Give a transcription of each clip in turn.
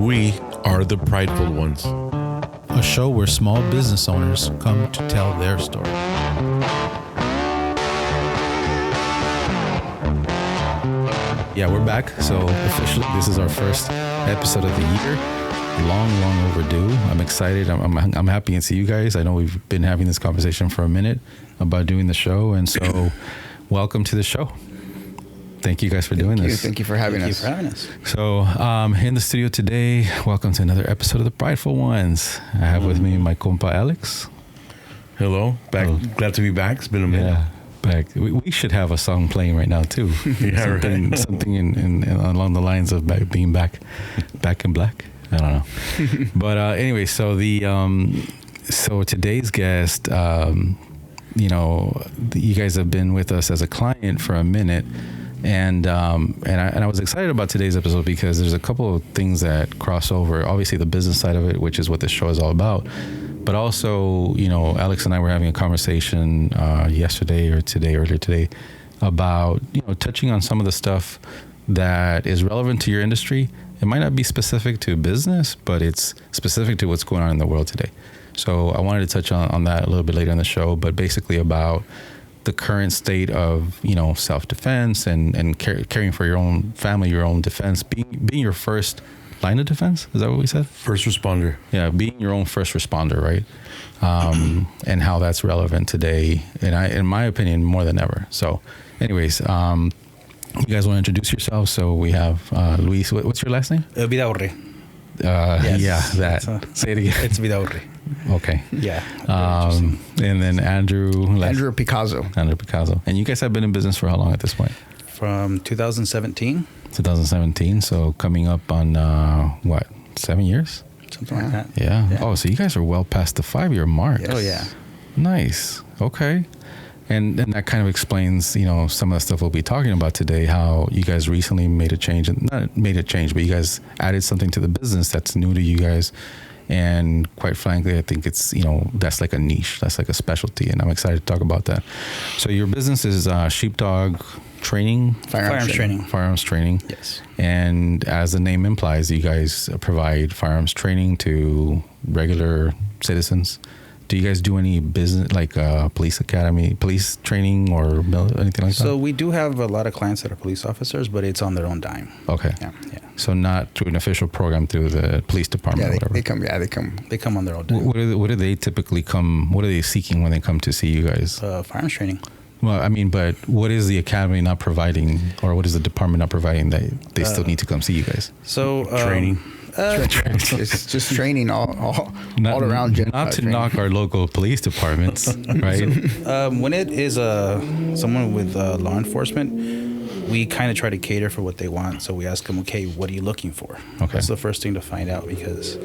We are the prideful ones. A show where small business owners come to tell their story. Yeah, we're back. So officially, this is our first episode of the year. Long overdue. I'm excited. I'm happy to see you guys. I know we've been having this conversation for a minute about doing the show, and so welcome to the show. Thank you guys for doing this. Thank you for having us. So in the studio today, welcome to another episode of The Prideful Ones. I have with me my compa Alex. Hello. Back. Oh. Glad to be back. It's been a minute. Yeah, back. We should have a song playing right now too. Yeah, something in along the lines of being back in black. I don't know. But anyway, so so today's guest, you guys have been with us as a client for a minute. And I was excited about today's episode because there's a couple of things that cross over. Obviously, the business side of it, which is what this show is all about. But also, Alex and I were having a conversation earlier today, about, touching on some of the stuff that is relevant to your industry. It might not be specific to business, but it's specific to what's going on in the world today. So I wanted to touch on that a little bit later in the show, but basically about the current state of, self-defense and caring for your own family, your own defense, being your first line of defense. Is that what we said? First responder. Yeah, being your own first responder, right? And how that's relevant today, in my opinion, more than ever. So anyways, you guys want to introduce yourselves? So we have Luis. What's your last name? Vidaurri. Yes. Yeah, that. Say it again. It's Vidaurri. Okay. Yeah. And then Andrew Picasso. Andrew Picasso. And you guys have been in business for how long at this point? From 2017. 2017. So coming up on 7 years? Something like that. Yeah. Oh, so you guys are well past the 5-year mark. Yes. Oh yeah. Nice. Okay. And that kind of explains, some of the stuff we'll be talking about today, how you guys recently made a change, and not made a change, but you guys added something to the business that's new to you guys. And quite frankly, I think it's, that's like a niche, that's like a specialty. And I'm excited to talk about that. So your business is Sheepdog Training? Firearms Training. Yes. And as the name implies, you guys provide firearms training to regular citizens. Do you guys do any business, like police academy, police training, or anything like that? So we do have a lot of clients that are police officers, but it's on their own dime. Okay. Yeah. So not through an official program through the police department or whatever? They come on their own dime. What do they typically what are they seeking when they come to see you guys? Firearms training. Well, I mean, but what is the academy not providing, or what is the department not providing that they still need to come see you guys? So training. It's just training all around. Not to knock our local police departments, right? So, when it is someone with law enforcement, we kind of try to cater for what they want. So we ask them, okay, what are you looking for? Okay. That's the first thing to find out, because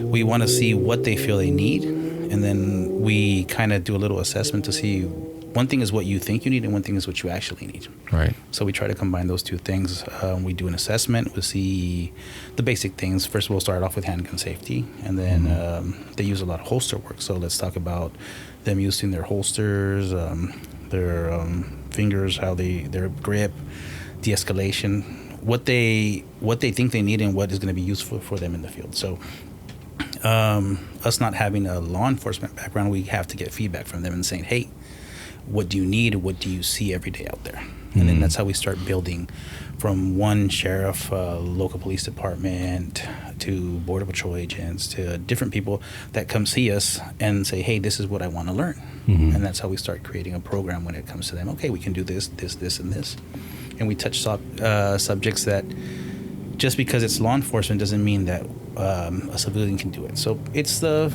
we want to see what they feel they need, and then we kind of do a little assessment to see. One thing is what you think you need, and one thing is what you actually need. Right. So we try to combine those two things. We do an assessment. We see the basic things. First, we'll start off with handgun safety, and then they use a lot of holster work. So let's talk about them using their holsters, their fingers, their grip, de-escalation, what they think they need, and what is going to be useful for them in the field. So us not having a law enforcement background, we have to get feedback from them and saying, hey, what do you need? What do you see every day out there? And then that's how we start building from one sheriff, local police department, to border patrol agents, to different people that come see us and say, hey, this is what I want to learn. And that's how we start creating a program when it comes to them. Okay, we can do this, and this. And we touch subjects that just because it's law enforcement doesn't mean that a civilian can do it. So it's the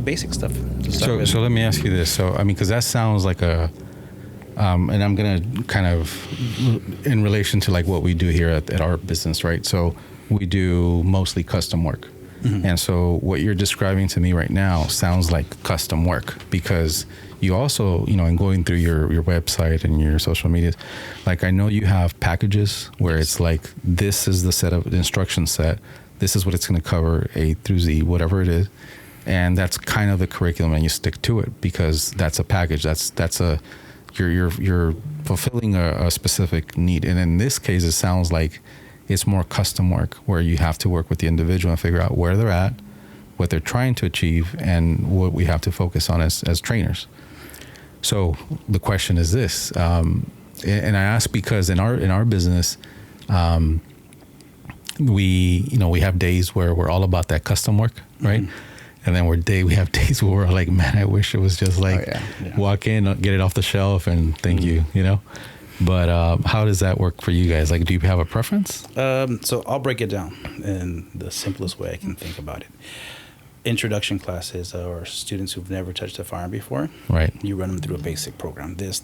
basic stuff. So let me ask you this. So, I mean, because that sounds like and I'm going to kind of, in relation to like what we do here at our business, right? So we do mostly custom work. And so what you're describing to me right now sounds like custom work, because you also, in going through your website and your social media, like I know you have packages where it's like, this is the instruction set. This is what it's going to cover, A through Z, whatever it is. And that's kind of the curriculum, and you stick to it because that's a package. You're fulfilling a specific need. And in this case, it sounds like It's more custom work where you have to work with the individual and figure out where they're at, what they're trying to achieve, and what we have to focus on as trainers. So the question is this, and I ask because in our business, we have days where we're all about that custom work, right? Mm-hmm. And then we have days where we're like, man, I wish it was just like walk in, get it off the shelf, and thank you, you know. But how does that work for you guys? Like, do you have a preference? So I'll break it down in the simplest way I can think about it. Introduction classes or students who've never touched a firearm before. Right. You run them through a basic program. This.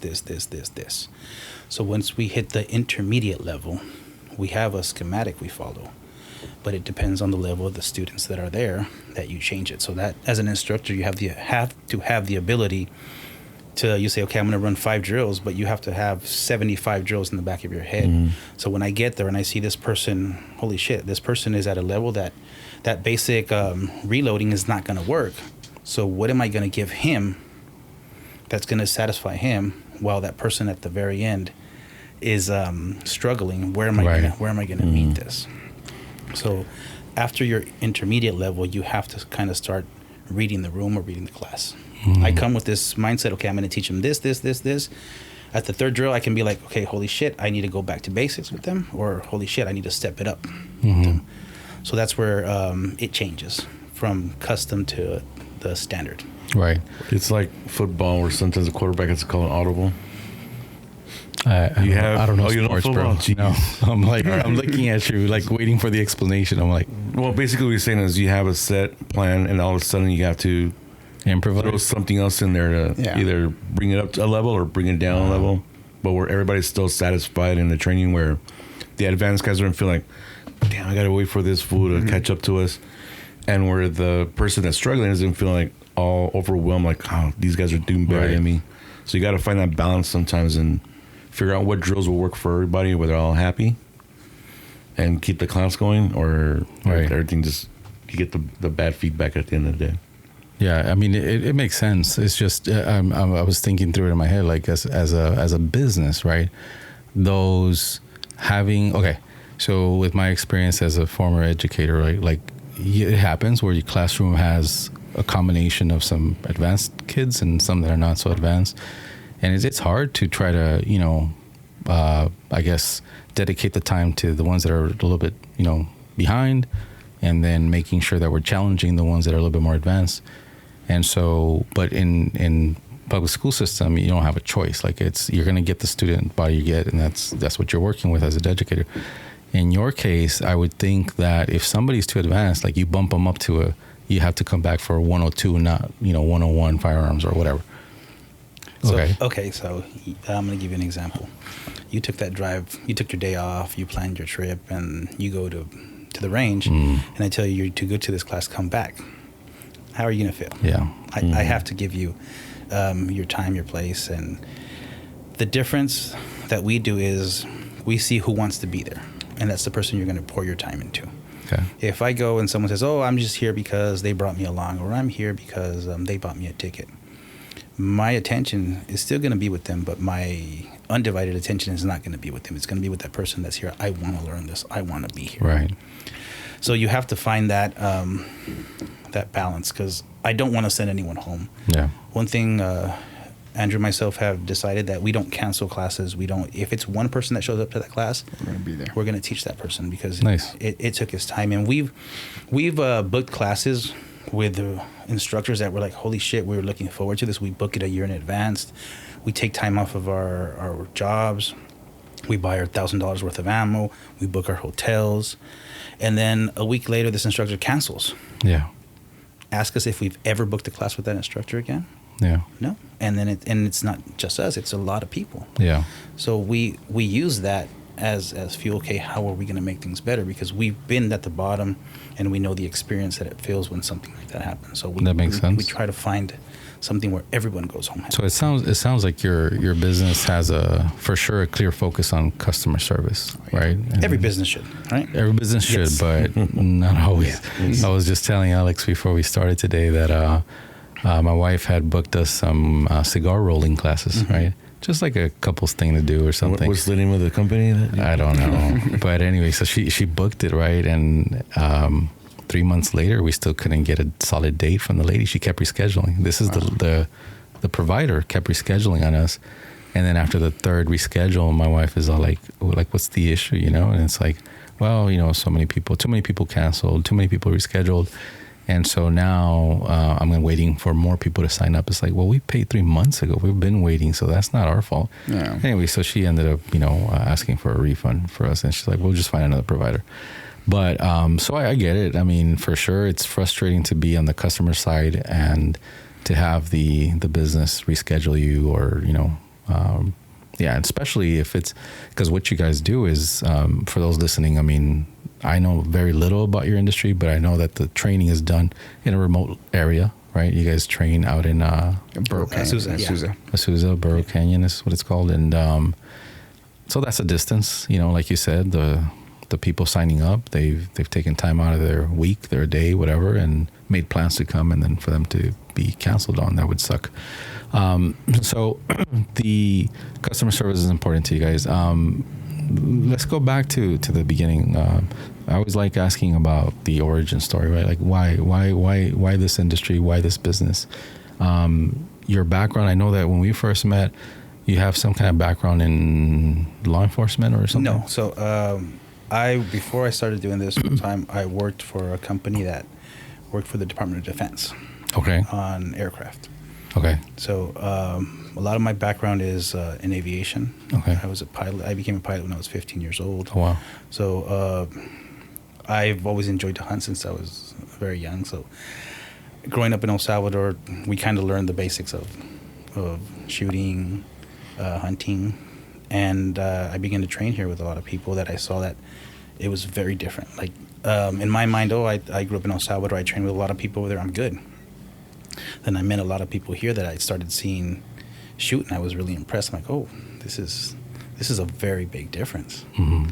So once we hit the intermediate level, we have a schematic we follow. But it depends on the level of the students that are there that you change it. So that as an instructor, you have to have the ability to, you say, okay, I'm going to run 5 drills, but you have to have 75 drills in the back of your head. Mm-hmm. So when I get there and I see this person, holy shit, this person is at a level that basic reloading is not going to work. So what am I going to give him that's going to satisfy him while that person at the very end is struggling? Where am I going to meet this? So after your intermediate level, you have to kind of start reading the room or reading the class. Mm-hmm. I come with this mindset, okay, I'm going to teach them this. At the 3rd drill, I can be like, okay, holy shit, I need to go back to basics with them, or holy shit, I need to step it up. Mm-hmm. So that's where it changes from custom to the standard. Right. It's like football where sometimes the quarterback has to call an audible. I don't know sports, bro. No, I'm looking at you, like waiting for the explanation. I'm like, well, basically what you're saying is you have a set plan, and all of a sudden you have to improvise, throw something else in there to either bring it up to a level or bring it down a level, but where everybody's still satisfied in the training, where the advanced guys don't feel like, damn, I gotta wait for this fool to catch up to us, and where the person that's struggling doesn't feel like all overwhelmed, like, oh, these guys are doing better than me. So you got to find that balance sometimes and figure out what drills will work for everybody, where they're all happy, and keep the class going, or everything just, you get the bad feedback at the end of the day. Yeah, I mean, it makes sense. It's just I was thinking through it in my head, like as a business, right? Those having so with my experience as a former educator, right, like it happens where your classroom has a combination of some advanced kids and some that are not so advanced, and it's hard to try to I guess dedicate the time to the ones that are a little bit behind, and then making sure that we're challenging the ones that are a little bit more advanced. And so, but in public school system, you don't have a choice. Like you're going to get the student body you get, and that's what you're working with as an educator. In your case, I would think that if somebody's too advanced, like you bump them up to you have to come back for 102, not 101 firearms or whatever. So I'm going to give you an example. You took that drive, you took your day off, you planned your trip, and you go to the range, and I tell you, you're too good to this class, come back. How are you going to feel? Yeah. I have to give you your time, your place. And the difference that we do is we see who wants to be there. And that's the person you're going to pour your time into. Okay. If I go and someone says, oh, I'm just here because they brought me along, or I'm here because they bought me a ticket, my attention is still going to be with them, but my undivided attention is not going to be with them. It's going to be with that person that's here. I want to learn this. I want to be here. Right. So you have to find that that balance, because I don't want to send anyone home. Yeah. One thing, Andrew and myself have decided that we don't cancel classes. We don't. If it's one person that shows up to that class, we're going to be there. We're going to teach that person, because nice. it took his time, and we've booked classes with instructors that were like, holy shit, we were looking forward to this. We book it a year in advance. We take time off of our jobs. We buy our $1,000 worth of ammo. We book our hotels. And then a week later, this instructor cancels. Yeah. Ask us if we've ever booked a class with that instructor again. Yeah. No. And then it's not just us, it's a lot of people. Yeah. So we use that as fuel. Okay, how are we going to make things better? Because we've been at the bottom, and we know the experience that it feels when something like that happens. So that makes sense. We try to find something where everyone goes home happy. So it sounds like your business has for sure a clear focus on customer service, right? And every business should, right? Every business should, but not always. Yeah. I was just telling Alex before we started today that my wife had booked us some cigar rolling classes, right? just like a couple's thing to do or something. What's the name of the company? I don't know. But anyway, so she booked it, right? And 3 months later, we still couldn't get a solid date from the lady. She kept rescheduling. This is the provider kept rescheduling on us. And then after the third reschedule, my wife is all like, what's the issue, you know? And it's like, well, you know, too many people canceled, too many people rescheduled. And so now I'm waiting for more people to sign up. It's like, well, we paid 3 months ago. We've been waiting, so that's not our fault. Yeah. Anyway, so she ended up, you know, asking for a refund for us. And she's like, we'll just find another provider. But so I get it. I mean, for sure, it's frustrating to be on the customer side and to have the business reschedule you, or, you know, yeah, especially if it's because what you guys do is, for those listening, I mean, I know very little about your industry, but I know that the training is done in a remote area, right? You guys train out in Burro Canyon. Azusa, Burro Canyon is what it's called. And so that's a distance, you know, like you said, the people signing up, they've taken time out of their week, their day, whatever, and made plans to come, and then for them to be canceled on, that would suck. So the customer service is important to you guys. Let's go back to the beginning. I always like asking about the origin story, right? Like why this industry, why this business? Your background. I know that when we first met, you have some kind of background in law enforcement or something. No, so before I started doing this full time, I worked for a company that worked for the Department of Defense. Okay. On aircraft. Okay. So a lot of my background is in aviation. Okay. I was a pilot. I became a pilot when I was 15 years old. Oh, wow. So I've always enjoyed to hunt since I was very young. So growing up in El Salvador, we kind of learned the basics of shooting, hunting, and I began to train here with a lot of people that I saw that it was very different. Like in my mind, I grew up in El Salvador. I trained with a lot of people over there. I'm good. Then I met a lot of people here that I started seeing shoot, and I was really impressed. I'm like, oh, this is a very big difference. Mm-hmm.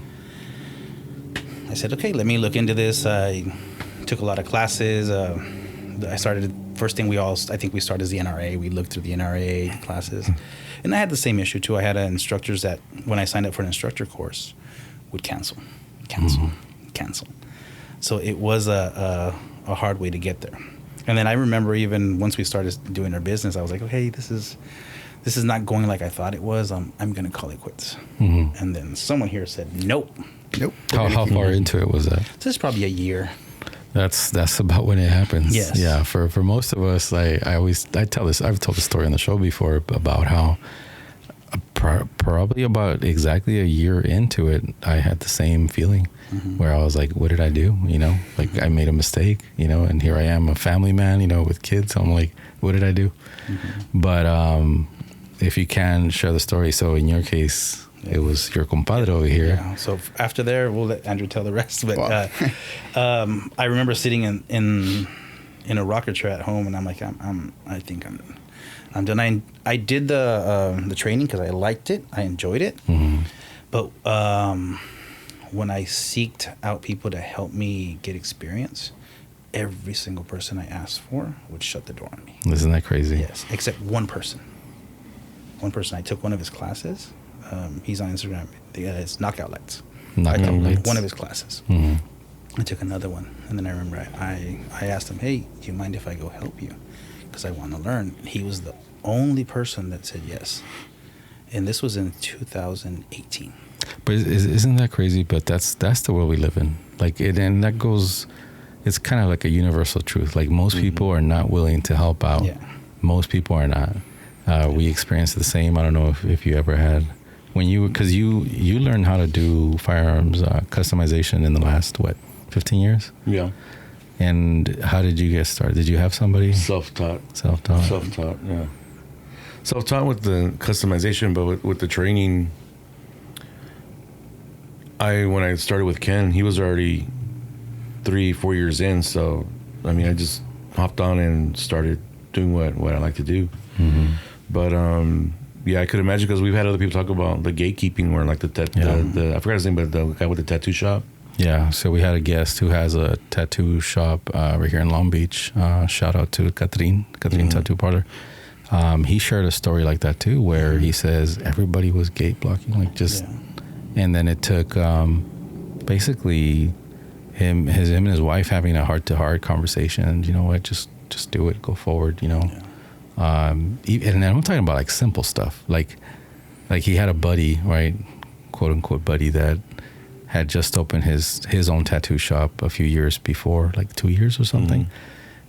I said, okay, let me look into this. I took a lot of classes. First thing I think we started is the NRA. We looked through the NRA classes. And I had the same issue too. I had instructors that when I signed up for an instructor course would cancel. So it was a hard way to get there. And then I remember even once we started doing our business, I was like, okay, this is not going like I thought it was. I'm going to call it quits. Mm-hmm. And then someone here said, nope. How far into it was that? This is probably a year. That's about when it happens. Yes. Yeah. For most of us, I've told the story on the show before about how probably about exactly a year into it, I had the same feeling where I was like, what did I do? You know, like I made a mistake, you know, and here I am, a family man, you know, with kids. I'm like, what did I do? Mm-hmm. But if you can share the story. So in your case, it was your compadre over here. Yeah. So after there, we'll let Andrew tell the rest. But I remember sitting in a rocker chair at home, and I'm like, I think I'm done. I did the training because I liked it. I enjoyed it. Mm-hmm. But when I seeked out people to help me get experience, every single person I asked for would shut the door on me. Isn't that crazy? Yes, except one person. I took one of his classes. He's on Instagram. It's Knockout Lights. I took one of his classes. Mm-hmm. I took another one. And then I remember I asked him, hey, do you mind if I go help you? Because I want to learn. And he was the only person that said yes. And this was in 2018. But isn't that crazy? But that's the world we live in. Like and that goes. It's kind of like a universal truth. Like most people are not willing to help out. Yeah. Most people are not. We experienced the same. I don't know if you ever had because you learned how to do firearms customization in the last 15 years? Yeah. And how did you get started? Did you have somebody? Self-taught. Yeah. Self-taught with the customization, but with the training, when I started with Ken, he was already 3-4 years in. So, I mean, I just hopped on and started doing what I like to do. Mm-hmm. But, yeah, I could imagine because we've had other people talk about the gatekeeping where like the I forgot his name, but the guy with the tattoo shop. Yeah, so we had a guest who has a tattoo shop right here in Long Beach. Shout out to Catherine Tattoo Parlor. he shared a story like that too, where he says everybody was gate blocking, like just, and then it took basically him and his wife having a heart-to-heart conversation. And you know what, just do it, go forward, you know. And I'm talking about like simple stuff, like he had a buddy, right, quote unquote buddy, that had just opened his own tattoo shop a few years before, like 2 years or something.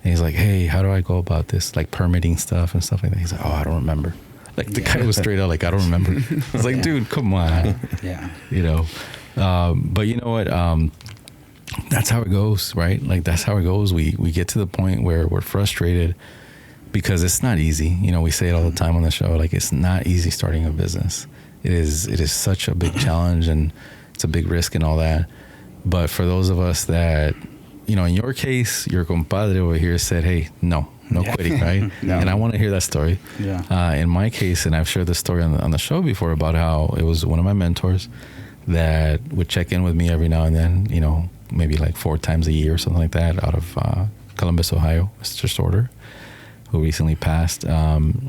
And he's like, hey, how do I go about this? Like permitting stuff and stuff like that. He's like, oh, I don't remember. Like the guy was straight out like, I don't remember. I was like, dude, come on. You know, but you know what? That's how it goes, right? Like that's how it goes. We get to the point where we're frustrated because it's not easy. You know, we say it all the time on the show, like it's not easy starting a business. It is such a big challenge, and it's a big risk and all that. But for those of us that, you know, in your case, your compadre over here said, hey, no quitting, right? And I want to hear that story. In my case, and I've shared this story on the show before about how it was one of my mentors that would check in with me every now and then, you know, maybe like 4 times a year or something like that, out of Columbus, Ohio, Mr. Sorter, who recently passed.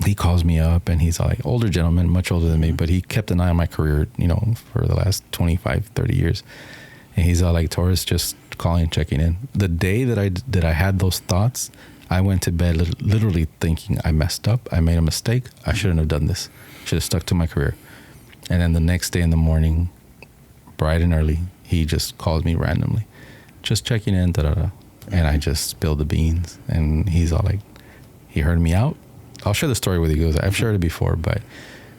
He calls me up, and he's like older gentleman, much older than me, but he kept an eye on my career, you know, for the last 25, 30 years. And he's all like, Taurus, just calling, checking in. The day that I had those thoughts, I went to bed literally thinking I messed up. I made a mistake. I shouldn't have done this. Should have stuck to my career. And then the next day in the morning, bright and early, he just called me randomly, just checking in, and I just spilled the beans. And he's all like, he heard me out. I'll share the story with you guys. I've shared it before, but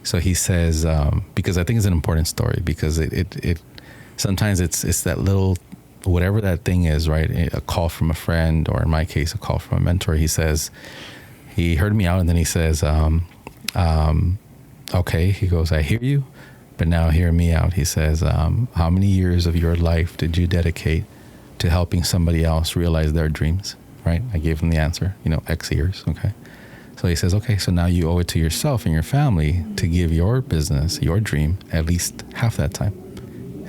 so he says, because I think it's an important story, because it sometimes it's that little, whatever that thing is, right? A call from a friend, or in my case, a call from a mentor. He says, he heard me out, and then he says, okay. He goes, I hear you, but now hear me out. He says, how many years of your life did you dedicate to helping somebody else realize their dreams? Right? I gave him the answer, you know, X years. Okay. So he says, okay, so now you owe it to yourself and your family to give your business, your dream, at least half that time.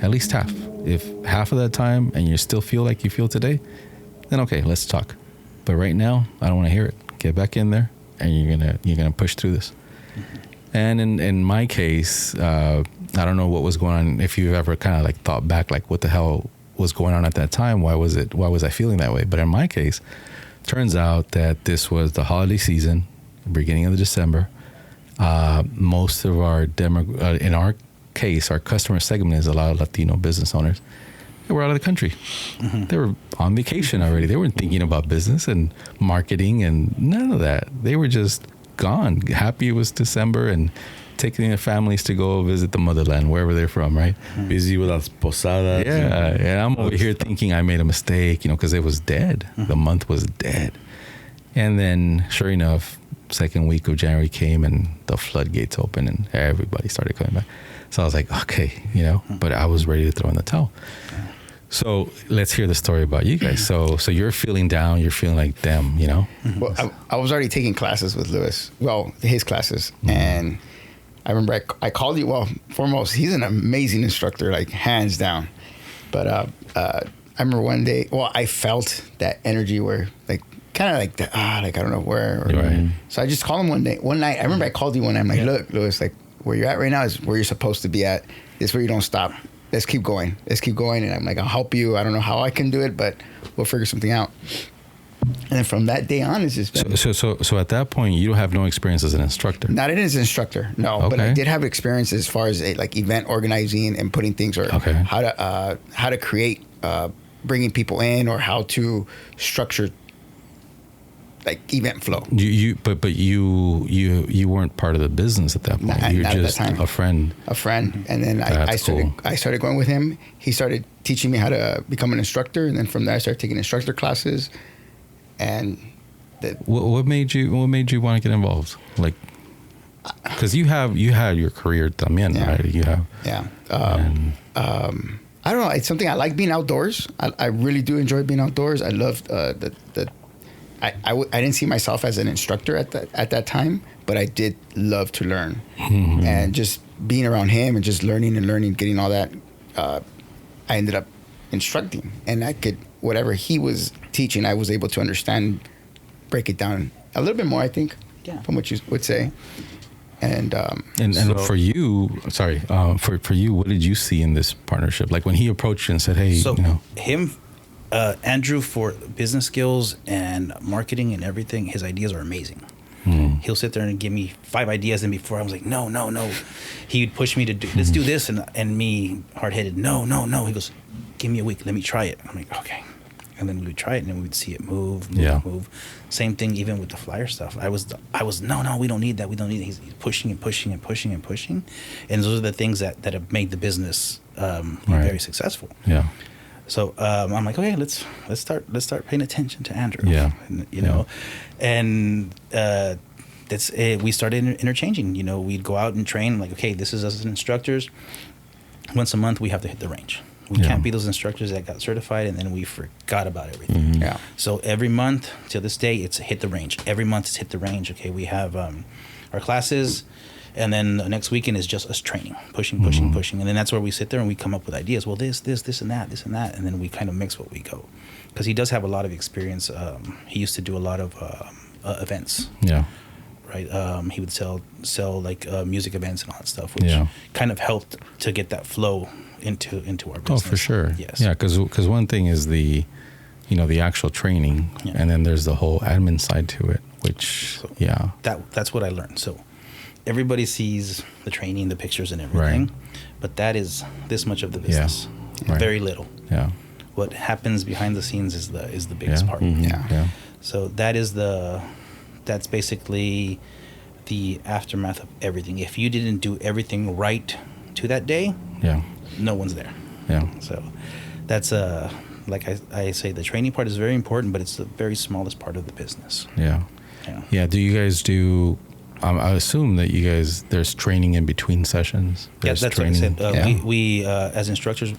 At least half. If half of that time and you still feel like you feel today, then okay, let's talk. But right now, I don't want to hear it. Get back in there, and you're gonna push through this. And in my case, I don't know what was going on. If you've ever kind of like thought back, like what the hell was going on at that time? Why was I feeling that way? But in my case, turns out that this was the holiday season, beginning of December. Most of our in our case, our customer segment is a lot of Latino business owners. They were out of the country. They were on vacation already. They weren't thinking about business and marketing and none of that. They were just gone, happy it was December, and taking their families to go visit the motherland, wherever they're from, right? Busy with las posadas. Yeah, and I'm over here thinking I made a mistake, you know, because it was dead. The month was dead. And then, sure enough, second week of January came, and the floodgates opened, and everybody started coming back. So I was like, okay, you know, but I was ready to throw in the towel. So let's hear the story about you guys. So you're feeling down. You're feeling like, damn, you know? Well, I was already taking classes with Lewis. Well, his classes. And I remember I called you. Well, foremost, he's an amazing instructor, like hands down. But I remember one day, well, I felt that energy where like, kind of like, like I don't know where. Right. So I just called him one night. I remember I called you one night. I'm like, look, Lewis, like where you're at right now is where you're supposed to be at. This is where you don't stop. Let's keep going. And I'm like, I'll help you. I don't know how I can do it, but we'll figure something out. And then from that day on, it's just been... So at that point, you don't have no experience as an instructor? Not as an instructor, no. Okay. But I did have experience as far as like event organizing and putting things, or how to create, bringing people in, or how to structure like event flow. But you weren't part of the business at that point. You were just a friend. And then I started going with him. He started teaching me how to become an instructor, and then from there I started taking instructor classes. And what made you want to get involved? Like, because you had your career también, right? You have. Yeah. I don't know. It's something I like, being outdoors. I really do enjoy being outdoors. I love I didn't see myself as an instructor at that time, but I did love to learn. And just being around him and just learning, getting all that, I ended up instructing, and I could, whatever he was teaching, I was able to understand, break it down a little bit more, I think. Yeah. from what you would say. And So- for you, for you, what did you see in this partnership? Like when he approached you and said, "Hey, So you know," him, Andrew, for business skills and marketing and everything, his ideas are amazing. He'll sit there and give me 5 ideas, and before I was like, no. He'd push me to do, let's do this, and me hard-headed, no. He goes, give me a week, let me try it. I'm like, okay. And then we would try it, and then we would see it move. Same thing even with the flyer stuff. I was no, we don't need that. He's pushing and pushing and pushing and pushing, and those are the things that have made the business very successful. yeah, So I'm like, okay, let's start paying attention to Andrew. Yeah. And, you know, and that's it. We started interchanging. You know, we'd go out and train. Like, okay, this is us as instructors. Once a month, we have to hit the range. We can't be those instructors that got certified and then we forgot about everything. yeah. So every month till this day, it's hit the range. Every month it's hit the range. Okay, we have our classes, and then the next weekend is just us training, pushing, and then that's where we sit there and we come up with ideas. Well, this and that, and then we kind of mix what we go. Because he does have a lot of experience. He used to do a lot of events. yeah, Right. He would sell like music events and all that stuff, which kind of helped to get that flow into our business. Oh, for sure. Yes. Yeah, because one thing is the actual training, and then there's the whole admin side to it, which that's what I learned. So everybody sees the training, the pictures, and everything, but that is this much of the business. Right. Very little. Yeah. What happens behind the scenes is the biggest part. Yeah. So that's basically the aftermath of everything. If you didn't do everything right to that day, no one's there. Yeah. So that's like I say, the training part is very important, but it's the very smallest part of the business. Yeah. Yeah. Do you guys do? I assume that you guys there's training in between sessions. Yes, that's training. what I said. We as instructors,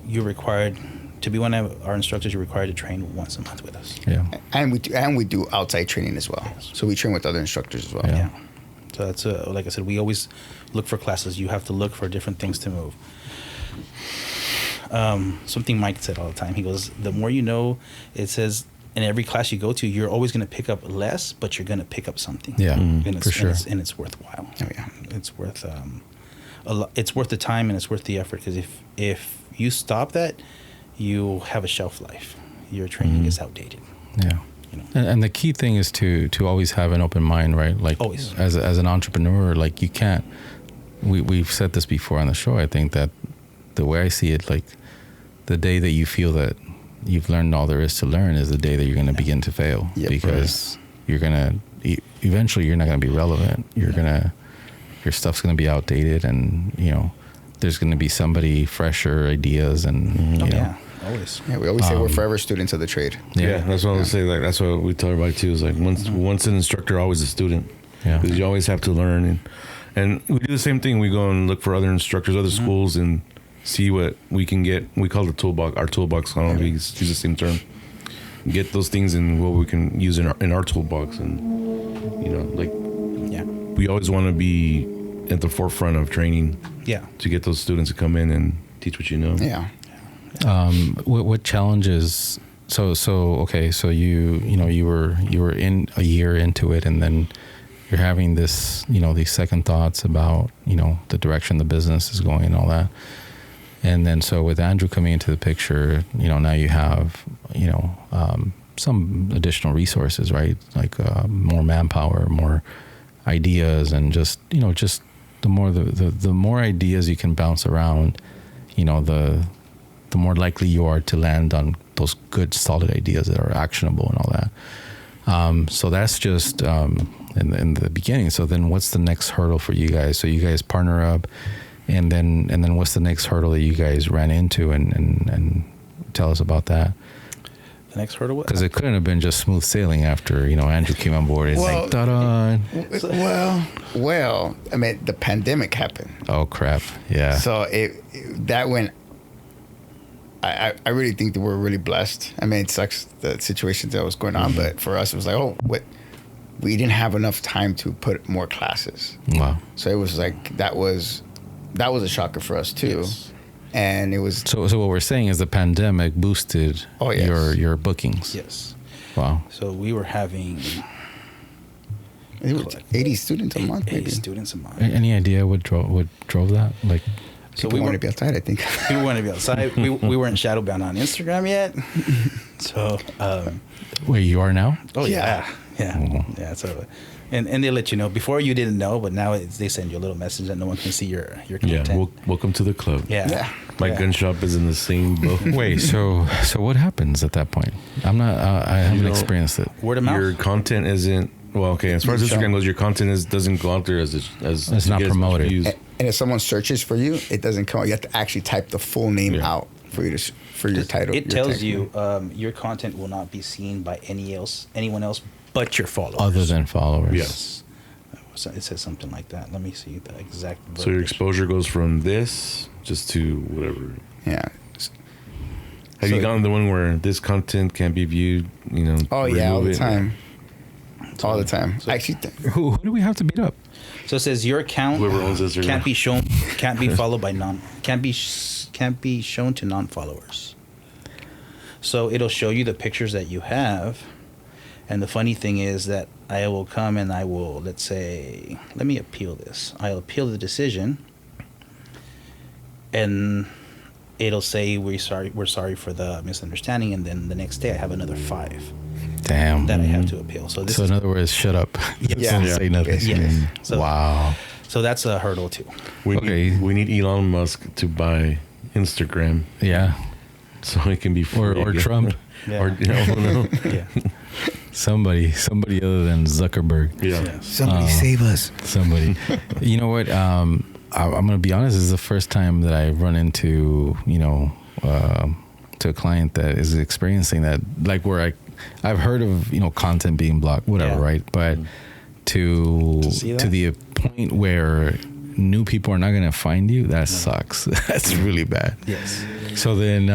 you're required to be one of our instructors. You're required to train once a month with us. Yeah. And we do outside training as well. So we train with other instructors as well. Yeah. So that's like I said, we always look for classes. You have to look for different things to move. Something Mike said all the time. He goes, the more you know, it says in every class you go to, you're always going to pick up less, but you're going to pick up something. Yeah, and for sure. And it's worthwhile. Oh, yeah. It's worth it's worth the time and it's worth the effort, because if you stop that, you have a shelf life. Your training is outdated. Yeah. You know? And the key thing is to always have an open mind, right? Like Always. As an entrepreneur, like you can't. We've said this before on the show. I think that the way I see it, like the day that you feel that you've learned all there is to learn is the day that you're going to begin to fail, because you're going to eventually you're not going to be relevant. Your stuff's going to be outdated, and there's going to be somebody fresher ideas, and you know. Always. Yeah, we always say we're forever students of the trade. Yeah, that's what I was saying. Like that's what we tell everybody too. Is like once an instructor, always a student. Yeah. Because you always have to learn, and we do the same thing. We go and look for other instructors, other schools, and see what we can get. We call it our toolbox. I don't know if we use the same term. Get those things and what we can use in our toolbox, and we always want to be at the forefront of training. Yeah. To get those students to come in and teach what you know. Yeah. What challenges? So okay. So you were in a year into it, and then you're having this these second thoughts about the direction the business is going and all that. And then so with Andrew coming into the picture, now you have some additional resources, right? Like more manpower, more ideas, and just the more ideas you can bounce around, the more likely you are to land on those good, solid ideas that are actionable and all that. So that's just in the beginning. So then what's the next hurdle for you guys? So you guys partner up, and then what's the next hurdle that you guys ran into, and tell us about that. The next hurdle? Because it couldn't have been just smooth sailing after, Andrew came on board. It's like, ta-da. Well, I mean, the pandemic happened. Oh, crap. Yeah. So that went... I really think that we're really blessed. I mean, it sucks the situation that was going on, but for us, it was like, we didn't have enough time to put more classes. Wow. So it was like, that was a shocker for us too. Yes. And it was... So what we're saying is the pandemic boosted your bookings. Yes. Wow. So we were having It was 80 students a month. 80 Maybe. students a month. Any idea what drove that? Like, So We want to be outside, I think. we wanted to be outside. We weren't shadowbound on Instagram yet. So, wait, you are now? oh Yeah. yeah. So, and they let you know. Before you didn't know, but now they send you a little message that no one can see your content. Yeah, welcome to the club. Yeah. My Yeah. gun shop is in the same boat. Wait, so what happens at that point? I'm not. I haven't know, experienced it. Word of mouth. Your content isn't well. Okay, as far as Instagram goes, your content doesn't go out there as It's to not get as much promoted. views. And if someone searches for you, it doesn't come out. You have to actually type the full name Yeah. out for you for your title. It your tells title. you your content will not be seen by anyone else but your followers. Other than followers. Yes. So it says something like that. Let me see the exact. So your verbiage. exposure goes from this just to whatever. Yeah. Have So- you gotten the one where this content can't be viewed? You know. Oh yeah, all the remove it? time. All the time. So- Actually, Who do we have to beat up? So it says your account Whoever owns this, can't be shown, can't be followed by can't be shown to non-followers. So it'll show you the pictures that you have, and the funny thing is that I will come and I will, let's say, let me appeal this. I'll appeal the decision, and it'll say we're sorry for the misunderstanding, and then the next day I have another 5 Damn. that I have to appeal. So this So is in other words, shut up. Yeah. Don't Yeah. say nothing. Yes. So- Wow. so that's a hurdle too. Okay. We need Elon Musk to buy Instagram Yeah. so it can be free Or again. Trump. Yeah. Or no. Yeah. Somebody other than Zuckerberg. Yeah. Yes. somebody save us. Somebody. You know what? I'm going to be honest. This is the first time that I run into, to a client that is experiencing that, like where I've heard of, content being blocked, whatever, Yeah. right? But to see that? to the point where new people are not going to find you, that sucks. That's really bad. Yes. So then,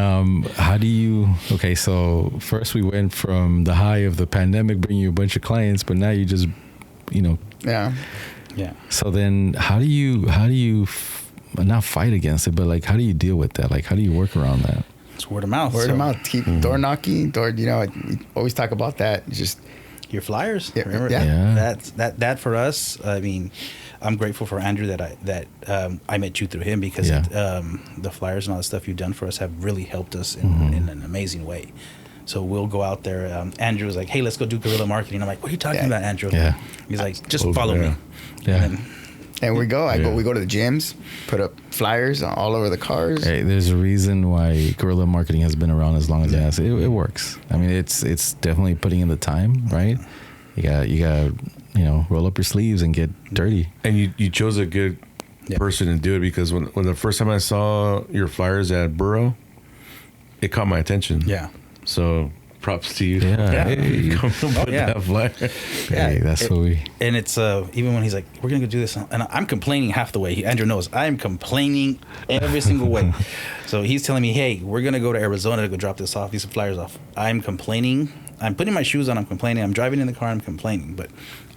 how do you? Okay, so first we went from the high of the pandemic, bringing you a bunch of clients, but now you just, Yeah. Yeah. So then, how do you not fight against it, but like, how do you deal with that? Like, how do you work around that? It's word of mouth. Word So of mouth. Keep door knocking. We always talk about that. Just Your flyers. Yeah, Remember yeah. Yeah. that for us. I mean, I'm grateful for Andrew that I met you through him because Yeah. the flyers and all the stuff you've done for us have really helped us in an amazing way. So we'll go out there. Andrew was like, "Hey, let's go do guerrilla marketing." I'm like, "What are you talking Yeah. about, Andrew?" Yeah. He's like, "Just Oh, follow yeah. me." Yeah. And and we go. Yeah. We go to the gyms, put up flyers all over the cars. Hey, there's a reason why guerrilla marketing has been around as long as it has. It works. I mean, it's definitely putting in the time, right? You got roll up your sleeves and get dirty. And you chose a good Yeah. person to do it because when the first time I saw your flyers at Burrow, it caught my attention. yeah. So props to you. Yeah. Hey. Come and put yeah. that flyer. Hey, that's what we. And it's even when he's like, "We're gonna go do this," and I'm complaining half the way. Andrew knows I'm complaining every single way. So he's telling me, "Hey, we're gonna go to Arizona to go drop this off, these flyers off." I'm complaining. I'm putting my shoes on. I'm complaining. I'm driving in the car. I'm complaining. But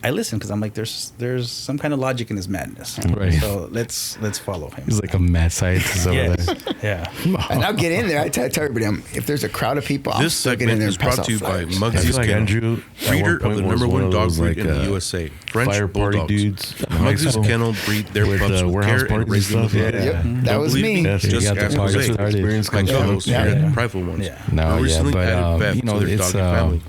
I listen because I'm like, there's some kind of logic in his madness. Right. So let's follow him. He's like a mad scientist over Yes. there. Yeah. And I'll get in there. I tell everybody, if there's a crowd of people, I'll This still get in segment there is and pass brought out to you by flyers. I Mugsy's feel like Kennel, Andrew, at breeder one of point the was number one one of dog those, breed like, in the USA, French fire party Bulldogs. dudes. in high Mugsy's school Kennel breed their with, pups with warehouse care and parties and raising them stuff. up. Yeah. Yep, that Don't was believe me. Yes, you Just got the ask party Jose, started. Experience my comes co-host from- here Yeah. at Prideful Ones. Yeah. No, who yeah, recently but added Beth to their it's doggy family.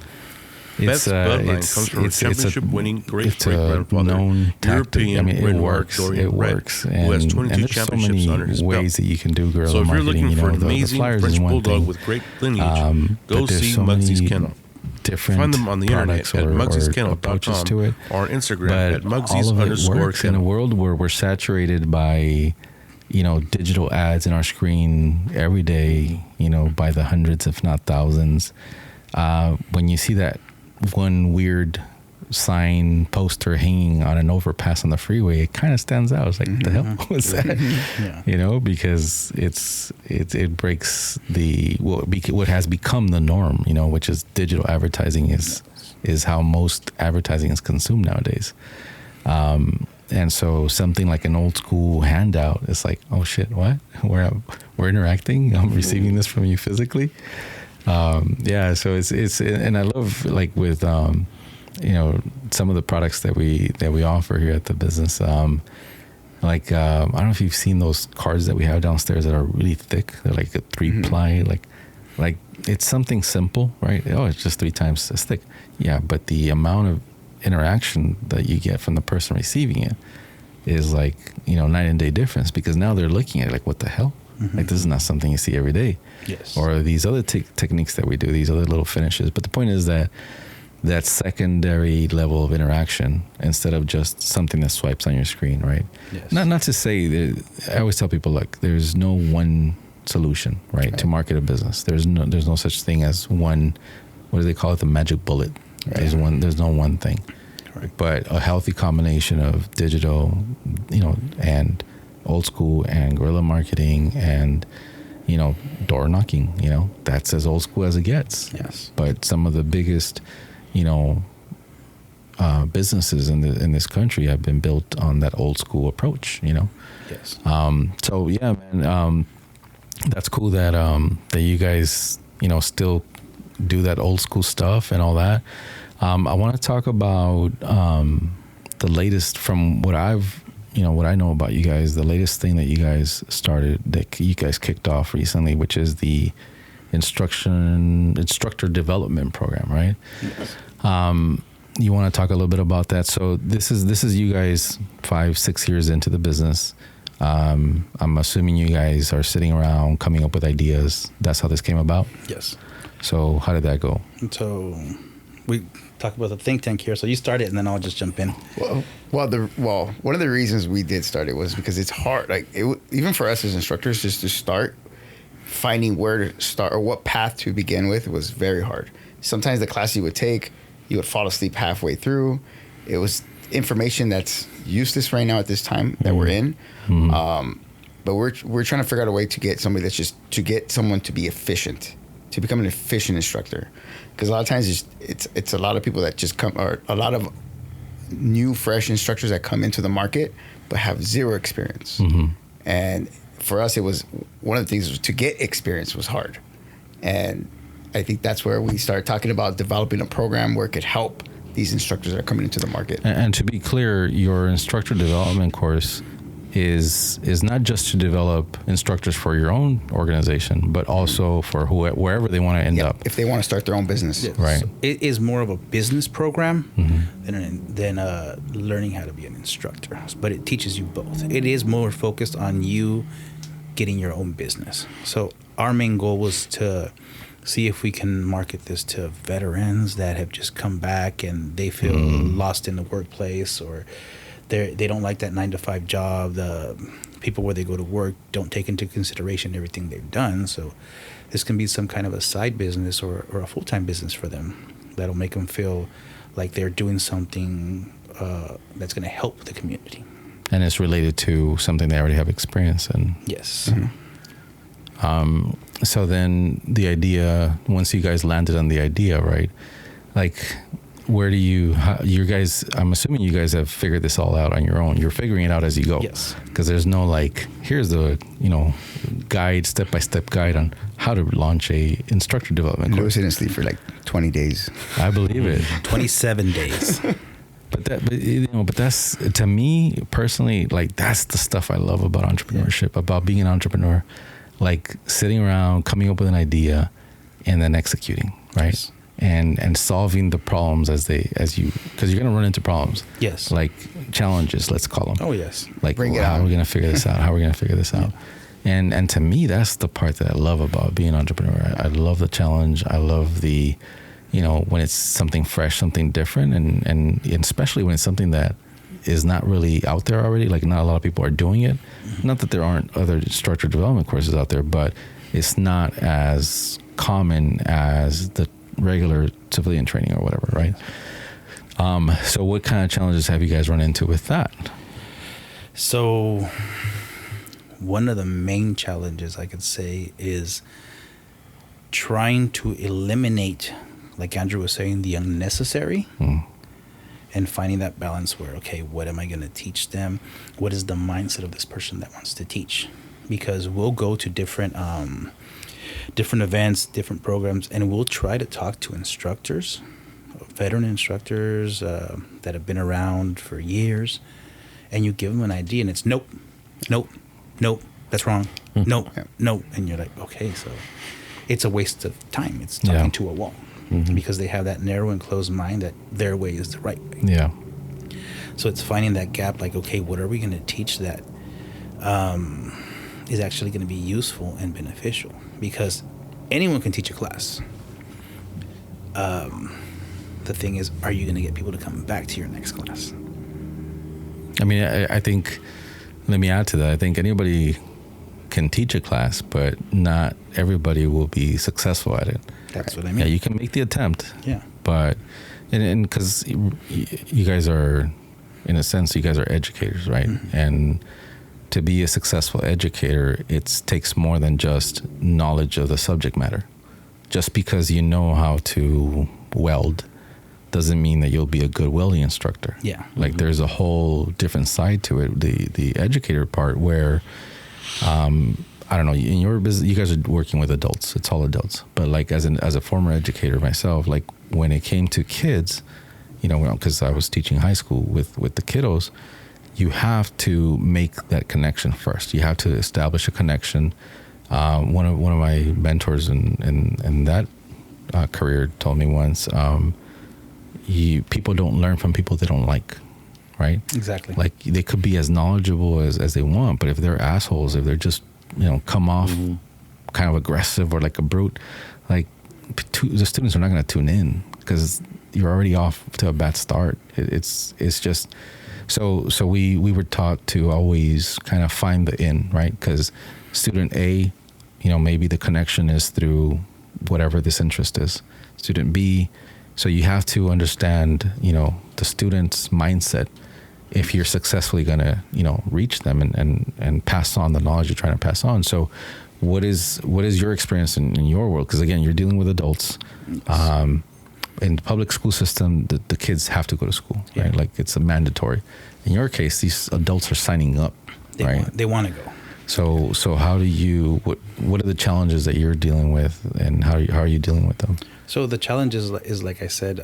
it's Beth's bloodline it's comes from her it's a championship-winning it's a great-great-grandfather, known tactic. European I mean, it Renoir works. Dorian It Red, works, who has and 22 there's so championships many under his ways belt. that you can do guerrilla So if you're marketing. looking for an the amazing flyers French is one Bulldog thing, with great lineage, but go there's see so Mugsy's many Kennel. different Find them on the internet products at or approaches to mugsyskennel.com it. or Instagram But at all of it works in a Mugsy's_kennel. world where we're saturated by, digital ads in our screen every day, by the hundreds, if not thousands. When you see that one weird sign poster hanging on an overpass on the freeway, it kind of stands out. It's like, what the hell was that? Yeah. Because it breaks what has become the norm, which is digital advertising is how most advertising is consumed nowadays. And so something like an old school handout is like, oh shit, what? We're interacting. I'm receiving this from you physically. So it's and I love, like, with some of the products that we offer here at the business. I don't know if you've seen those cards that we have downstairs that are really thick. They're like a 3-ply, like it's something simple, right? Oh, it's just 3 times as thick. Yeah, but the amount of interaction that you get from the person receiving it is like, night and day difference, because now they're looking at it like, what the hell? Like, this is not something you see every day. Yes. Or these other techniques that we do, these other little finishes. But the point is that secondary level of interaction, instead of just something that swipes on your screen, right? Yes. Not to say that, I always tell people, look, there's no one solution, right, to market a business. There's no such thing as one. What do they call it? The magic bullet. Right. There's no one thing. Correct. But a healthy combination of digital, and old school and guerrilla marketing and door knocking. That's as old school as it gets. Yes. But some of the biggest businesses in this country have been built on that old school approach, Yes. So yeah, man, that's cool that you guys, still do that old school stuff and all that. I want to talk about the latest from what what I know about you guys, the latest thing that you guys started, that you guys kicked off recently, which is the instructor development program, right? Yes. You want to talk a little bit about that? So this is you guys 5-6 years into the business. I'm assuming you guys are sitting around coming up with ideas. That's how this came about? Yes. So how did that go? So we talk about the think tank here. So you start it, and then I'll just jump in. One of the reasons we did start it was because it's hard. Like even for us as instructors, just to start finding where to start or what path to begin with was very hard. Sometimes the class you would take, you would fall asleep halfway through. It was information that's useless right now at this time that we're in. But we're trying to figure out a way to get somebody to get someone to be efficient, to become an efficient instructor. Because a lot of times it's a lot of people that just come, or a lot of new, fresh instructors that come into the market but have zero experience. And for us, it was one of the things to get experience was hard. And I think that's where we started talking about developing a program where it could help these instructors that are coming into the market. And to be clear, your instructor development course is not just to develop instructors for your own organization, but also for wherever they want to end up. If they want to start their own business. Yes. Right. So it is more of a business program than learning how to be an instructor. But it teaches you both. It is more focused on you getting your own business. So our main goal was to see if we can market this to veterans that have just come back and they feel lost in the workplace, or they don't like that 9-to-5 job. The people where they go to work don't take into consideration everything they've done. So this can be some kind of a side business or a full-time business for them that'll make them feel like they're doing something that's going to help the community. And it's related to something they already have experience in. Yes. So then the idea, once you guys landed on the idea, right? Like, where do you guys, I'm assuming you guys have figured this all out on your own. You're figuring it out as you go. Yes. Because there's no here's the, guide, step-by-step guide on how to launch a instructor development course. Lewis didn't sleep for like 20 days. I believe it. 27 days. But that's, to me personally, like, that's the stuff I love about entrepreneurship, about being an entrepreneur, like sitting around, coming up with an idea, and then executing, right? Yes. And solving the problems because you're going to run into problems. Yes. Like challenges, let's call them. Oh, yes. Like, how are we going to figure this out? How are we going to figure this out? And to me, that's the part that I love about being an entrepreneur. I love the challenge. I love the, when it's something fresh, something different, and especially when it's something that is not really out there already. Like, not a lot of people are doing it. Not that there aren't other instructor development courses out there, but it's not as common as the regular civilian training or whatever, right? So what kind of challenges have you guys run into with that? So one of the main challenges I could say is trying to eliminate, like Andrew was saying, the unnecessary and finding that balance where, okay, what am I going to teach them? What is the mindset of this person that wants to teach? Because we'll go to different events, different programs, and we'll try to talk to instructors veteran instructors that have been around for years, and you give them an idea, and it's nope, that's wrong, nope, and you're like, okay, so it's a waste of time. It's talking to a wall because they have that narrow and closed mind that their way is the right way. Yeah. So it's finding that gap, like, okay, what are we going to teach that is actually going to be useful and beneficial? Because anyone can teach a class. The thing is, are you going to get people to come back to your next class? I mean, I think, let me add to that. I think anybody can teach a class, but not everybody will be successful at it. That's what I mean. Yeah, you can make the attempt. Yeah. But, and because you guys are, in a sense, you guys are educators, right? Mm-hmm. And to be a successful educator, it takes more than just knowledge of the subject matter. Just because you know how to weld doesn't mean that you'll be a good welding instructor. Yeah. Like there's a whole different side to it, the educator part, where I don't know, in your business you guys are working with adults, it's all adults, but like as a former educator myself, like when it came to kids, you know, because I was teaching high school with the kiddos, you have to make that connection first. You have to establish a connection. One of my mentors in that career told me once, people don't learn from people they don't like, right? Exactly. Like they could be as knowledgeable as they want, but if they're assholes, if they're just, you know, come off kind of aggressive or like a brute, like the students are not going to tune in because you're already off to a bad start. It's just so we were taught to always kind of find the in, right? Because student A, you know, maybe the connection is through whatever this interest is. Student B, so you have to understand, you know, the student's mindset if you're successfully going to, you know, reach them and pass on the knowledge you're trying to pass on. So what is your experience in your world? Because again, you're dealing with adults. In the public school system, the kids have to go to school, right? Yeah. Like it's a mandatory. In your case, these adults are signing up, right? They want to go. So how do you, what are the challenges that you're dealing with, and how are you dealing with them? So the challenge is like I said,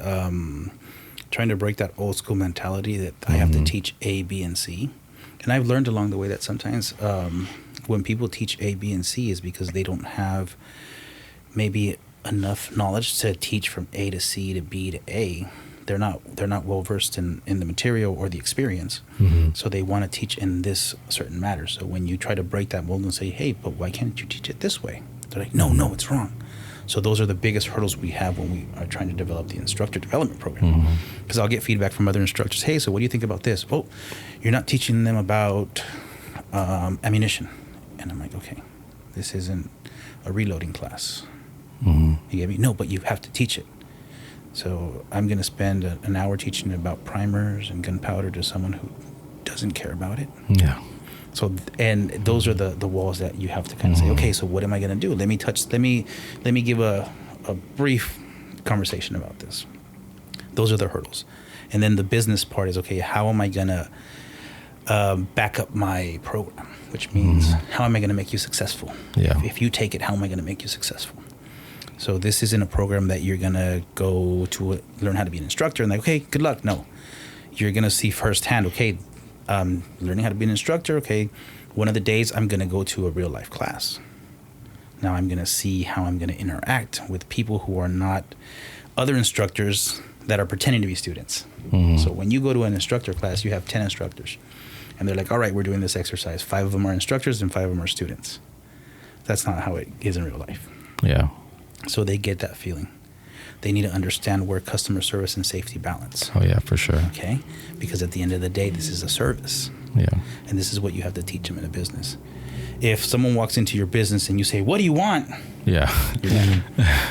trying to break that old school mentality that I have to teach A, B, and C. And I've learned along the way that sometimes when people teach A, B, and C is because they don't have maybe enough knowledge to teach from A to C to B to A. They're not well versed in the material or the experience. So they want to teach in this certain matter. So when you try to break that mold and say, hey, but why can't you teach it this way? They're like, no, it's wrong. So those are the biggest hurdles we have when we are trying to develop the instructor development program. Because I'll get feedback from other instructors. Hey, so what do you think about this? Oh, you're not teaching them about ammunition. And I'm like, okay, this isn't a reloading class. You get me? No, but you have to teach it. So I'm going to spend an hour teaching about primers and gunpowder to someone who doesn't care about it. Yeah. So, and those are the walls that you have to kind of say, okay, so what am I going to do? Let me give a brief conversation about this. Those are the hurdles. And then the business part is, okay, how am I going to back up my program? Which means, how am I going to make you successful? Yeah. If you take it, how am I going to make you successful? So this isn't a program that you're going to go to learn how to be an instructor and like, okay, good luck. No, you're going to see firsthand, okay, learning how to be an instructor. Okay, one of the days I'm going to go to a real life class. Now I'm going to see how I'm going to interact with people who are not other instructors that are pretending to be students. So when you go to an instructor class, you have 10 instructors. And they're like, all right, we're doing this exercise. 5 of them are instructors and 5 of them are students. That's not how it is in real life. Yeah. So they get that feeling. They need to understand where customer service and safety balance. Oh yeah, for sure. Okay? Because at the end of the day, this is a service. Yeah. And this is what you have to teach them in a business. If someone walks into your business and you say, what do you want? Yeah.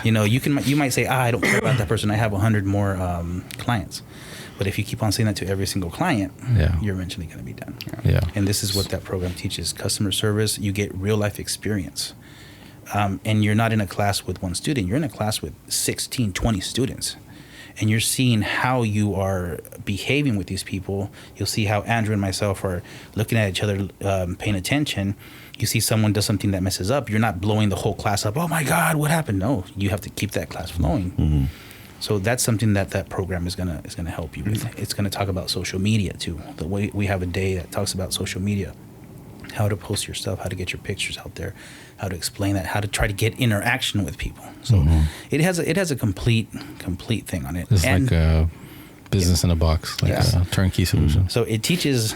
You know, you might say, I don't care about that person. I have 100 more clients. But if you keep on saying that to every single client, you're eventually going to be done. Yeah. And this is what that program teaches. Customer service, you get real life experience. And you're not in a class with one student. You're in a class with 16, 20 students. And you're seeing how you are behaving with these people. You'll see how Andrew and myself are looking at each other, paying attention. You see someone does something that messes up. You're not blowing the whole class up. Oh, my God, what happened? No, you have to keep that class flowing. So that's something that program is gonna help you with. It's gonna talk about social media too. The way we have a day that talks about social media, how to post your stuff, how to get your pictures out there, how to explain that, how to try to get interaction with people. So it has a complete thing on it. It's like a business in a box, like a turnkey solution. So it teaches.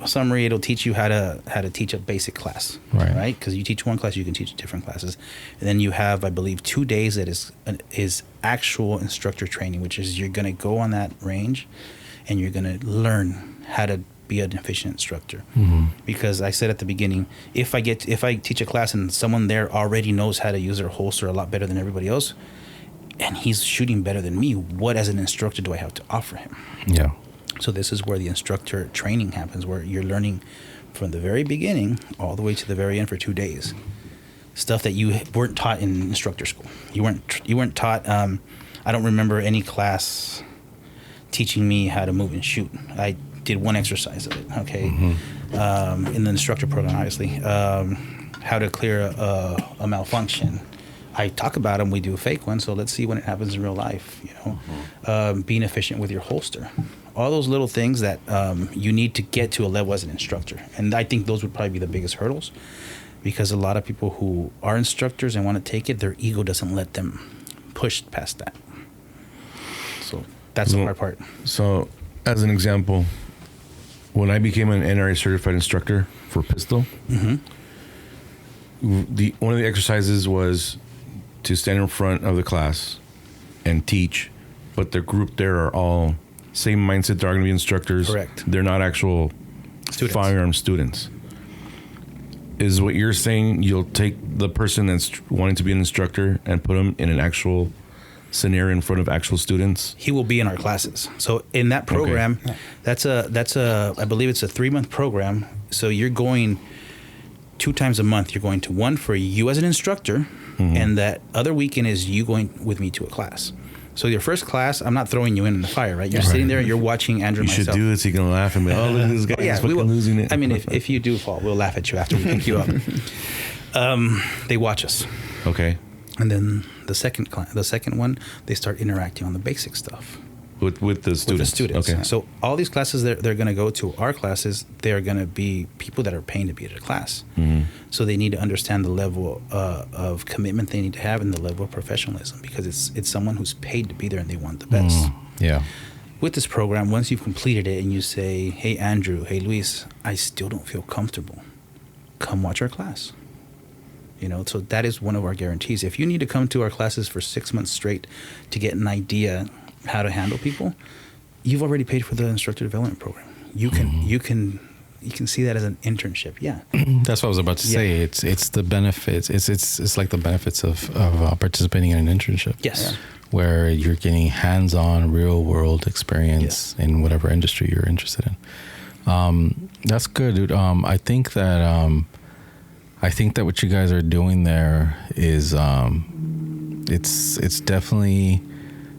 Summary, it'll teach you how to teach a basic class, right? Because you teach one class, you can teach different classes, and then you have, I believe, 2 days that is actual instructor training, which is you're going to go on that range, and you're going to learn how to be an efficient instructor. Because I said at the beginning, if I teach a class and someone there already knows how to use their holster a lot better than everybody else, and he's shooting better than me, what as an instructor do I have to offer him? Yeah. So this is where the instructor training happens, where you're learning from the very beginning all the way to the very end for 2 days. Stuff that you weren't taught in instructor school. You weren't taught. I don't remember any class teaching me how to move and shoot. I did one exercise of it. Okay, in the instructor program, obviously, how to clear a malfunction. I talk about them. We do a fake one, so let's see when it happens in real life. Being efficient with your holster. All those little things that you need to get to a level as an instructor. And I think those would probably be the biggest hurdles, because a lot of people who are instructors and want to take it, their ego doesn't let them push past that. So that's the hard part. So as an example, when I became an NRA certified instructor for pistol, one of the exercises was to stand in front of the class and teach, but the group there are all same mindset. They're going to be instructors. Correct. They're not actual firearm students. Is what you're saying, you'll take the person that's wanting to be an instructor and put them in an actual scenario in front of actual students? He will be in our classes. So in that program, that's a I believe it's a 3-month program. So you're going 2 times a month. You're going to one for you as an instructor, and that other weekend is you going with me to a class. So your first class, I'm not throwing you in the fire, right? You're sitting there, you're watching Andrew and myself. You should do it so you can laugh and be, oh, look at this guy, he's fucking losing it. I mean, if you do fall, we'll laugh at you after we pick you up. They watch us. Okay. And then the second one, they start interacting on the basic stuff. With the students? With the students. Okay. So all these classes they're going to go to, our classes, they're going to be people that are paying to be at a class. So they need to understand the level of commitment they need to have and the level of professionalism, because it's someone who's paid to be there and they want the best. Yeah. With this program, once you've completed it and you say, hey, Andrew, hey, Luis, I still don't feel comfortable, come watch our class. So that is one of our guarantees. If you need to come to our classes for 6 months straight to get an idea how to handle people, you've already paid for the instructor development program. You can see that as an internship. Yeah. That's what I was about to say. It's the benefits. It's like the benefits of participating in an internship. Yes. Yeah. Where you're getting hands-on, real-world experience in whatever industry you're interested in. That's good, dude. I think that what you guys are doing there is it's definitely.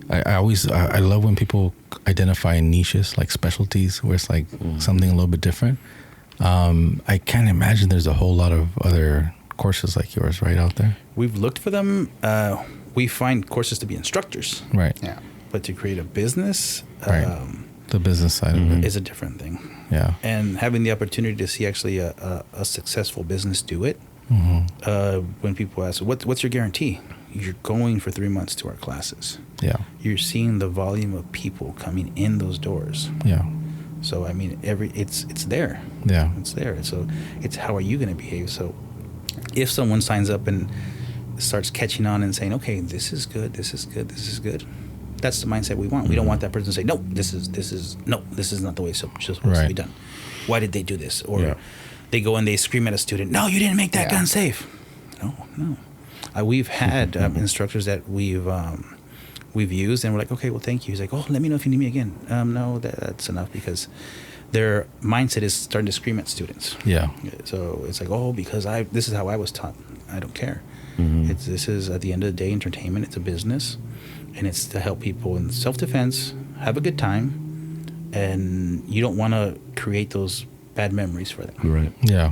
I love when people identify niches, like specialties, where it's like something a little bit different. I can't imagine there's a whole lot of other courses like yours right out there. We've looked for them. We find courses to be instructors. Right. Yeah. But to create a business, the business side of it is a different thing. Yeah. And having the opportunity to see actually a successful business do it. When people ask, what's your guarantee? You're going for 3 months to our classes. Yeah. You're seeing the volume of people coming in those doors. Yeah. So I mean, it's there. Yeah. It's there. So it's how are you going to behave? So if someone signs up and starts catching on and saying, okay, this is good, this is good, this is good, that's the mindset we want. We don't want that person to say, no, this is not the way it's supposed to be done. Why did they do this? Or they go and they scream at a student, no, you didn't make that gun safe. No. We've had instructors that we've used, and we're like, okay, well, thank you. He's like, oh, let me know if you need me again. No, that's enough, because their mindset is starting to scream at students. Yeah. So it's like, oh, because this is how I was taught. I don't care. This is at the end of the day entertainment. It's a business, and it's to help people in self-defense have a good time, and you don't want to create those bad memories for them. Right. Yeah.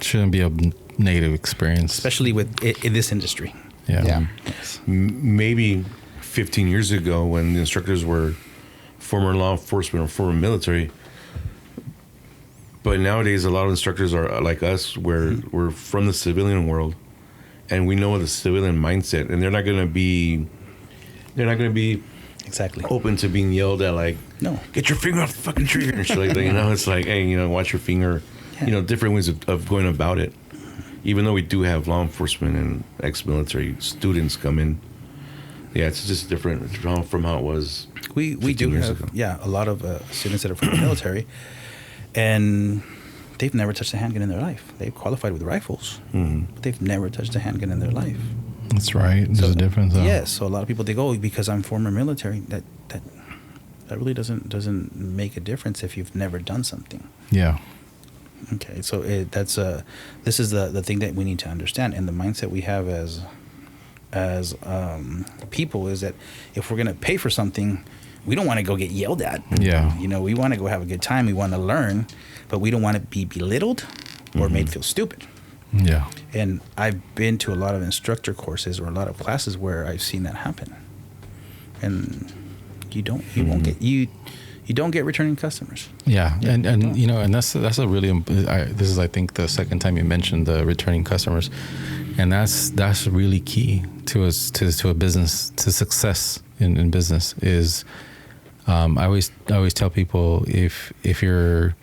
Shouldn't be a negative experience, especially in this industry. Yeah. Maybe 15 years ago when the instructors were former law enforcement or former military. But nowadays, a lot of instructors are like us, where we're from the civilian world, and we know the civilian mindset, and they're not going to be Exactly. open to being yelled at, like, No. get your finger off the fucking trigger and shit like that. You know, it's like, hey, watch your finger. Yeah. Different ways of going about it. Even though we do have law enforcement and ex-military students come in, it's just different from how it was. We 15 do years have ago. a lot of students that are from the military, and they've never touched a handgun in their life. They've qualified with rifles, but they've never touched a handgun in their life. That's right. There's a difference. Though. Yes, so a lot of people think, oh, because I'm former military, that really doesn't make a difference if you've never done something. Yeah. Okay, so this is the thing that we need to understand, and the mindset we have as people is that if we're gonna pay for something, we don't want to go get yelled at. Yeah. We want to go have a good time. We want to learn, but we don't want to be belittled or made feel stupid. Yeah. And I've been to a lot of instructor courses or a lot of classes where I've seen that happen, and you don't get returning customers. Yeah, and that's a really this is, I think, the second time you mentioned the returning customers, and that's really key to a business, to success in business. Is I always tell people, if your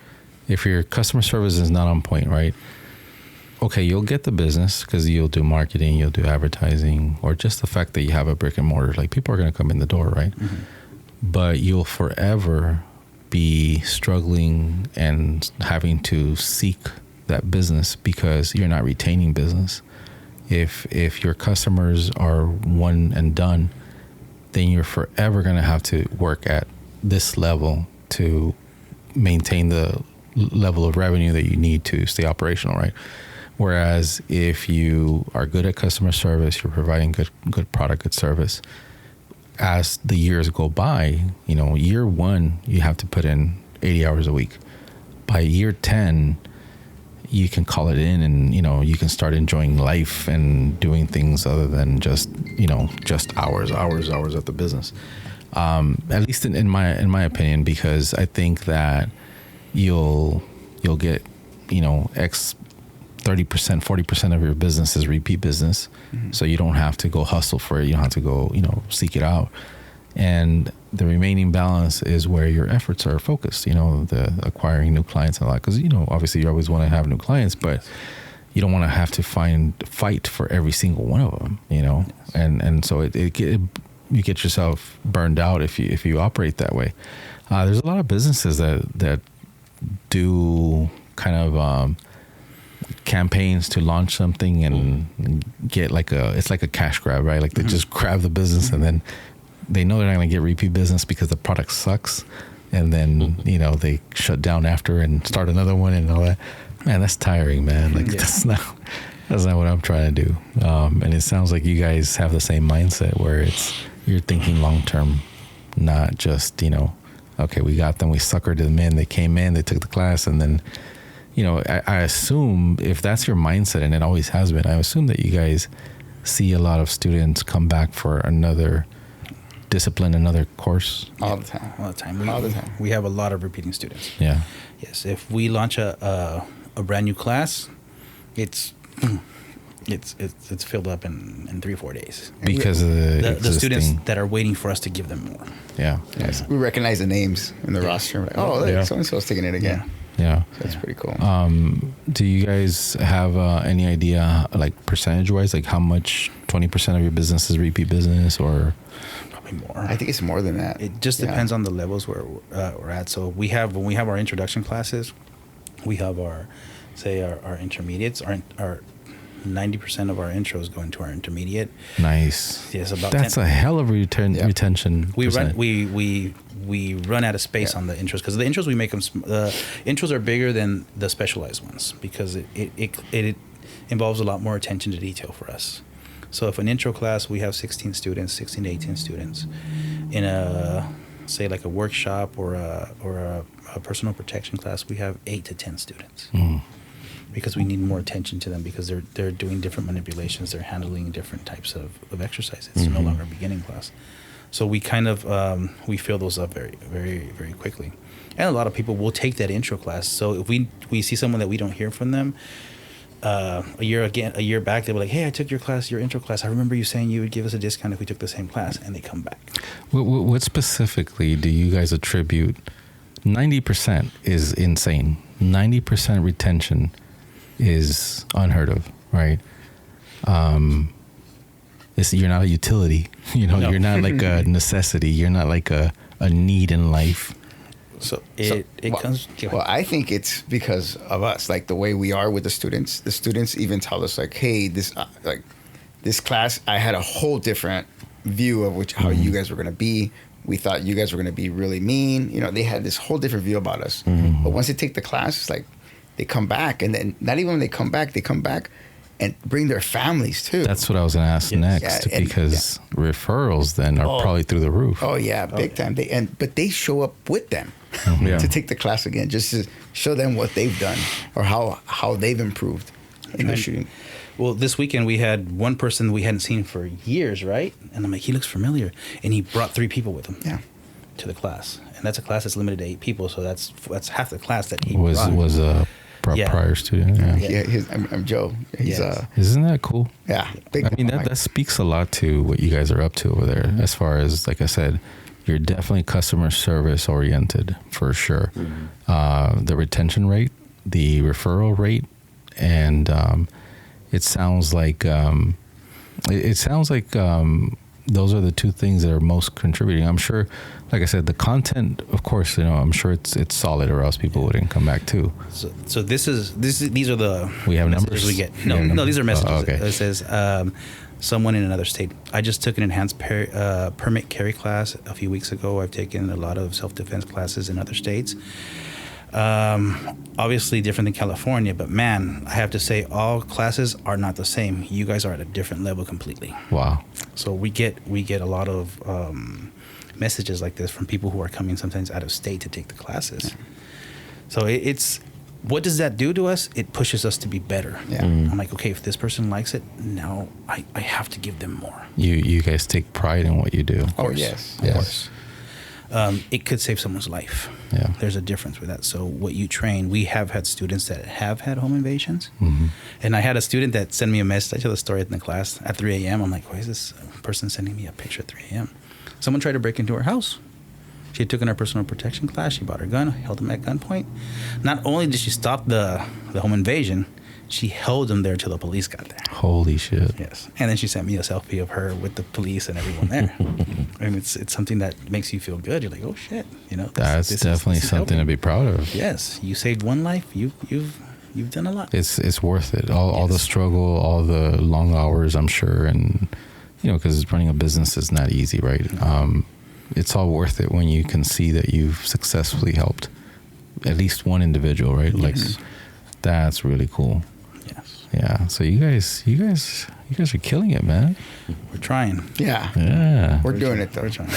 customer service is not on point, right? Okay, you'll get the business because you'll do marketing, you'll do advertising, or just the fact that you have a brick and mortar. Like, people are going to come in the door, right? Mm-hmm. But you'll forever be struggling and having to seek that business because you're not retaining business. If your customers are one and done, then you're forever going to have to work at this level to maintain the level of revenue that you need to stay operational, right? Whereas if you are good at customer service, you're providing good product, good service, as the years go by, year 1, you have to put in 80 hours a week. By year 10, you can call it in, and, you can start enjoying life and doing things other than just hours at the business. At least in my opinion, because I think that you'll get, 30%, 40% of your business is repeat business. Mm-hmm. So you don't have to go hustle for it. You don't have to go, seek it out. And the remaining balance is where your efforts are focused, the acquiring new clients and all that. Because, obviously you always want to have new clients, but you don't want to have to fight for every single one of them, Yes. And so you get yourself burned out if you operate that way. There's a lot of businesses that do kind of campaigns to launch something and get it's like a cash grab, right? Like, they just grab the business, and then they know they're not going to get repeat business because the product sucks, and then they shut down after and start another one and all that. Man, that's tiring, man. Like, that's not what I'm trying to do. And it sounds like you guys have the same mindset where you're thinking long term, not just okay, we got them, we suckered them in, they came in, they took the class, and then I assume, if that's your mindset, and it always has been, I assume that you guys see a lot of students come back for another discipline, another course. All the time. We have a lot of repeating students. Yeah. Yes. If we launch a brand new class, it's filled up in 3-4 days because of the students that are waiting for us to give them more. Yeah. Yes. We recognize the names in the roster. Like, so and so's taking it again. Yeah. So that's pretty cool. Do you guys have any idea, like, percentage wise, like how much 20% of your business is repeat business, or? Probably more. I think it's more than that. It just depends on the levels where we're at. So when we have our introduction classes, we have our intermediates. Our 90% of our intros go into our intermediate. Nice. Yes, about that's 10. a hell of a retention. We run out of space on the intros, because the intros we make them. Intros are bigger than the specialized ones because it involves a lot more attention to detail for us. So if an intro class, we have 16 to 18 students. In say like a workshop or a personal protection class, we have 8 to 10 students. Mm. Because we need more attention to them, because they're doing different manipulations, they're handling different types of exercises. It's no longer a beginning class. So we kind of we fill those up very, very, very quickly. And a lot of people will take that intro class. So if we see someone that we don't hear from them, a year back, they were like, "Hey, I took your intro class. I remember you saying you would give us a discount if we took the same class," and they come back. What specifically do you guys attribute? 90% is insane. 90% retention is unheard of, right? You're not a utility. No. You're not like a necessity. You're not like a need in life. So it comes. Well, I think it's because of us, like the way we are with the students. The students even tell us like, "Hey, this class, I had a whole different view of how you guys were going to be. We thought you guys were going to be really mean. They had this whole different view about us. But once they take the class, it's like they come back, and then not even when they come back and bring their families too. That's what I was going to ask next, because referrals then are probably through the roof. Oh yeah, big time. But they show up with them to take the class again, just to show them what they've done or how they've improved in the shooting. Well, this weekend we had one person we hadn't seen for years, right? And I'm like, he looks familiar, and he brought 3 people with him. Yeah. To the class, and that's a class that's limited to 8 people, so that's half the class that he was a prior student. Yeah. I'm Joe. He's Isn't that cool? Yeah. Big. I mean, that speaks a lot to what you guys are up to over there. As far as, like I said, you're definitely customer service oriented for sure. The retention rate, the referral rate, and it sounds like those are the 2 things that are most contributing. I'm sure, like I said, the content, of course, I'm sure it's solid, or else people wouldn't come back too. So these are the we have messages numbers we get. No, these are messages. Oh, okay. It says someone in another state. I just took an enhanced permit carry class a few weeks ago. I've taken a lot of self-defense classes in other states. Obviously different than California, but man, I have to say all classes are not the same. You guys are at a different level completely. Wow. So we get a lot of messages like this from people who are coming sometimes out of state to take the classes. Yeah. So it's what does that do to us? It pushes us to be better. Yeah. I'm like, okay, if this person likes it, now I have to give them more. You guys take pride in what you do. Oh yes. Of course. It could save someone's life. Yeah. There's a difference with that. So what you train, we have had students that have had home invasions. And I had a student that sent me a message. I tell the story in the class at 3 a.m. I'm like, why is this person sending me a picture at 3 a.m.? Someone tried to break into her house. She had taken her personal protection class. She bought her gun, held him at gunpoint. Not only did she stop the home invasion, she held him there till the police got there. Holy shit. Yes. And then she sent me a selfie of her with the police and everyone there. And it's something that makes you feel good. You're like, oh shit, That's definitely something to be proud of. Yes. You saved one life. You've done a lot. It's worth it. All the struggle, all the long hours, I'm sure, and because running a business is not easy, right? It's all worth it when you can see that you've successfully helped at least one individual, right? Like that's really cool. Yes. Yeah. So you guys are killing it, man. We're trying. Yeah. Yeah. We're doing it though. We're trying.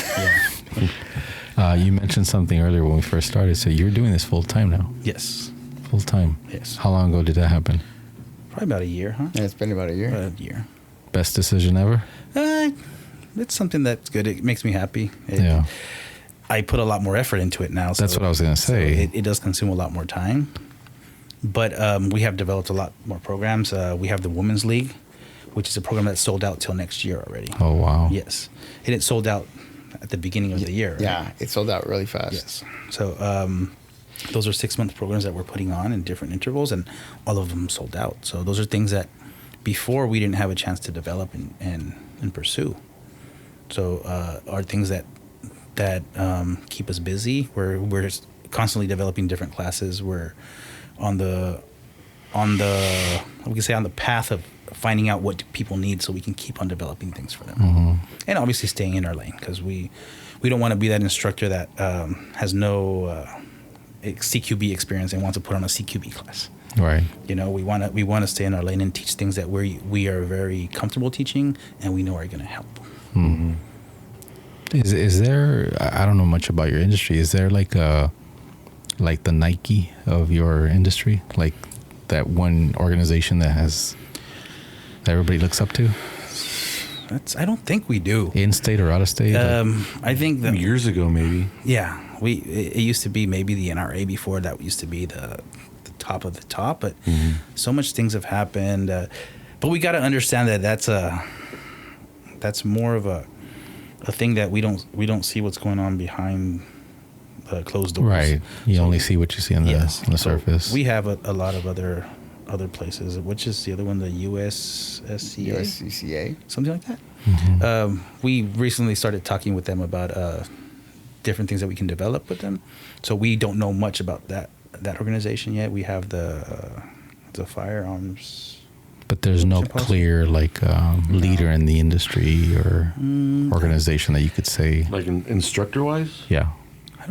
Yeah. You mentioned something earlier when we first started. So you're doing this full time now. Yes. Full time. Yes. How long ago did that happen? Probably about a year, huh? Yeah, it's been about a year. About a year. Best decision ever? It's something that's good. It makes me happy. Yeah. I put a lot more effort into it now. That's what I was going to say. So it does consume a lot more time. But we have developed a lot more programs. We have the Women's League, which is a program that's sold out till next year already. Oh, wow. Yes. And it sold out at the beginning of the year. Right? Yeah, it sold out really fast. Yes. So those are 6-month programs that we're putting on in different intervals, and all of them sold out. So those are things that before we didn't have a chance to develop and pursue. So are things that keep us busy. We're constantly developing different classes. We're on the we can say on the path of finding out what people need, so we can keep on developing things for them, and obviously staying in our lane, because we don't want to be that instructor that has no CQB experience and wants to put on a CQB class. Right. We want to stay in our lane and teach things that we are very comfortable teaching and we know are going to help. Mm-hmm. Is there? I don't know much about your industry. Is there like the Nike of your industry, like that one organization that everybody looks up to? I don't think we do. In state or out of state? I think that Years ago, maybe. yeah, it used to be maybe the NRA before that used to be the top of the top, but so much things have happened. But we got to understand that that's more of a thing that we don't see what's going on behind the closed doors. Right. You only see what you see on the surface. We have a lot of other places. Which is the other one? The USSCA? USCCA. Something like that. Mm-hmm. We recently started talking with them about different things that we can develop with them. So we don't know much about that organization yet. We have the firearms. But there's no Symposium? clear leader in the industry or organization that you could say. Like instructor wise? Yeah.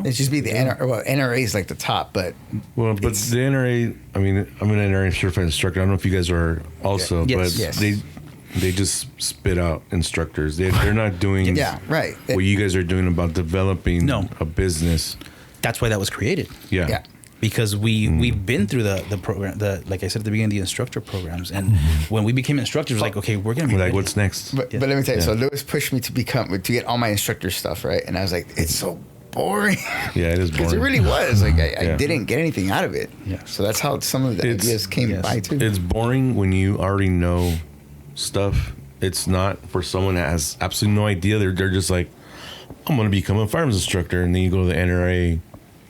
It's just be the NRA. Well, NRA is like the top, but Well, but the NRA, I mean, I'm an NRA certified instructor. I don't know if you guys are also, Yeah. but Yes. they just spit out instructors. They're not doing yeah, right. what you guys are doing about developing No. a business. That's why that was created. Yeah. Yeah. Because we've been through the program, like I said at the beginning, the instructor programs, and when we became instructors, it was like, okay, we're gonna be We're like, ready. what's next? But let me tell you. So Lewis pushed me to get all my instructor stuff right, and I was like, it's so boring. Yeah, it is Because boring. it really was. Like I Yeah. didn't get anything out of it. Yeah. So that's how some of the It's- ideas came yes. by too. It's boring when you already know stuff. It's not for someone that has absolutely no idea. They're just like, I'm going to become a firearms instructor. And then you go to the NRA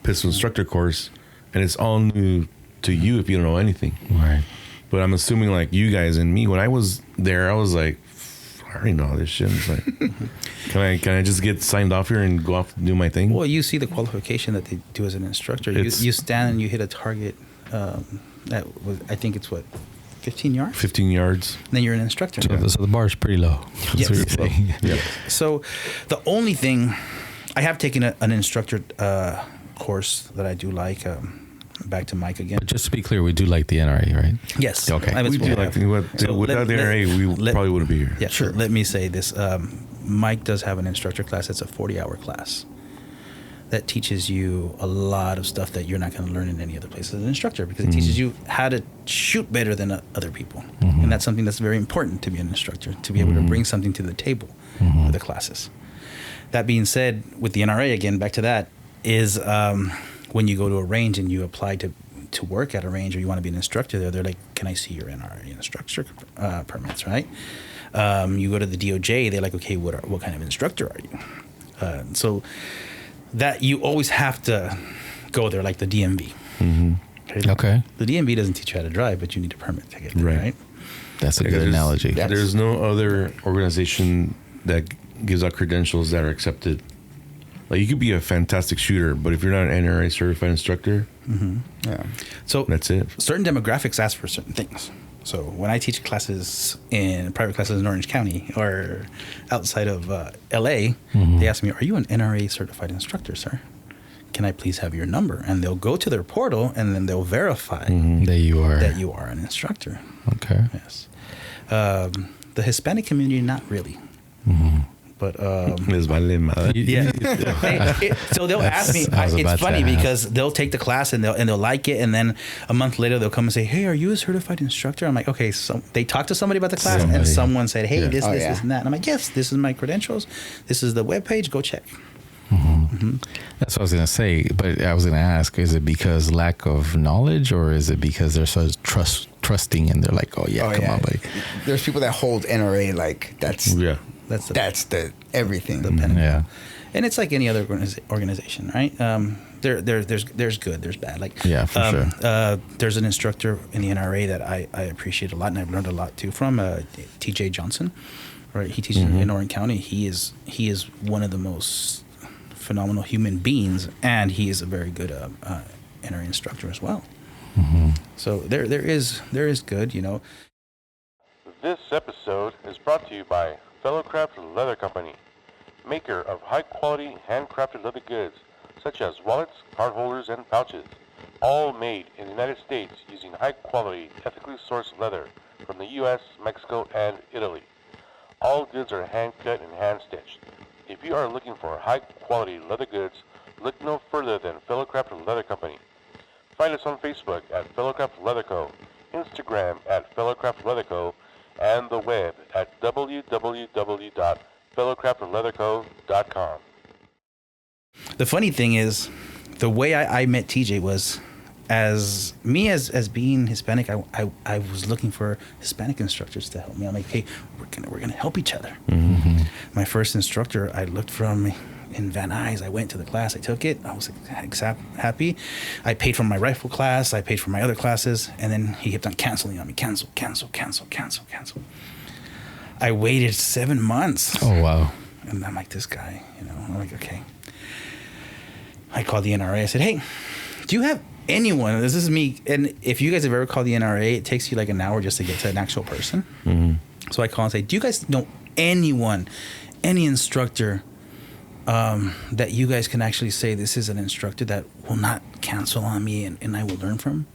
pistol instructor course, and it's all new to you if you don't know anything. Right. But I'm assuming like you guys and me, when I was there, I was like, I already know all this shit. It's like, can I just get signed off here and go off and do my thing? Well, you see the qualification that they do as an instructor. You stand and you hit a target. That was, I think it's 15 yards. 15 yards. Then you're an instructor. So the bar is pretty low. That's Yes. what you're saying. Yeah. So the only thing I have taken an instructor course that I do like. Back to Mike again. But just to be clear, we do like the NRA, right? Yes. Okay. I was- We do like without the NRA, we probably wouldn't be here. Yeah, sure. Let me say this. Mike does have an instructor class. It's a 40-hour class that teaches you a lot of stuff that you're not going to learn in any other place as an instructor, because it teaches you how to shoot better than other people. And that's something that's very important to be an instructor, to be able to bring something to the table for the classes. That being said, with the NRA, again, back to that, is when you go to a range and you apply to work at a range, or you want to be an instructor there, they're like, can I see your NRA instructor permits, right? You go to the DOJ, they're like, okay, what kind of instructor are you? So that you always have to go there, like the DMV. Okay. The DMV doesn't teach you how to drive, but you need a permit to get there, right? That's a Because good analogy. Yeah. There's no other organization that gives out credentials that are accepted. Like, you could be a fantastic shooter, but if you're not an NRA certified instructor, Yeah. So that's it. certain demographics ask for certain things. So when I teach classes private classes in Orange County or outside of LA, they ask me, "Are you an NRA certified instructor, sir? Can I please have your number?" And they'll go to their portal and then they'll verify That you are. that you are an instructor. Okay. Yes. The Hispanic community, not really. But Les vale madre. yeah. So they'll ask me. I was about It's to funny ask. because they'll take the class and they'll like it, and then a month later they'll come and say, "Hey, are you a certified instructor?" I'm like, "Okay." So they talked to somebody about the class, and Somebody. someone said, "Hey, Yeah. this, Oh, this, yeah. this, and that." And I'm like, "Yes, this is my credentials. This is the webpage. Go check." That's what I was going to say. But I was going to ask, is it because lack of knowledge, or is it because they're so trusting and they're like, oh, yeah, come on, buddy. There's people that hold NRA like that's Yeah. That's the the everything. the pinnacle. Yeah. And it's like any other organization, right? There's good, there's bad. Like Yeah, for sure. There's an instructor in the NRA that I appreciate a lot, and I've learned a lot too from T.J. Johnson. Right, he teaches in Orange County. He is one of the most phenomenal human beings, and he is a very good NRA instructor as well. So there is good, you know. This episode is brought to you by Fellowcraft Leather Company, maker of high-quality handcrafted leather goods such as wallets, card holders, and pouches, all made in the United States using high-quality, ethically sourced leather from the U.S., Mexico, and Italy. All goods are hand-cut and hand-stitched. If you are looking for high-quality leather goods, look no further than Fellowcraft Leather Company. Find us on Facebook at Fellowcraft Leather Co., Instagram at Fellowcraft Leather Co., and the web at www.fellowcraftleatherco.com. The funny thing is, the way I met TJ was as being Hispanic. I was looking for Hispanic instructors to help me. I'm like, hey, we're gonna help each other. Mm-hmm. My first instructor, I looked from in Van Nuys. I went to the class. I took it. I was happy. I paid for my rifle class. I paid for my other classes, and then he kept on canceling on me. Cancel. I waited 7 months. Oh, wow. And I'm like, this guy, I'm like, okay. I called the NRA. I said, hey, do you have anyone? This is me. And if you guys have ever called the NRA, it takes you like an hour just to get to an actual person. Mm-hmm. So I call and say, do you guys know anyone, any instructor that you guys can actually say this is an instructor that will not cancel on me and I will learn from?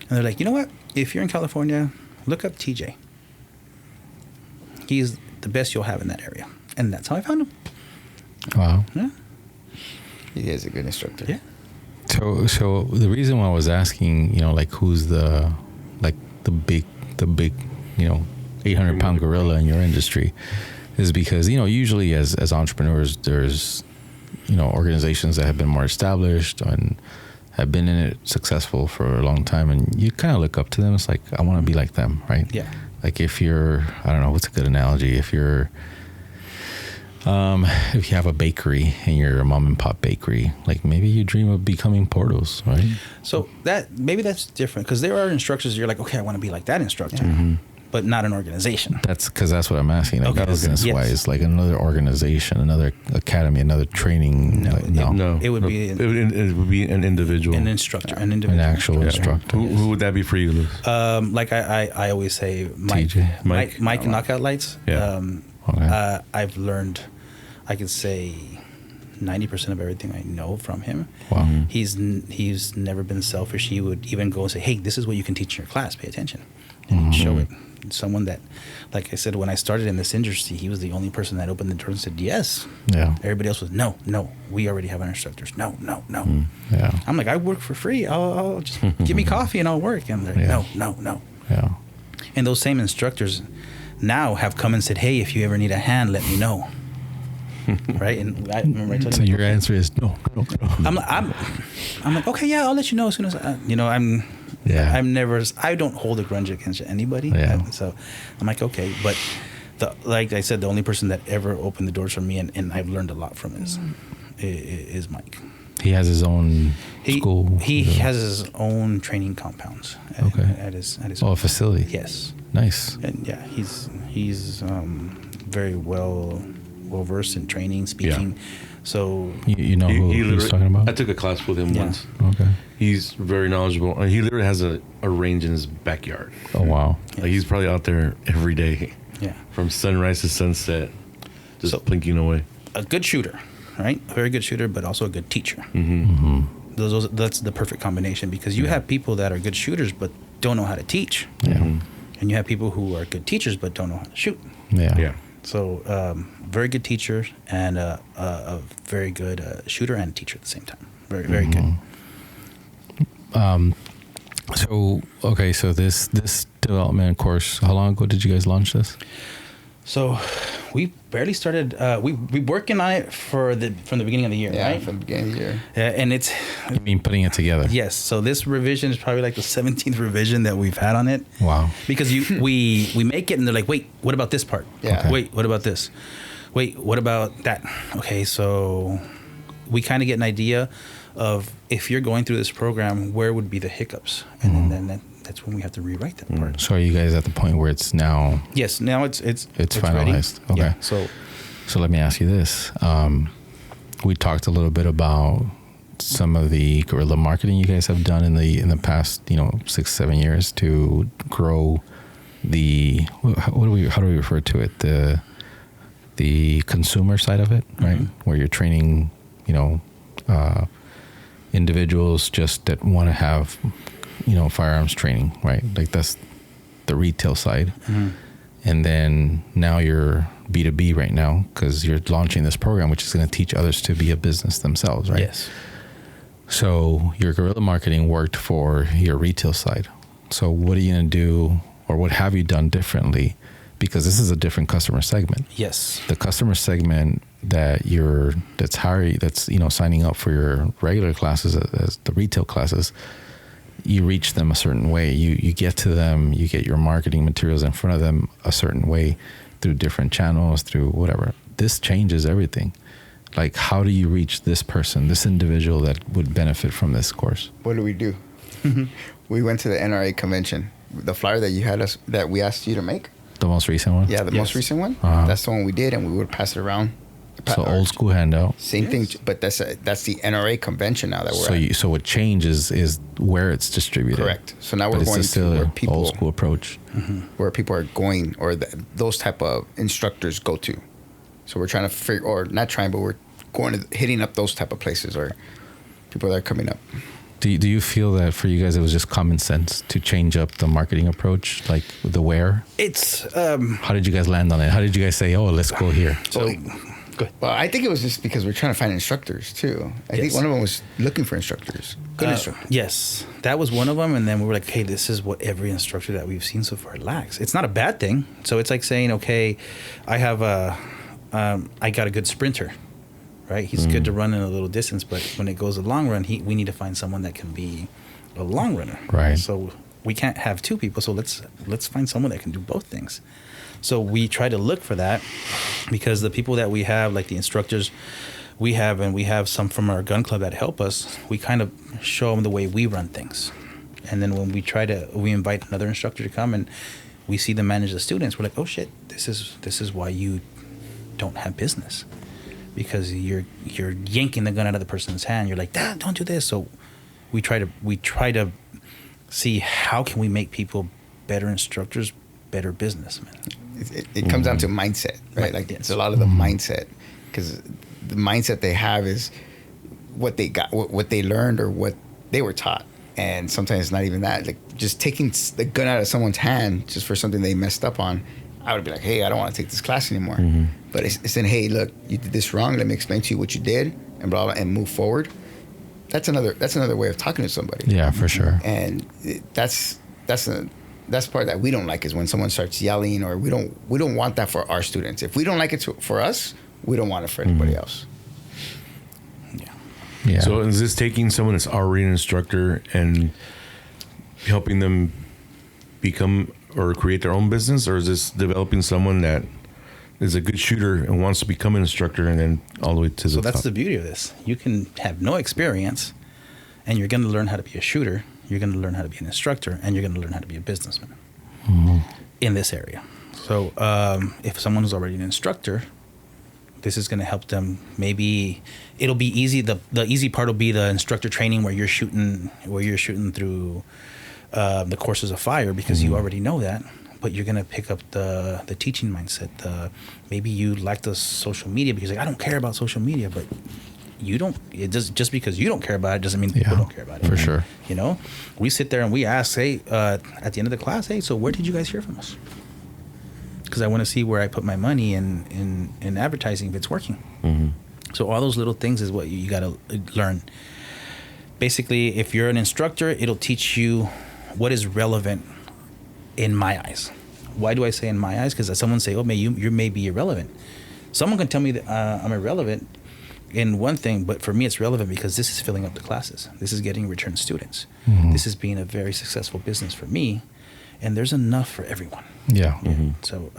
And they're like, you know what? If you're in California, look up TJ. He's the best you'll have in that area. And that's how I found him. Wow. Yeah. He is a good instructor. Yeah. So the reason why I was asking, like who's the big, 800-pound gorilla in your industry is because, usually as entrepreneurs, there's, organizations that have been more established and have been in it successful for a long time. And you kind of look up to them. It's like, I want to be like them, right? Yeah. Like if you're, I don't know, what's a good analogy? If you have a bakery and you're a mom and pop bakery, like maybe you dream of becoming Portos, right? So maybe that's different because there are instructors you're like, okay, I want to be like that instructor, but not an organization. That's because that's what I'm asking. Like Okay. business Yes. wise, like another organization, another academy, another training. No. It would be it would be an individual, an instructor, an individual, An actual instructor. Who would that be for you, Luz? Like I always say, Mike Knockout Lights. Yeah. Okay. I've learned, I could say, 90% of everything I know from him. Wow. He's never been selfish. He would even go and say, hey, this is what you can teach in your class. Pay attention. And he'd show it. Someone that, like I said, when I started in this industry, he was the only person that opened the door and said, yes. Yeah. Everybody else was, no, we already have our instructors. No. Yeah. I'm like, I work for free. I'll just give me coffee and I'll work. And they're Yeah. no. Yeah. And those same instructors now have come and said, hey, if you ever need a hand, let me know. Right? And I remember I told So him, your answer is no. I'm like, okay, yeah, I'll let you know as soon as I don't hold a grudge against anybody. Yeah. So I'm like, okay, but like I said, the only person that ever opened the doors for me and I've learned a lot from is Mike. He has his own school. He has his own training compounds at his facility. Yes. Nice. And yeah, he's very well versed in training, speaking. Yeah. So you know who he's talking about? I took a class with him once. Okay. He's very knowledgeable. He literally has a range in his backyard. Oh wow. Yes. Like he's probably out there every day. Yeah. From sunrise to sunset, just blinking away. A good shooter, right? A very good shooter, but also a good teacher. That's the perfect combination because you have people that are good shooters but don't know how to teach. Yeah. And you have people who are good teachers but don't know how to shoot. Yeah. So very good teacher and a very good shooter and teacher at the same time. Very, very good. So this development course, how long ago did you guys launch this? So we barely started. We working on it from the beginning of the year, right? From the beginning of the year. And it's. You mean putting it together? Yes. So this revision is probably like the 17th revision that we've had on it. Wow. Because we make it and they're like, wait, what about this part? Yeah. Okay. Wait, what about this? Wait, what about that? Okay, so we kind of get an idea of if you're going through this program, where would be the hiccups, and then that's when we have to rewrite that part. So are you guys at the point where it's now? Yes, now it's finalized. Ready. Okay. Yeah, so let me ask you this. We talked a little bit about some of the guerrilla marketing you guys have done in the past 6-7 years to grow the how do we refer to it, the consumer side of it, right? Where you're training individuals just that want to have firearms training, right? Like that's the retail side. And then now you're B2B right now because you're launching this program which is going to teach others to be a business themselves, right? Yes. So your guerrilla marketing worked for your retail side. So what are you going to do, or what have you done differently because this is a different customer segment. Yes. The customer segment that's signing up for your regular classes as the retail classes, you reach them a certain way. You get to them, you get your marketing materials in front of them a certain way through different channels, through whatever. This changes everything. Like, how do you reach this person, this individual that would benefit from this course? What do? We went to the NRA convention. The flyer that we asked you to make. The most recent one? Yeah, the most recent one. Uh-huh. That's the one we did, and we would pass it around. So old school handout. Same thing, but that's the NRA convention now that we're at. So what changes is where it's distributed. Correct. So now But we're it's going still to where an people old school approach. where people are going, or those type of instructors go to. So we're trying to figure, or not trying, but we're hitting up those type of places, or people that are coming up. Do you feel that for you guys it was just common sense to change up the marketing approach, like the where? It's How did you guys land on it? How did you guys say, oh, let's go here? so. Go ahead. Well, I think it was just because we're trying to find instructors too. I think Yes. one of them was looking for instructors, good instructors. Yes, that was one of them, and then we were like, "Hey, this is what every instructor that we've seen so far lacks." It's not a bad thing. So it's like saying, "Okay, I have I got a good sprinter, right? He's good to run in a little distance, but when it goes a long run, we need to find someone that can be a long runner, Right. So we can't have two people. So let's find someone that can do both things." So we try to look for that, because the people that we have, like the instructors we have, and we have some from our gun club that help us, we kind of show them the way we run things. And then when we invite another instructor to come and we see them manage the students, we're like, oh shit, this is why you don't have business, because you're yanking the gun out of the person's hand. You're like, don't do this. So we try to see how can we make people better instructors, better businessmen. It comes down to mindset, right? Like it's a lot of the mindset, because the mindset they have is what they got, what they learned, or what they were taught. And sometimes it's not even that. Like just taking the gun out of someone's hand just for something they messed up on, I would be like, hey, I don't want to take this class anymore. But it's saying, hey, look, you did this wrong. Let me explain to you what you did, and blah blah, and move forward. That's another way of talking to somebody. Yeah, for sure. And that's part that we don't like, is when someone starts yelling, or we don't want that for our students. If we don't like it for us, we don't want it for anybody else. Yeah. So is this taking someone that's already an instructor and helping them become or create their own business, or is this developing someone that is a good shooter and wants to become an instructor and then all the way to the So top? that's the beauty of this. You can have no experience, and you're going to learn how to be a shooter. You're going to learn how to be an instructor, and you're going to learn how to be a businessman in this area. So if someone who's already an instructor, this is going to help them. Maybe it'll be easy. The easy part will be the instructor training, where you're shooting through the courses of fire, because you already know that. But you're going to pick up the teaching mindset. Maybe you like the social media because, like, I don't care about social media, but you don't. It just because you don't care about it doesn't mean people don't care about it. For sure. You know, we sit there and we ask, hey, at the end of the class, hey, so where did you guys hear from us? Because I want to see where I put my money in advertising if it's working. So all those little things is what you got to learn. Basically, if you're an instructor, it'll teach you what is relevant in my eyes. Why do I say in my eyes? Because someone say, oh, you may be irrelevant. Someone can tell me that I'm irrelevant in one thing, but for me it's relevant because this is filling up the classes. This is getting return students. This is being a very successful business for me, and there's enough for everyone. Yeah. So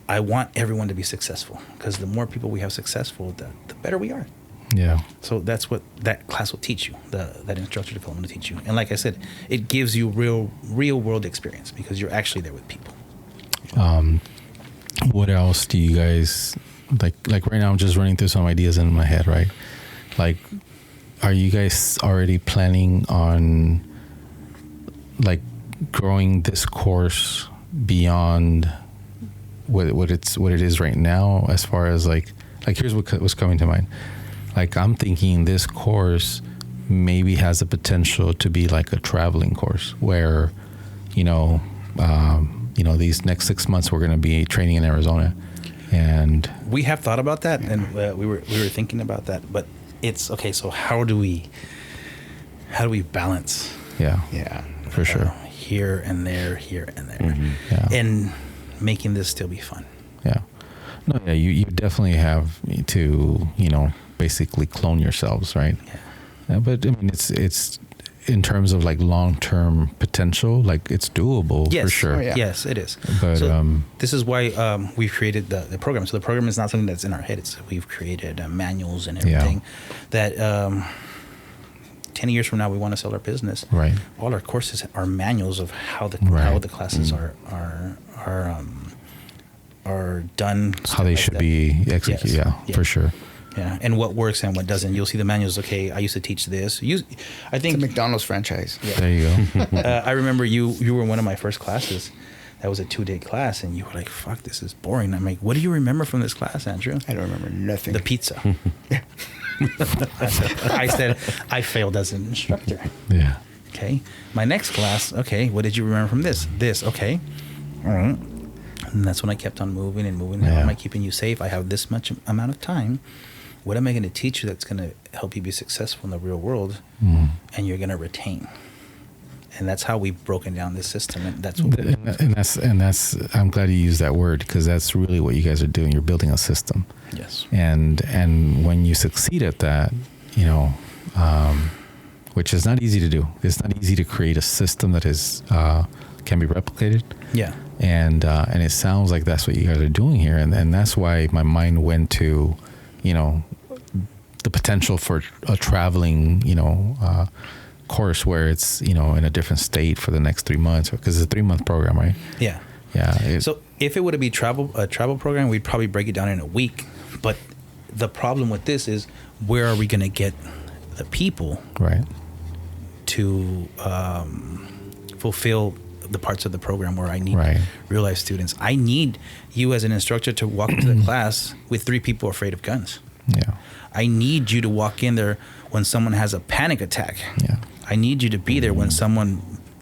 I want everyone to be successful, because the more people we have successful, the better we are. Yeah. So that's what that class will teach you, that instructor development will teach you. And like I said, it gives you real world experience, because you're actually there with people. What else do you guys like right now? I'm just running through some ideas in my head, right? Like, are you guys already planning on like growing this course beyond what it is right now, as far as like here's what was coming to mind. Like, I'm thinking this course maybe has the potential to be like a traveling course where, these next 6 months we're going to be training in Arizona, and We have thought about that, and we were thinking about that. But it's okay. So how do we balance? yeah, Yeah. for sure. Here and there, here and there. Yeah. And making this still be fun. Yeah. No, yeah, you definitely have to, basically clone yourselves, right? Yeah. But I mean, it's in terms of like long-term potential, like it's doable Yes. for sure. Oh, yeah. Yes, it is. But this is why we've created the program. So the program is not something that's in our head. We've created manuals and everything that 10 years from now we want to sell our business. Right. All our courses are manuals of how the classes are done. how they should be executed. Yes. Yeah, for sure. Yeah, and what works and what doesn't. You'll see the manuals. Okay, I used to teach this. I think It's a McDonald's franchise. There you go. I remember you were one of my first classes. That was a 2-day class, and you were like, "Fuck, this is boring." I'm like, "What do you remember from this class, Andrew?" I don't remember nothing. The pizza. I said I failed as an instructor. Yeah. Okay. My next class. Okay, what did you remember from this? This. Okay. All right. And that's when I kept on moving and moving. How am I keeping you safe? I have this much amount of time. What am I going to teach you that's going to help you be successful in the real world, and you're going to retain? And that's how we've broken down this system, and that's what. And that's. I'm glad you used that word, because that's really what you guys are doing. You're building a system. Yes. And when you succeed at that, which is not easy to do. It's not easy to create a system that is can be replicated. Yeah. And it sounds like that's what you guys are doing here, and that's why my mind went to, the potential for a traveling, course where it's, in a different state for the next 3 months, because it's a 3-month program, right? Yeah. Yeah. So if it would be a travel program, we'd probably break it down in a week. But the problem with this is, where are we going to get the people Right. to fulfill the parts of the program where I need real life students? I need you as an instructor to walk into the class with 3 people afraid of guns. Yeah. I need you to walk in there when someone has a panic attack. Yeah. I need you to be there when someone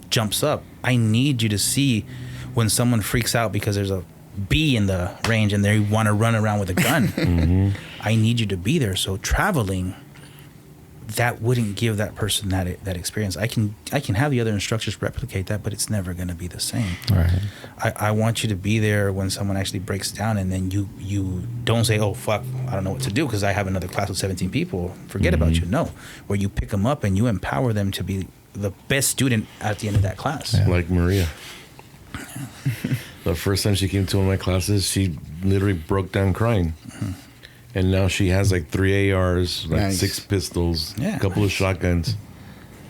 jumps up. I need you to see when someone freaks out because there's a bee in the range and they want to run around with a gun. I need you to be there. So traveling, that wouldn't give that person that experience. I can have the other instructors replicate that, but it's never going to be the same. Right. I want you to be there when someone actually breaks down, and then you don't say, "Oh fuck, I don't know what to do because I have another class with 17 people. Forget about you." No, where you pick them up and you empower them to be the best student at the end of that class. Yeah. Like Maria. The first time she came to one of my classes, she literally broke down crying. And now she has like 3 ARs, like 6 pistols, a couple of shotguns.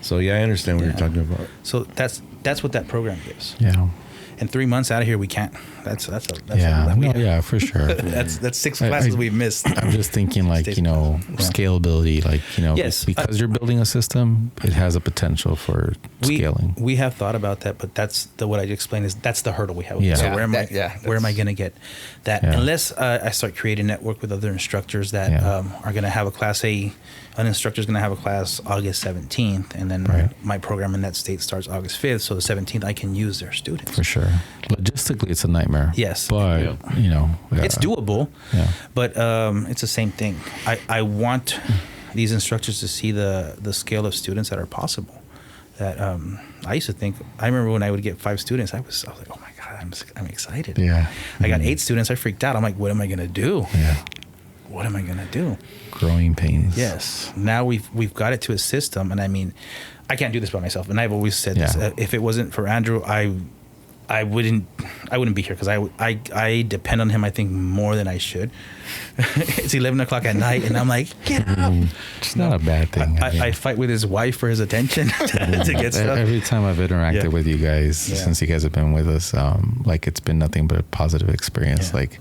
So yeah, I understand what you're talking about. So that's what that program gives. Yeah. And 3 months out of here, we can't. That's for sure. that's 6 classes we've missed. I'm just thinking like, scalability, like, Yes, because you're building a system, it has a potential for scaling. We have thought about that, but that's what I explained is that's the hurdle we have. Yeah. So where am I going to get that? Yeah. Unless I start creating a network with other instructors that are going to have a class. An instructor is going to have a class August 17th, and then my program in that state starts August 5th. So the 17th, I can use their students. For sure. Logistically, it's a nightmare. Yes. But, it's doable. Yeah. But it's the same thing. I want these instructors to see the scale of students that are possible. That I used to think. I remember when I would get 5 students, I was like, oh my god, I'm excited. Yeah. I got 8 students. I freaked out. I'm like, what am I gonna do? Yeah. What am I gonna do? Growing pains. Yes. Now we've got it to a system, and I mean, I can't do this by myself. And I've always said this. If it wasn't for Andrew, I wouldn't be here, because I depend on him, I think, more than I should. It's 11 o'clock at night, and I'm like, get up. It's not a bad thing. I fight with his wife for his attention to get stuff. Every time I've interacted with you guys, since you guys have been with us, like, it's been nothing but a positive experience. Like,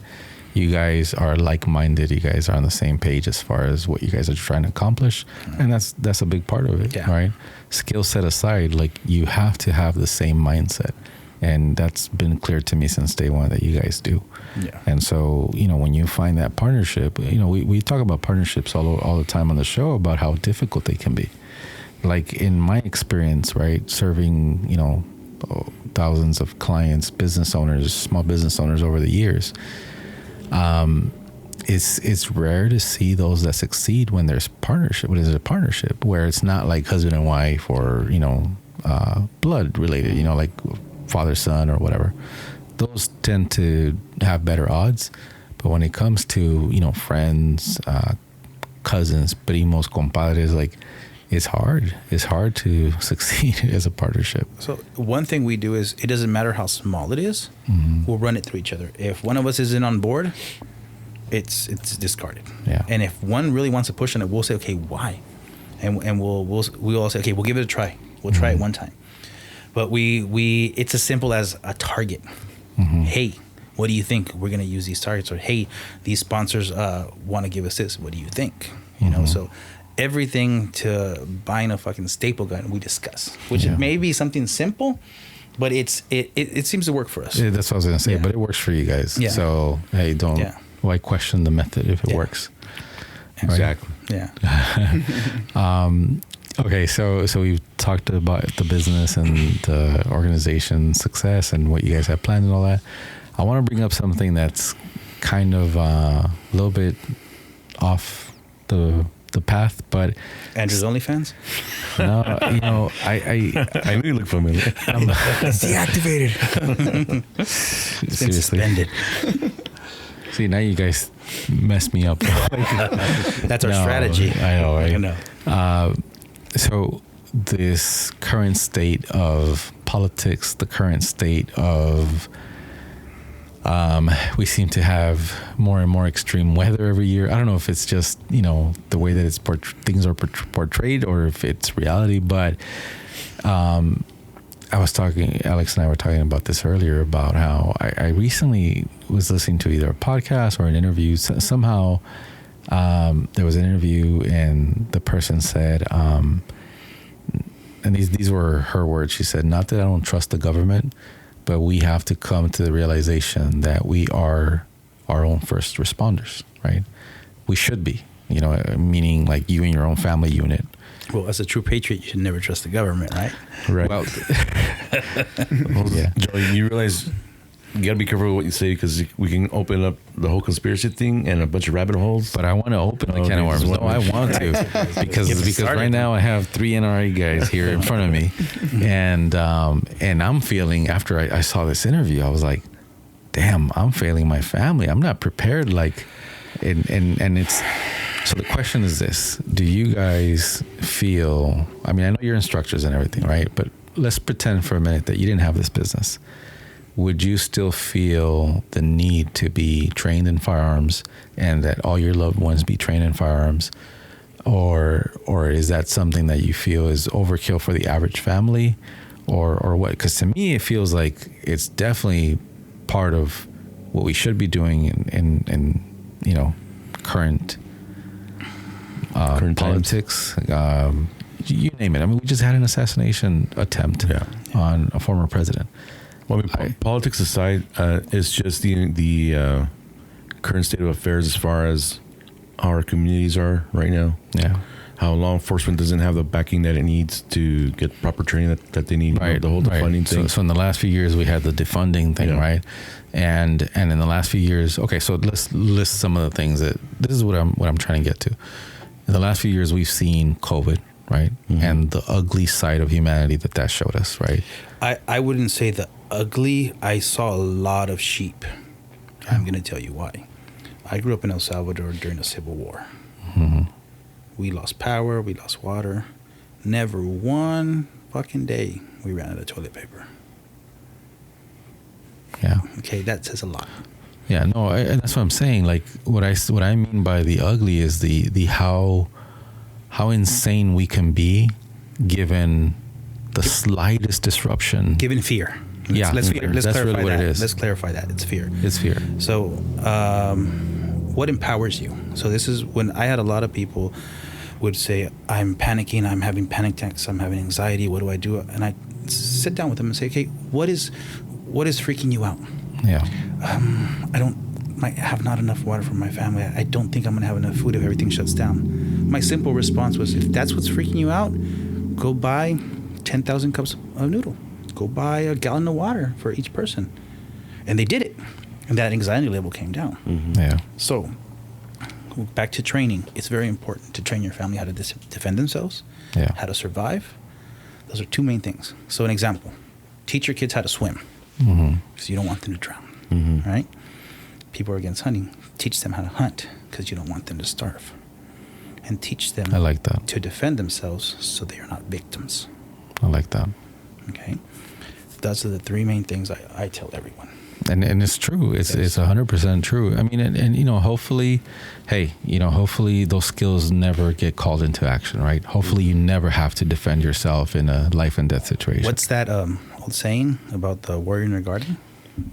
you guys are like-minded. You guys are on the same page as far as what you guys are trying to accomplish, and that's a big part of it, right? Skill set aside, like, you have to have the same mindset. And that's been clear to me since day one that you guys do. Yeah. And so, when you find that partnership, we talk about partnerships all the time on the show about how difficult they can be. Like, in my experience, right, serving, thousands of clients, business owners, small business owners over the years, it's rare to see those that succeed when there's partnership. When there's a partnership where it's not like husband and wife or, blood related, like father, son, or whatever. those tend to have better odds. But when it comes to, friends, cousins, primos, compadres, like, it's hard. It's hard to succeed as a partnership. So one thing we do is, it doesn't matter how small it is, we'll run it through each other. If one of us isn't on board, it's discarded. Yeah. And if one really wants to push on it, we'll say, okay, why? And we'll all say, okay, we'll give it a try. We'll try it one time. But we it's as simple as a target. Hey, what do you think? We're going to use these targets. Or, hey, these sponsors want to give us this. What do you think? You know, so everything to buying a fucking staple gun, we discuss, which may be something simple, but it seems to work for us. Yeah, that's what I was going to say, but it works for you guys. Yeah. So, hey, don't, why question the method if it works? Exactly. Right? Yeah. Okay, so we've talked about the business and the organization success and what you guys have planned and all that. I want to bring up something that's kind of a little bit off the path, but Andrew's OnlyFans? No, I knew you look familiar. It's deactivated. It's been suspended. See, now you guys messed me up. That's our strategy. I know, right? I know. So this current state of politics, the current state of we seem to have more and more extreme weather every year. I don't know if it's just, the way that things are portrayed or if it's reality, but Alex and I were talking about this earlier about how I recently was listening to either a podcast or an interview. Somehow there was an interview and the person said, and these were her words. She said, not that I don't trust the government, but we have to come to the realization that we are our own first responders, right? We should be, meaning like you and your own family unit. Well, as a true patriot, you should never trust the government, right? Right. Well, Joey, you realize you got to be careful with what you say because we can open up the whole conspiracy thing and a bunch of rabbit holes. But I want to open the can of worms. No, I want to because right now I have 3 NRA guys here in front of me, and I'm feeling after I saw this interview, I was like, damn, I'm failing my family. I'm not prepared. Like, and it's. So the question is this: do you guys feel? I mean, I know you're instructors and everything, right? But let's pretend for a minute that you didn't have this business. Would you still feel the need to be trained in firearms and that all your loved ones be trained in firearms? Or is that something that you feel is overkill for the average family or what? Because to me, it feels like it's definitely part of what we should be doing in current politics. You name it. I mean, we just had an assassination attempt on a former president. Well, I mean, politics aside, it's just the current state of affairs as far as how our communities are right now. Yeah. How law enforcement doesn't have the backing that it needs to get proper training that they need. Right. The whole defunding thing. So in the last few years, we had the defunding thing, right? And in the last few years, okay, so let's list some of the things that this is what I'm trying to get to. In the last few years, we've seen COVID, right? And the ugly side of humanity that showed us, right? I wouldn't say the ugly. I saw a lot of sheep. I'm going to tell you why. I grew up in El Salvador during the Civil War. We lost power. We lost water. Never one fucking day we ran out of toilet paper. Yeah. Okay, that says a lot. Yeah, no, and that's what I'm saying. Like what I mean by the ugly is the how insane we can be given the slightest disruption. Given fear. Let's clarify really what it is. Let's clarify that. It's fear. It's fear. So, what empowers you? So this is when I had a lot of people would say, I'm panicking, I'm having panic attacks, I'm having anxiety, what do I do? And I sit down with them and say, okay, what is freaking you out? Yeah. I have not enough water for my family. I don't think I'm going to have enough food if everything shuts down. My simple response was, if that's what's freaking you out, go buy 10,000 cups of noodle. Go buy a gallon of water for each person. And they did it. And that anxiety level came down. Yeah. So, back to training. It's very important to train your family how to defend themselves, how to survive. Those are 2 main things. So an example, teach your kids how to swim. because you don't want them to drown, right? People are against hunting. Teach them how to hunt because you don't want them to starve. And teach them I like that. to defend themselves so they are not victims. I like that. Okay? Those are the three main things I tell everyone. And it's true. It's 100% true. I mean, and you know, hopefully, hopefully those skills never get called into action, right? Hopefully you never have to defend yourself in a life and death situation. What's that old saying about the warrior in the garden?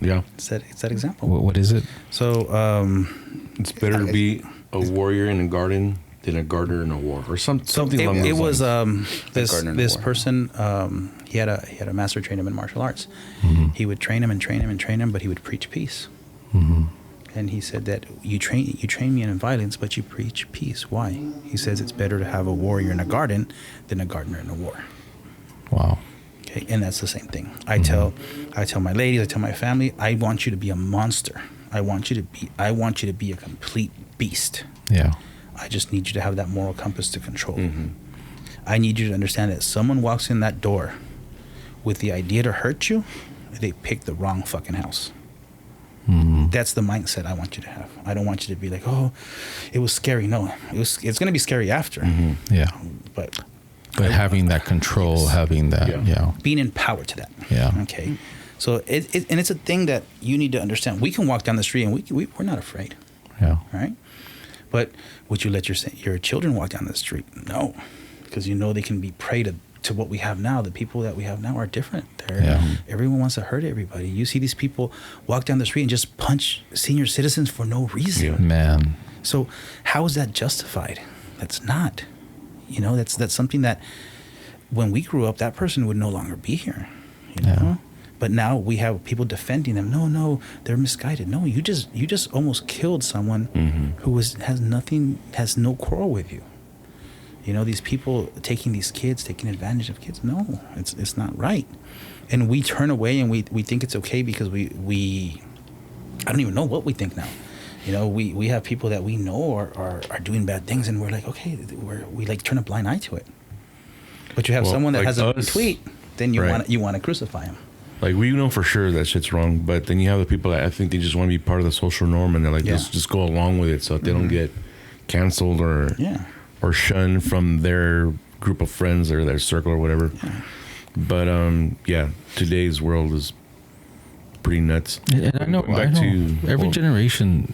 Yeah. It's that example. What is it? So, It's better to be a warrior in a garden than a gardener in a war, or something along those it was lines. this person. He had a master train him in martial arts. He would train him and train him and train him, but he would preach peace. And he said that you train me in violence, but you preach peace. Why? He says it's better to have a warrior in a garden than a gardener in a war. Wow. Okay, and that's the same thing. I tell my ladies, I tell my family, I want you to be a monster. I want you to be a complete beast. Yeah. I just need you to have that moral compass to control. I need you to understand that someone walks in that door with the idea to hurt you, they picked the wrong fucking house. That's the mindset I want you to have. I don't want you to be like, oh, it was scary. No, it's going to be scary after. Yeah. But having that control, having that, being empowered to that. Yeah. Okay. So and it's a thing that you need to understand. We can walk down the street and we're not afraid. Yeah. Right. But would you let your children walk down the street? No, because you know they can be prey to what we have now. The people that we have now are different. Everyone wants to hurt everybody. You see these people walk down the street and just punch senior citizens for no reason. Yeah. Man. So how is that justified? That's not. You know, that's something that when we grew up, that person would no longer be here. You know? But now we have people defending them. No, they're misguided. No, you just almost killed someone who has no quarrel with you. You know, these people taking advantage of kids. No, it's not right. And we turn away and we think it's okay because we I don't even know what we think now. You know, we have people that we know are doing bad things and we're like, okay, we like turn a blind eye to it. But you have someone that like has a tweet, then you want to crucify him. Like, we know for sure that shit's wrong, but then you have the people that I think they just want to be part of the social norm, and they're like, just go along with it so that they don't get canceled or shunned from their group of friends or their circle or whatever. Yeah. But today's world is pretty nuts. And I know every generation,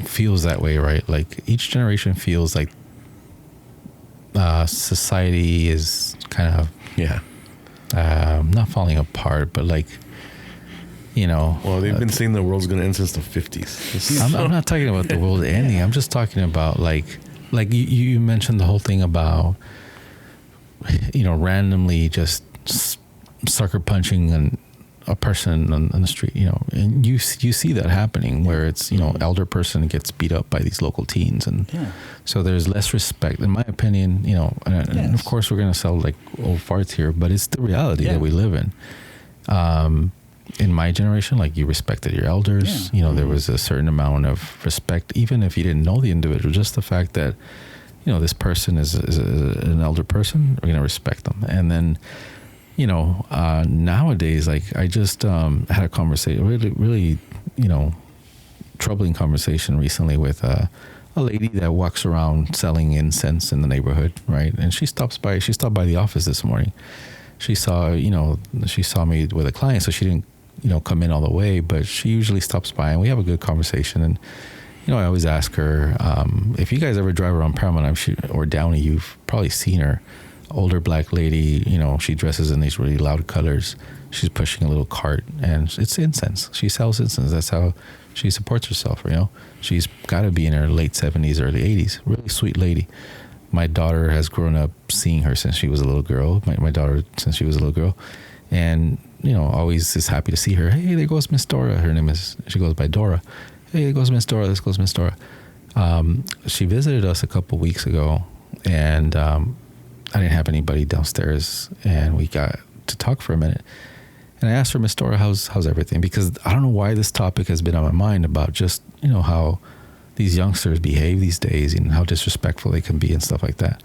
feels that way, right? Like, each generation feels like society is kind of not falling apart, but like, well, they've been saying the world's going to end since the 50s. I'm not talking about the world ending. I'm just talking about like you mentioned the whole thing about randomly just sucker punching a person on the street, and you see that happening where it's elder person gets beat up by these local teens, and so there's less respect, in my opinion. And of course we're gonna sell like old farts here, but it's the reality that we live in. In my generation, like, you respected your elders. There was a certain amount of respect, even if you didn't know the individual. Just the fact that this person is an elder person, we're gonna respect them. And then nowadays, like, I just had a conversation, really, troubling conversation recently with a lady that walks around selling incense in the neighborhood, right? And she stopped by the office this morning. She saw me with a client, so she didn't, come in all the way, but she usually stops by and we have a good conversation. And, I always ask her, if you guys ever drive around Paramount or Downey, you've probably seen her. Older black lady, she dresses in these really loud colors. She's pushing a little cart, and it's incense. She sells incense. That's how she supports herself. She's got to be in her late 70s, early 80s. Really sweet lady. My daughter has grown up seeing her since she was a little girl. My daughter since she was a little girl, and always is happy to see her. Hey, there goes Miss Dora. She goes by Dora. Hey, there goes Miss Dora. This goes Miss Dora. She visited us a couple weeks ago, and I didn't have anybody downstairs, and we got to talk for a minute. And I asked her, Miss Dora, how's everything? Because I don't know why this topic has been on my mind about just, how these youngsters behave these days and how disrespectful they can be and stuff like that.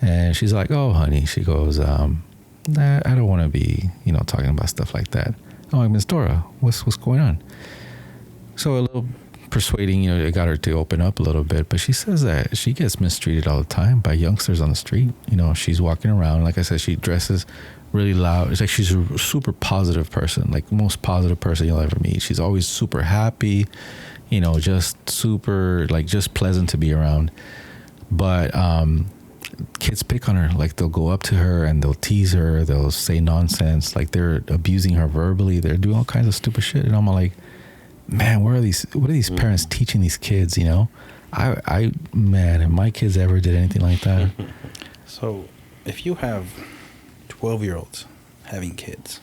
And she's like, oh, honey, she goes, I don't want to be, talking about stuff like that. Oh, Miss Dora, what's going on? So a little persuading, it got her to open up a little bit. But she says that she gets mistreated all the time by youngsters on the street. She's walking around. Like I said, she dresses really loud. It's like she's a super positive person, like the most positive person you'll ever meet. She's always super happy, just super, like, just pleasant to be around. But kids pick on her. Like, they'll go up to her and they'll tease her. They'll say nonsense. Like, they're abusing her verbally. They're doing all kinds of stupid shit. And I'm like, man, what are these parents teaching these kids? Man, if my kids ever did anything like that. So if you have 12-year-olds having kids,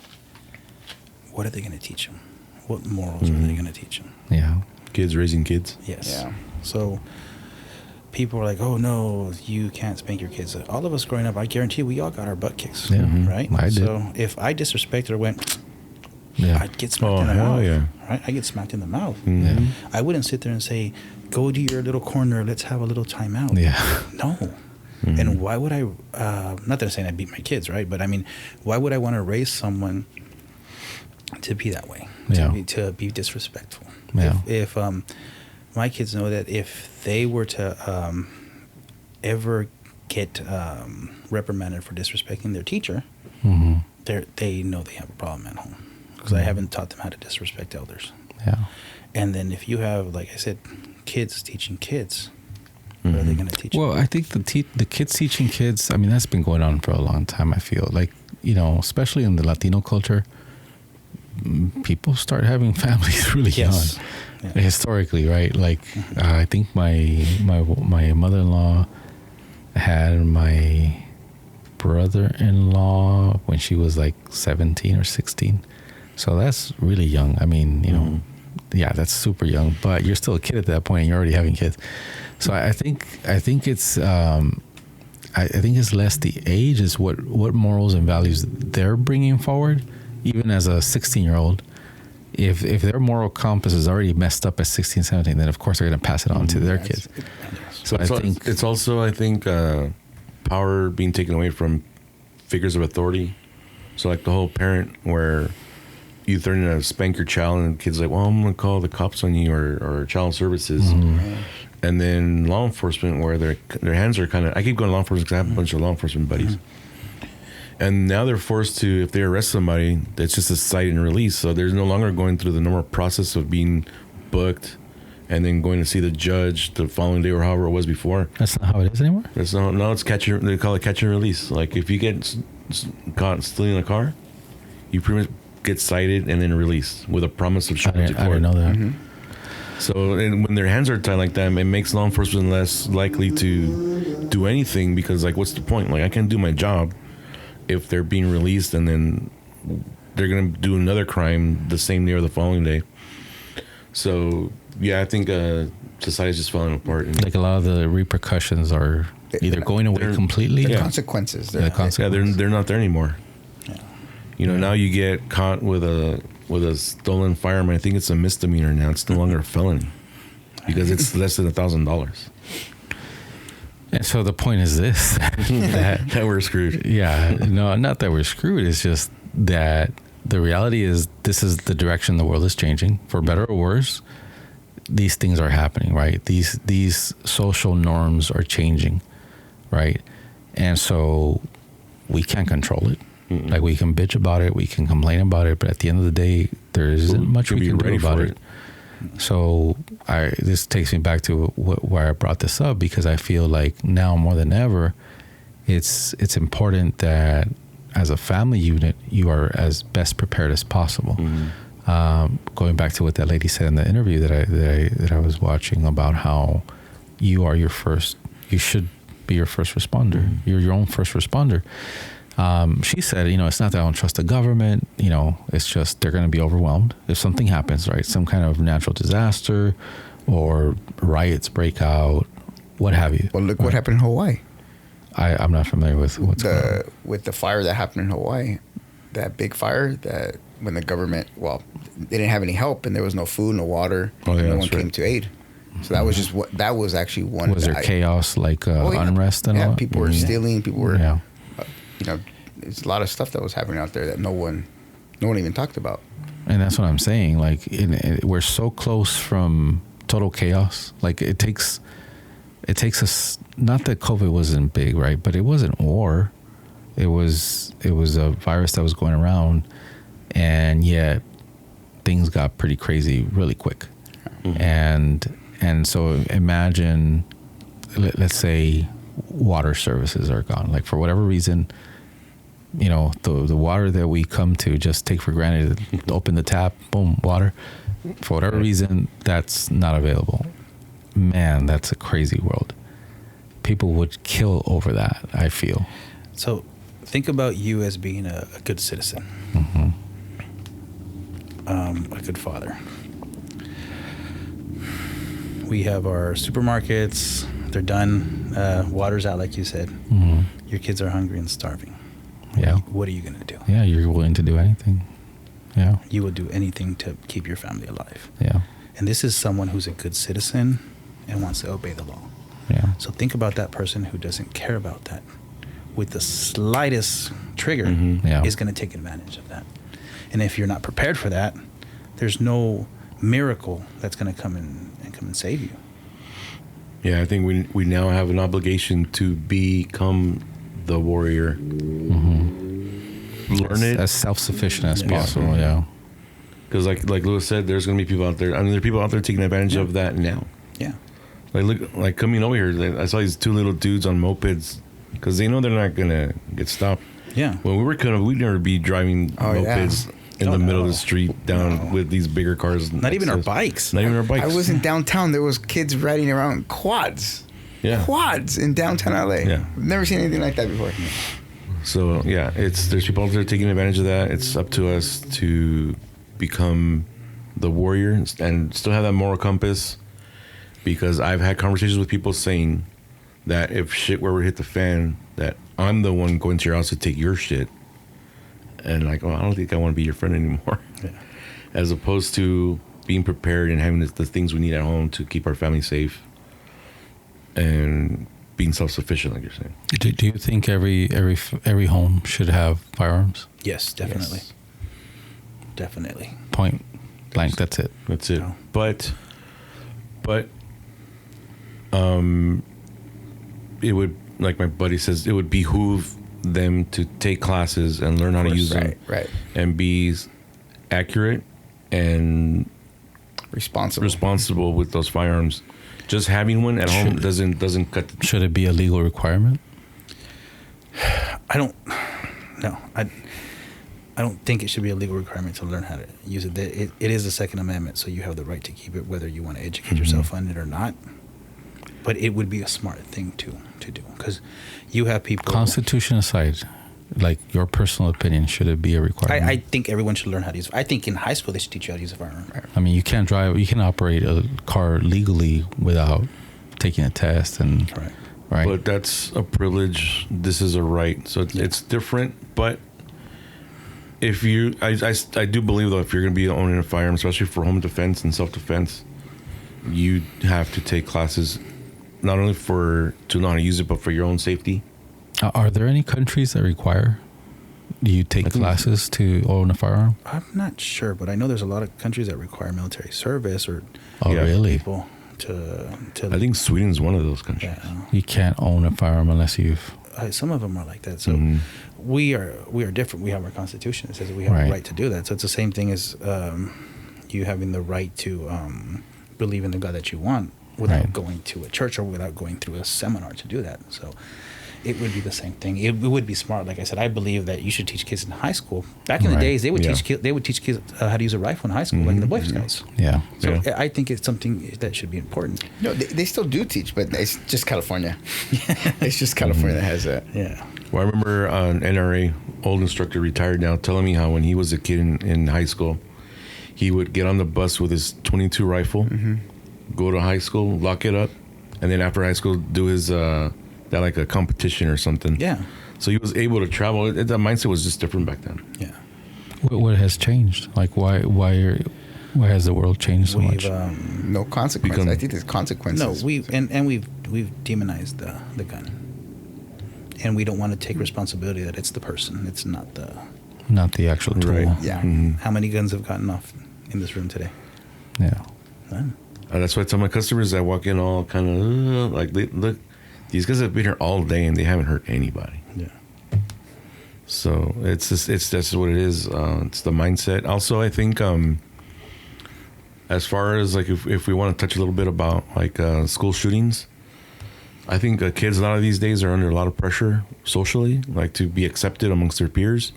what are they going to teach them? What morals are they going to teach them? Yeah. Kids raising kids. Yes. Yeah. So people are like, oh, no, you can't spank your kids. All of us growing up, I guarantee we all got our butt kicks. Yeah. Right? I did. So if I disrespected or went, Yeah. I'd get smacked in the hell mouth. yeah. Right? I get smacked in the mouth. Yeah. I wouldn't sit there and say, go to your little corner, let's have a little timeout. Yeah. No. And why would I, not that I'm saying I beat my kids, right? But I mean, why would I want to raise someone to be that way? Yeah. To be disrespectful? Yeah. If my kids know that if they were to ever get reprimanded for disrespecting their teacher, they know they have a problem at home. Because I haven't taught them how to disrespect elders. Yeah. And then if you have, like I said, kids teaching kids, what are they going to teach them? Well, I think the kids teaching kids, I mean, that's been going on for a long time, I feel. Like, especially in the Latino culture, people start having families really young. Yeah. Historically, right? Like, I think my mother-in-law had my brother-in-law when she was like 17 or 16. So that's really young. I mean, yeah, that's super young, but you're still a kid at that point and you're already having kids. So I think it's less the age, is what morals and values they're bringing forward. Even as a 16-year-old, if their moral compass is already messed up at 16, 17, then of course they're going to pass it on to their kids. So I think it's also power being taken away from figures of authority. So like the whole parent where you threaten to spank your child and the kid's like, well, I'm going to call the cops on you or child services. And then law enforcement where their hands are kind of, I keep going to law enforcement because I have a bunch of law enforcement buddies. And now they're forced to, if they arrest somebody, it's just a cite and release. So there's no longer going through the normal process of being booked and then going to see the judge the following day or however it was before. that's not how it is anymore. It's not, no, it's they call it catch and release. Like if you get caught stealing a car, you pretty much get cited and then released with a promise of showing to court. I didn't know that. So and when their hands are tied like that, it makes law enforcement less likely to do anything because, like, what's the point? Like, I can't do my job if they're being released and then they're going to do another crime the same day or the following day. So, yeah, I think society's just falling apart. Like a lot of the repercussions are either going away completely. The consequences. The consequences. They're not there anymore. Yeah. Now you get caught with a stolen firearm. I think it's a misdemeanor now. It's no longer a felony because it's less than $1,000. And so the point is this, that we're screwed. Yeah, no, not that we're screwed. It's just that the reality is this is the direction the world is changing, for better or worse. These things are happening, right? These social norms are changing, right? And so we can't control it. Like, we can bitch about it, we can complain about it, but at the end of the day, there isn't much we can do about it. So this takes me back to why I brought this up, because I feel like now more than ever, it's important that as a family unit, you are as best prepared as possible. Going back to what that lady said in the interview that I was watching about how you should be your first responder. You're your own first responder. She said, it's not that I don't trust the government, it's just they're going to be overwhelmed if something happens, right? Some kind of natural disaster or riots break out, what have you. Well, look what happened in Hawaii. I'm not familiar with what's going on. With the fire that happened in Hawaii, that big fire that when the government, they didn't have any help and there was no food, no water, no one came to aid. So that was just that was actually one. Was there chaos, like unrest and all? Yeah, people were stealing, people were... there's there's a lot of stuff that was happening out there that no one even talked about. And that's what I'm saying. Like, we're so close from total chaos. Like, it takes us. Not that COVID wasn't big, right? But it wasn't war. It was a virus that was going around, and yet things got pretty crazy really quick. Mm-hmm. And so imagine, let's say, water services are gone. Like, for whatever reason, you know, the water that we come to just take for granted, open the tap, boom, water. For whatever reason, that's not available. Man, that's a crazy world. People would kill over that, I feel. So think about you as being a good citizen, a good father. We have our supermarkets, they're done, water's out, like you said. Mm-hmm. Your kids are hungry and starving. Yeah. What are you going to do? Yeah, you're willing to do anything. Yeah. You will do anything to keep your family alive. Yeah. And this is someone who's a good citizen and wants to obey the law. Yeah. So think about that person who doesn't care about that. With the slightest trigger, is going to take advantage of that. And if you're not prepared for that, there's no miracle that's going to come and save you. Yeah, I think we now have an obligation to become the warrior. Learn it as self-sufficient as possible. Yeah. Because like Lewis said, there's going to be people out there. I mean, there are people out there taking advantage of that now. Yeah. Like coming over here, I saw these two little dudes on mopeds because they know they're not going to get stopped. Yeah. When we were we'd never be driving mopeds in the middle of the street down with these bigger cars. Not even our bikes. Not even our bikes. I was in downtown. There was kids riding around quads. Yeah. Quads in downtown LA. Yeah. I've never seen anything like that before. So yeah, there's people out there taking advantage of that. It's up to us to become the warrior and still have that moral compass. Because I've had conversations with people saying that if shit were to hit the fan, that I'm the one going to your house to take your shit. And like, I don't think I want to be your friend anymore. Yeah. As opposed to being prepared and having the things we need at home to keep our family safe and being self-sufficient, like you're saying. Do you think every home should have firearms? Yes, definitely. Yes. Definitely. Point blank. That's it. That's it. No. But it would, like my buddy says, it would behoove them to take classes and learn how to use them, and be accurate and responsible with those firearms. Just having one at home doesn't cut. Should it be a legal requirement? I don't think it should be a legal requirement to learn how to use it. It is the Second Amendment, so you have the right to keep it, whether you want to educate yourself on it or not. But it would be a smart thing to do, because you have people. Constitution aside, like your personal opinion, should it be a requirement? I think everyone should learn how to use it. I think in high school they should teach you how to use a firearm. I mean, you can operate a car legally without taking a test, and right. But that's a privilege. This is a right, so it's different. But if you, I do believe though, if you're going to be owning a firearm, especially for home defense and self-defense, you have to take classes, not only to know how to use it, but for your own safety. Are there any countries that require you take classes to own a firearm? I'm not sure, but I know there's a lot of countries that require military service or really? people to. I think Sweden's one of those countries. Yeah. You can't own a firearm unless you've. Some of them are like that. So we are different. We have our Constitution that says that we have a right to do that. So it's the same thing as you having the right to believe in the God that you want without going to a church or without going through a seminar to do that. So it would be the same thing. It would be smart. Like I said, I believe that you should teach kids in high school. Back in the days, they would teach kids how to use a rifle in high school, like in the Boy Scouts. Yeah. So I think it's something that should be important. No, they still do teach, but it's just California. It's just California that has that. Yeah. Well, I remember an NRA old instructor, retired now, telling me how when he was a kid in high school, he would get on the bus with his .22 rifle, go to high school, lock it up, and then after high school do his that like a competition or something. Yeah. So he was able to travel. That mindset was just different back then. Yeah. What has changed? Like why has the world changed so much? No consequences. I think there's consequences. No, we've demonized the gun, and we don't want to take responsibility that it's the person. It's not the not the actual tool. Right. Yeah. How many guns have gotten off in this room today? Yeah. None. That's why I tell my customers that walk in all kind of like, look, these guys have been here all day and they haven't hurt anybody. Yeah. So that's just what it is. It's the mindset. Also, I think as far as like if we want to touch a little bit about like school shootings, I think kids a lot of these days are under a lot of pressure socially, like to be accepted amongst their peers,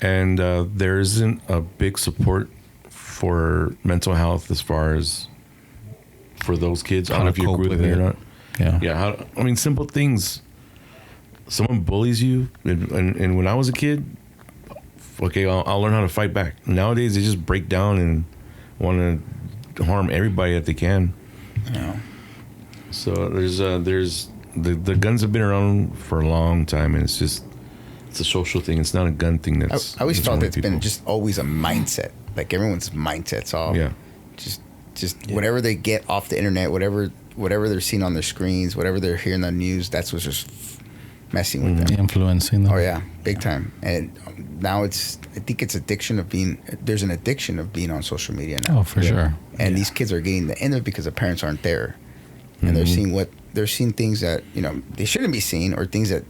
and there isn't a big support for mental health as far as for those kids. I don't know if you agree with me or not. Yeah. I mean, simple things. Someone bullies you, and when I was a kid, okay, I'll learn how to fight back. Nowadays, they just break down and want to harm everybody that they can. Yeah. So there's the guns have been around for a long time, and it's a social thing. It's not a gun thing. I always felt it's been just always a mindset. Like everyone's mindset's all just whatever they get off the internet, whatever they're seeing on their screens, whatever they're hearing on the news, that's what's just messing with them. Influencing them. Oh yeah, big time. And now I think it's there's an addiction of being on social media now. Oh, for sure. And these kids are getting the end of it because the parents aren't there. And they're seeing things that, they shouldn't be seeing, or things that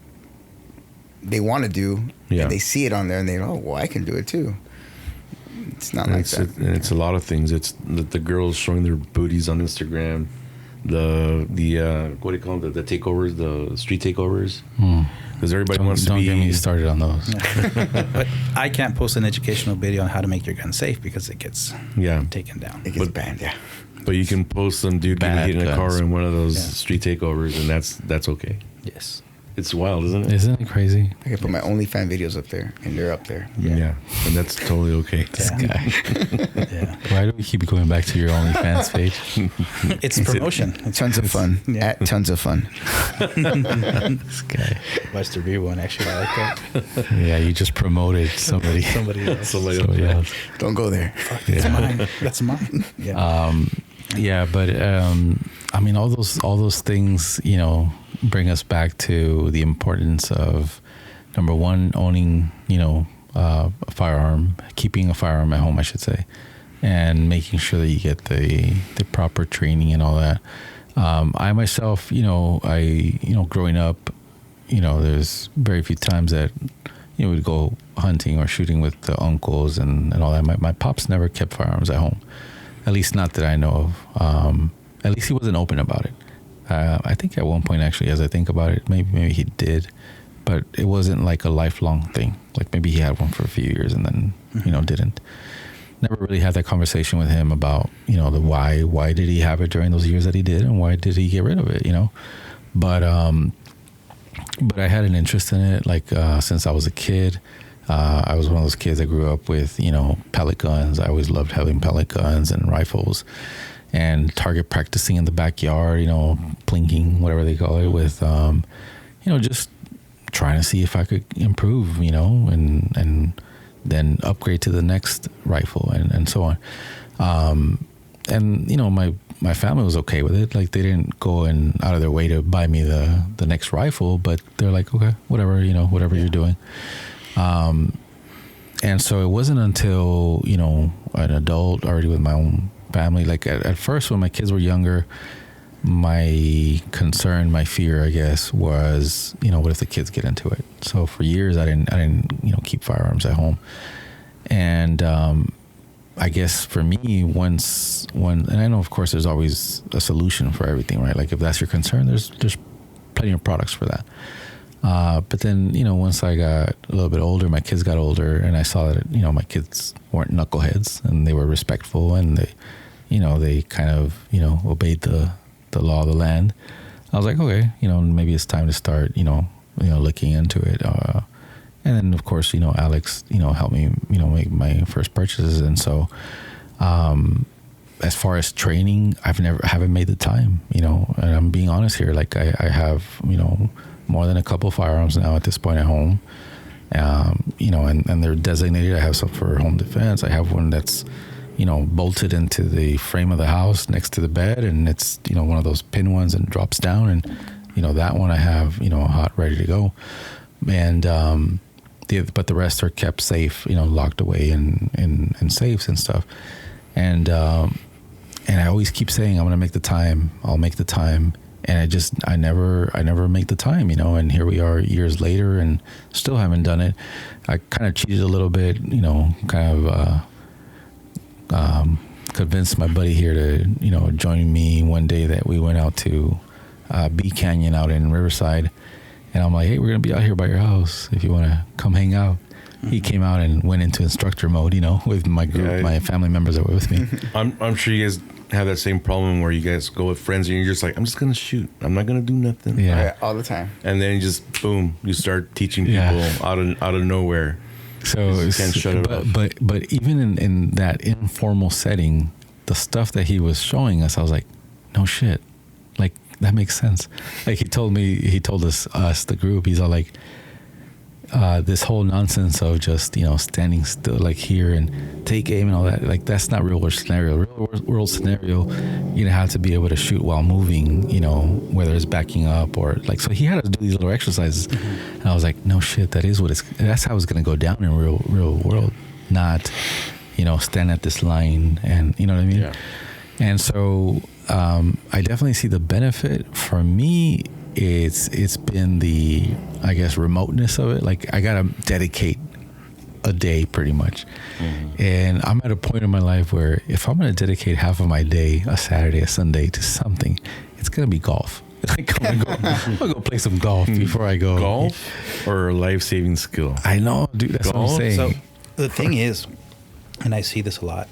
they want to do. Yeah. And they see it on there and they go, oh, well, I can do it too. It's not like that. And it's a lot of things. It's the girls showing their booties on Instagram, the what do you call them? The takeovers, the street takeovers. Because everybody wants to be. Don't get me started on those. But I can't post an educational video on how to make your gun safe because it gets taken down. It gets banned, yeah. But you can post some dude getting in a car in one of those street takeovers, and that's okay. Yes. It's wild, isn't it? Isn't it crazy? I can put my OnlyFans videos up there, and they're up there. Yeah. And that's totally okay. This guy. Yeah. Why do we keep going back to your OnlyFans page? It's promotion. Tons of fun. Yeah. At tons of fun. This guy. Watch the rear one, actually. I like that. Yeah, you just promoted somebody. Somebody else. Somebody else. Don't go there. That's mine. That's mine. Yeah. Yeah, but I mean, all those things, bring us back to the importance of, number one, owning, a firearm, keeping a firearm at home, I should say, and making sure that you get the proper training and all that. I myself, growing up, there's very few times that we'd go hunting or shooting with the uncles and all that. My pops never kept firearms at home. At least not that I know of. At least he wasn't open about it. I think at one point, actually, as I think about it, maybe he did, but it wasn't like a lifelong thing. Like maybe he had one for a few years and then, didn't. Never really had that conversation with him about, the why. Why did he have it during those years that he did, and why did he get rid of it? But I had an interest in it, like since I was a kid. I was one of those kids that grew up with, pellet guns. I always loved having pellet guns and rifles, and target practicing in the backyard, plinking, whatever they call it, with, just trying to see if I could improve, and then upgrade to the next rifle and so on. And my family was okay with it. Like they didn't go out of their way to buy me the next rifle, but they're like, okay, whatever, whatever you're doing. And so it wasn't until, an adult already with my own family, like at first when my kids were younger, my concern, my fear, I guess, was, what if the kids get into it? So for years I didn't keep firearms at home. And, I guess for me, and I know of course there's always a solution for everything, right? Like if that's your concern, there's plenty of products for that. But then, once I got a little bit older, my kids got older, and I saw that, my kids weren't knuckleheads, and they were respectful, and they kind of, obeyed the law of the land. I was like, okay, maybe it's time to start, looking into it. And then of course, Alex, helped me, make my first purchases. And so, as far as training, haven't made the time, and I'm being honest here. Like I have, more than a couple firearms now at this point at home, and they're designated. I have some for home defense. I have one that's, bolted into the frame of the house next to the bed, and it's, one of those pin ones and drops down, and, that one I have, hot, ready to go. And, but the rest are kept safe, locked away in safes and stuff. And I always keep saying, I'm going to make the time. I'll make the time. And I never make the time, and here we are years later and still haven't done it. I kind of cheated a little bit, convinced my buddy here to, join me one day that we went out to Bee Canyon out in Riverside. And I'm like, hey, we're going to be out here by your house if you want to come hang out. He came out and went into instructor mode, with my group, my family members that were with me. I'm sure you guys have that same problem where you guys go with friends and you're just like, I'm just going to shoot. I'm not going to do nothing. Yeah. All the time. And then you just, boom, you start teaching people out of nowhere. So you can't shut it off. But even in that informal setting, the stuff that he was showing us, I was like, no shit. Like, that makes sense. Like he told us, the group, he's all like, this whole nonsense of just, standing still like here and take aim and all that, like that's not real world scenario. Real world scenario, you have to be able to shoot while moving, whether it's backing up or like, so he had to do these little exercises. And I was like, no shit, that's how it's going to go down in real world, not, stand at this line and you know what I mean? Yeah. And so, I definitely see the benefit. For me, it's been the, I guess, remoteness of it. Like I gotta dedicate a day pretty much. And I'm at a point in my life where if I'm gonna dedicate half of my day, a Saturday, a Sunday, to something, it's gonna be golf. Like I'm gonna go play some golf before I go. Golf or a life-saving skill? I know, dude. That's golf? what I'm saying. So the thing is, and I see this a lot,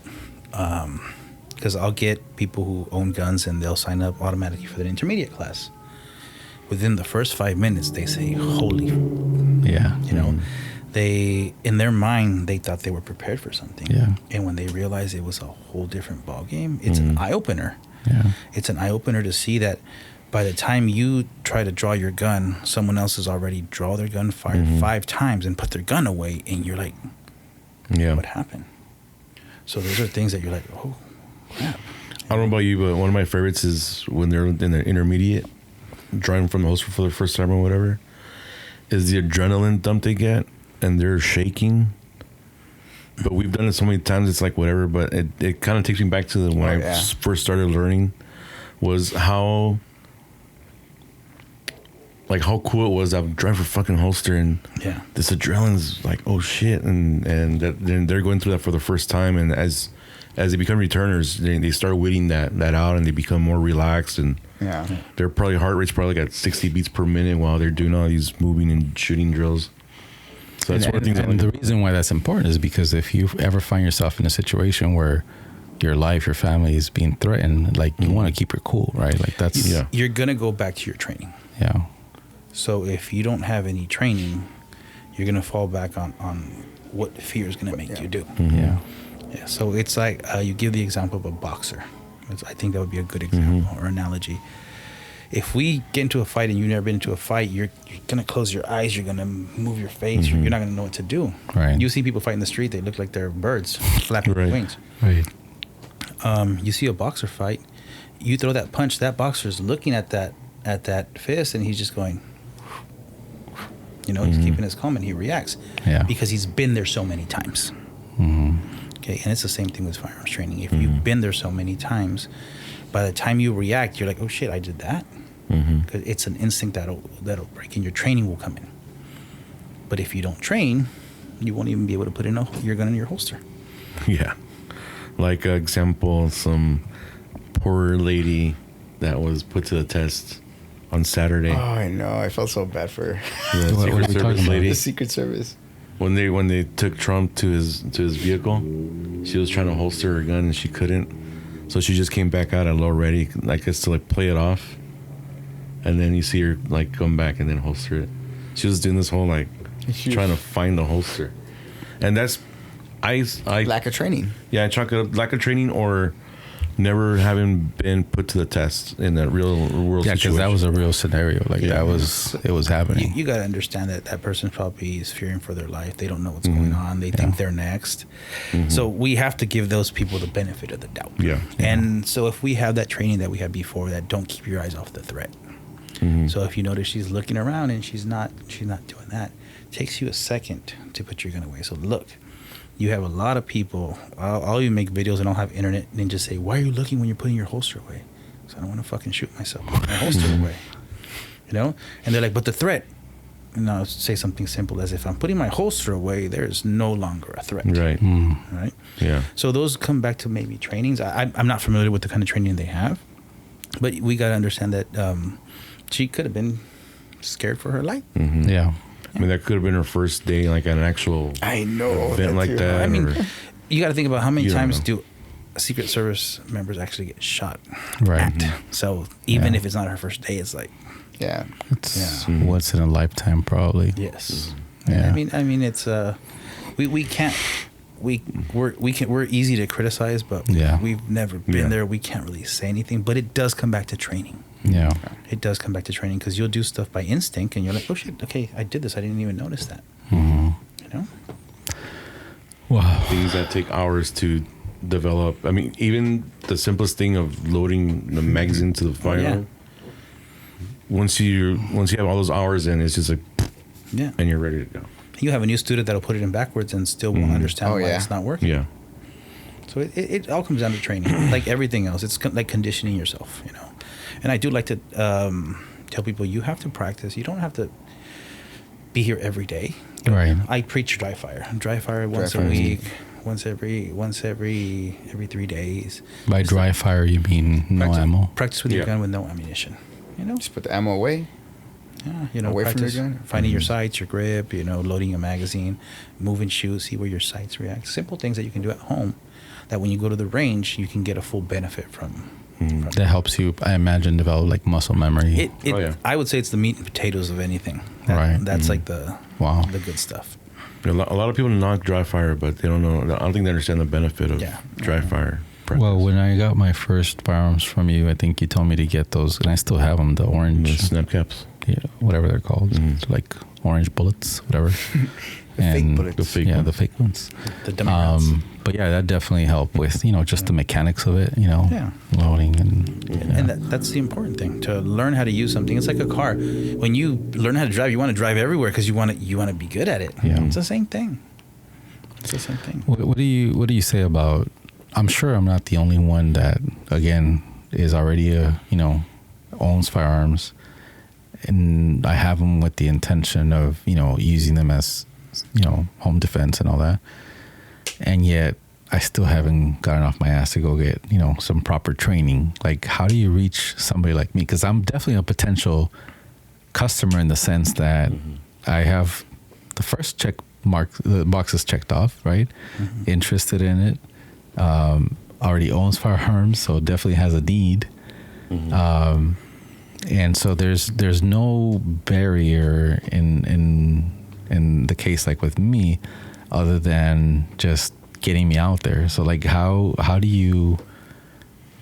because I'll get people who own guns and they'll sign up automatically for the intermediate class. Within the first 5 minutes, they say, holy, yeah, they, in their mind, they thought they were prepared for something. Yeah. And when they realize it was a whole different ball game, it's an eye opener. Yeah. It's an eye opener to see that by the time you try to draw your gun, someone else has already drawn their gun, fired 5 times and put their gun away. And you're like, what happened? So those are things that you're like, oh, crap. I don't know about you, but one of my favorites is when they're in the intermediate, driving from the holster for the first time or whatever, is the adrenaline dump they get and they're shaking. But we've done it so many times, it's like whatever, but it kind of takes me back to when I first started learning, was how cool it was. I would drive for fucking holster and this adrenaline's like, oh shit. And then they're going through that for the first time. And as they become returners, they start weeding that out and they become more relaxed and their probably heart rate's probably like at 60 beats per minute while they're doing all these moving and shooting drills. So that's one of the things. And the reason why that's important is because if you ever find yourself in a situation where your life, your family is being threatened, like you want to keep your cool, right? Like that's you're gonna go back to your training. Yeah. So if you don't have any training, you're gonna fall back on what fear is gonna make you do. Yeah. Yeah. So it's like you give the example of a boxer. I think that would be a good example or analogy. If we get into a fight and you've never been into a fight, you're gonna close your eyes, you're gonna move your face, you're not gonna know what to do. Right. You see people fight in the street, they look like they're birds flapping their wings. Right. You see a boxer fight, you throw that punch, that boxer's looking at that fist and he's just going, he's keeping his calm and he reacts because he's been there so many times. Okay, and it's the same thing with firearms training. If you've been there so many times, by the time you react, you're like, oh shit, I did that. Because it's an instinct that'll break and your training will come in. But if you don't train, you won't even be able to put your gun in your holster. Yeah. Like example, some poor lady that was put to the test on Saturday. Oh, I know. I felt so bad for her. The Secret Service lady. The Secret Service. When they took Trump to his vehicle, she was trying to holster her gun and she couldn't. So she just came back out at low ready, I guess to play it off. And then you see her come back and then holster it. She was doing this whole trying to find the holster. And that's I lack of training. Yeah, lack of training or never having been put to the test in that real world situation. Yeah, because that was a real scenario. It was happening. You got to understand that person probably is fearing for their life. They don't know what's going on. They think they're next. So we have to give those people the benefit of the doubt. Yeah. And so if we have that training that we had before, that don't keep your eyes off the threat. So if you notice she's looking around and she's not doing that, it takes you a second to put your gun away. So look, you have a lot of people. I'll even make videos and I'll have internet and just say, "Why are you looking when you're putting your holster away?" So I don't want to fucking shoot myself. Put my holster away, you know. And they're like, "But the threat." And I'll say something simple as, if I'm putting my holster away, there's no longer a threat. Right. Right. Yeah. So those come back to maybe trainings. I'm not familiar with the kind of training they have, but we got to understand that she could have been scared for her life. Yeah. I mean, that could have been her first day, like an actual I know event like too. that. I mean, or- you got to think about how many You don't times know. do Secret Service members actually get shot. Right. So even Yeah. if it's not her first day, it's like, Yeah. It's once in a lifetime, probably. yes. Yeah. I mean, it's we can't. We're easy to criticize, but Yeah. we've never been Yeah. there. We can't really say anything, but it does come back to training. Yeah. It does come back to training, because you'll do stuff by instinct and you're like, oh shit, okay, I did this. I didn't even notice that. You know? Wow. things that take hours to develop. I mean, even the simplest thing of loading the magazine to the firearm. Once you have all those hours in, it's just like, Yeah. and you're ready to go. You have a new student that'll put it in backwards and still won't understand Oh, why yeah. it's not working. Yeah. So it all comes down to training, like everything else. It's like conditioning yourself, you know. And I do like to tell people, you have to practice. You don't have to be here every day. Right. I preach dry fire. Dry fire once fire. a week, once every 3 days. By dry fire, you mean no Practice, ammo? Practice with your Yeah. gun with no ammunition. You know, Just put the ammo away. yeah, you know, away from your practice gun. finding your sights, your grip. You know, loading a magazine, move and shoot, see where your sights react. Simple things that you can do at home, that when you go to the range, you can get a full benefit from. That helps you, I imagine, develop like muscle memory. It Oh, yeah. I would say it's the meat and potatoes of anything. Right. That's like the Wow. the good stuff. A lot of people knock dry fire, but they don't know. I don't think they understand the benefit of Yeah. dry fire. practice. Well, when I got my first firearms from you, I think you told me to get those, and I still have them, the the orange, snap caps. yeah, whatever they're called, like orange bullets, whatever. fake bullets. The fake yeah, ones. the fake ones. The dummy rounds. But yeah, that definitely helped with, just the mechanics of it, Yeah. loading and And that's the important thing, to learn how to use something. It's like a car. When you learn how to drive, you want to drive everywhere because you want to be good at it. Yeah. It's the same thing. It's the same thing. What do you say about? I'm sure I'm not the only one that, again, is already owns firearms, and I have them with the intention of using them as home defense and all that, and yet I still haven't gotten off my ass to go get some proper training. Like, how do you reach somebody like me? Because I'm definitely a potential customer in the sense that I have the first the boxes checked off, right? Interested in it, already owns firearms, so definitely has a need. And so there's no barrier in the case like with me, other than just getting me out there. So like, how do you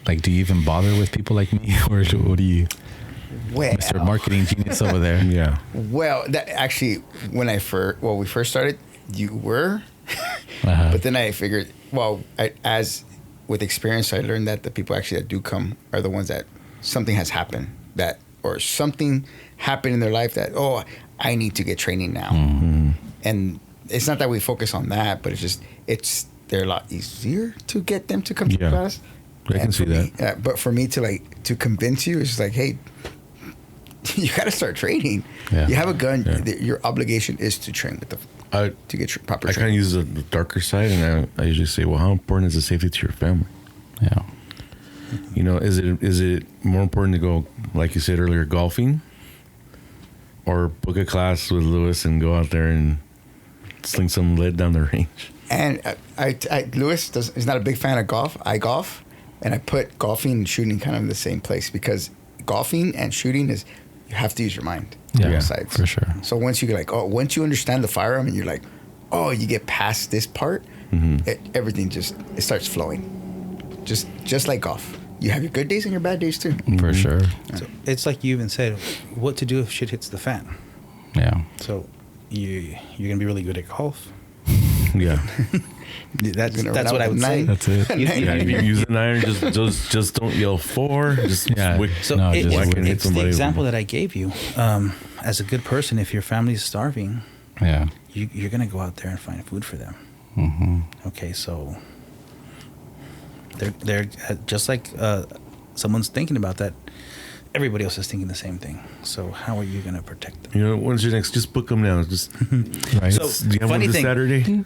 even bother with people like me, or what do you, Well, Mr. Marketing Genius over there? Yeah. Well, that actually, when we first started, you were, Uh-huh. but then I figured, as with experience, I learned that the people actually that do come are the ones that something has happened, or something happened in their life that, I need to get training now. And it's not that we focus on that, but they're a lot easier to get them to come to Yeah. class. I can And see for me, but for me to convince you, it's just like, hey, you got to start training. Yeah. You have a gun. Yeah. Your obligation is to train with to get proper I kind of training. use the darker side, and I usually say, well, how important is the safety to your family? Yeah. Is it more important to go, like you said earlier, golfing, or book a class with Lewis and go out there and sling some lead down the range? And Lewis is not a big fan of golf. I golf, and I put golfing and shooting kind of in the same place, because golfing and shooting is, you have to use your mind. Yeah, both sides. for sure. So once once you understand the firearm and you're like, you get past this part, everything it starts flowing. Just like golf. You have your good days and your bad days too. For sure. So it's like you even said, what to do if shit hits the fan. Yeah. So you're gonna be really good at golf. Yeah. That's Gonna that's run what out I would with say. nine. That's it. Yeah, if you use an iron, just don't yell 4. Just Yeah. wick, So No, it- just whack and hit it's the somebody. example that I gave you. As a good person, if your family is starving, Yeah. you're going to go out there and find food for them. Mm-hmm. Okay, so they're just like someone's thinking about that. Everybody else is thinking the same thing. So how are you going to protect them? You know, when's your next? Just book them now. Just Right. So do you have one funny this thing, Saturday?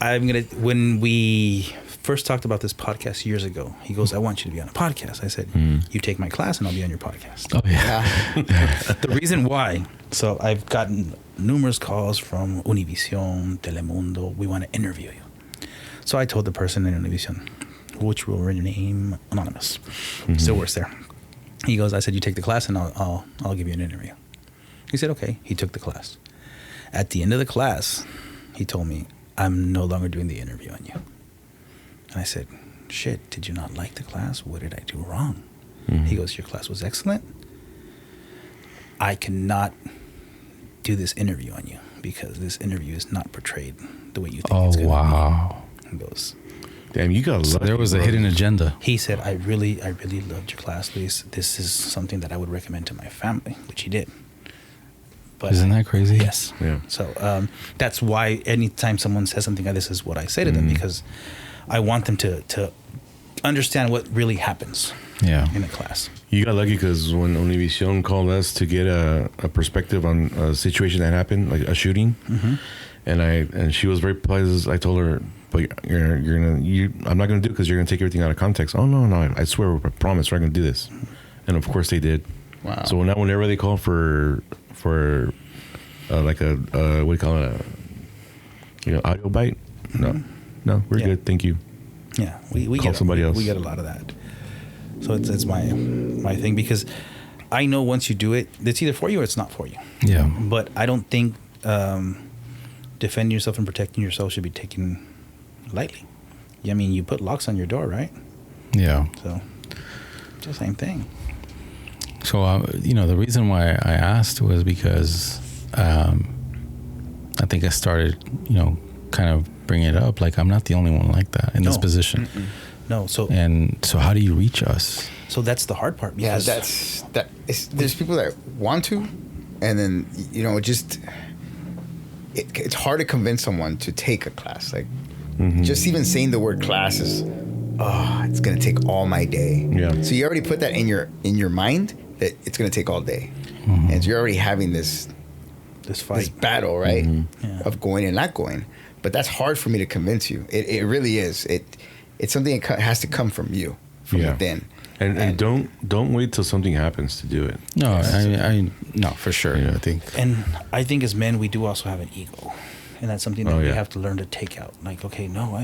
I'm gonna. When we first talked about this podcast years ago, he goes, "I want you to be on a podcast." I said, "You take my class, and I'll be on your podcast." Oh yeah. The reason why, so I've gotten numerous calls from Univision, Telemundo. We want to interview you. So I told the person in Univision, which will remain anonymous, still works there. He goes, I said, "You take the class, and I'll give you an interview." He said, "Okay." He took the class. At the end of the class, he told me, "I'm no longer doing the interview on you." And I said, "Shit, did you not like the class? What did I do wrong?" He goes, "Your class was excellent. I cannot do this interview on you because this interview is not portrayed the way you think Oh it's going to wow. be." He goes, Damn, you got So lucky, there was a bro. hidden agenda. he said, I really loved your class, Luis. This is something that I would recommend to my family," which he did. But Isn't that crazy? Yes. Yeah. So that's why anytime someone says something like this is what I say to them, because I want them to understand what really happens Yeah. in a class. You got lucky because when Univision called us to get a perspective on a situation that happened, like a shooting, and she was very polite. I told her, "But I'm not gonna do it because you're gonna take everything out of context." "Oh no, I swear, I promise, we're gonna do this." And of course they did. Wow. So now whenever they call for like a what do you call it, audio bite? No, we're Yeah. good, thank you. Yeah, we Call get somebody else. We get a lot of that. So it's my thing, because I know once you do it, it's either for you or it's not for you. Yeah. But I don't think defending yourself and protecting yourself should be taken lightly. I mean, you put locks on your door, right? Yeah. So it's the same thing. So, the reason why I asked was because I think I started, kind of bringing it up. Like, I'm not the only one like that in this No. position. No, so And so how do you reach us? that's the hard part. Yeah, Because there's people that want to, and then it's hard to convince someone to take a class. Like just even saying the word class is, it's gonna take all my day. Yeah. So you already put that in your mind that it's gonna take all day, and so you're already having this this fight. battle, right, Yeah. of going and not going. But that's hard for me to convince you. It really is. It's something that has to come from you, from Yeah. within. And don't wait till something happens to do it. No, I no, for sure. Yeah. I think. And I think as men, we do also have an ego. And that's something that Oh, we yeah. have to learn to take out. Like, okay, no,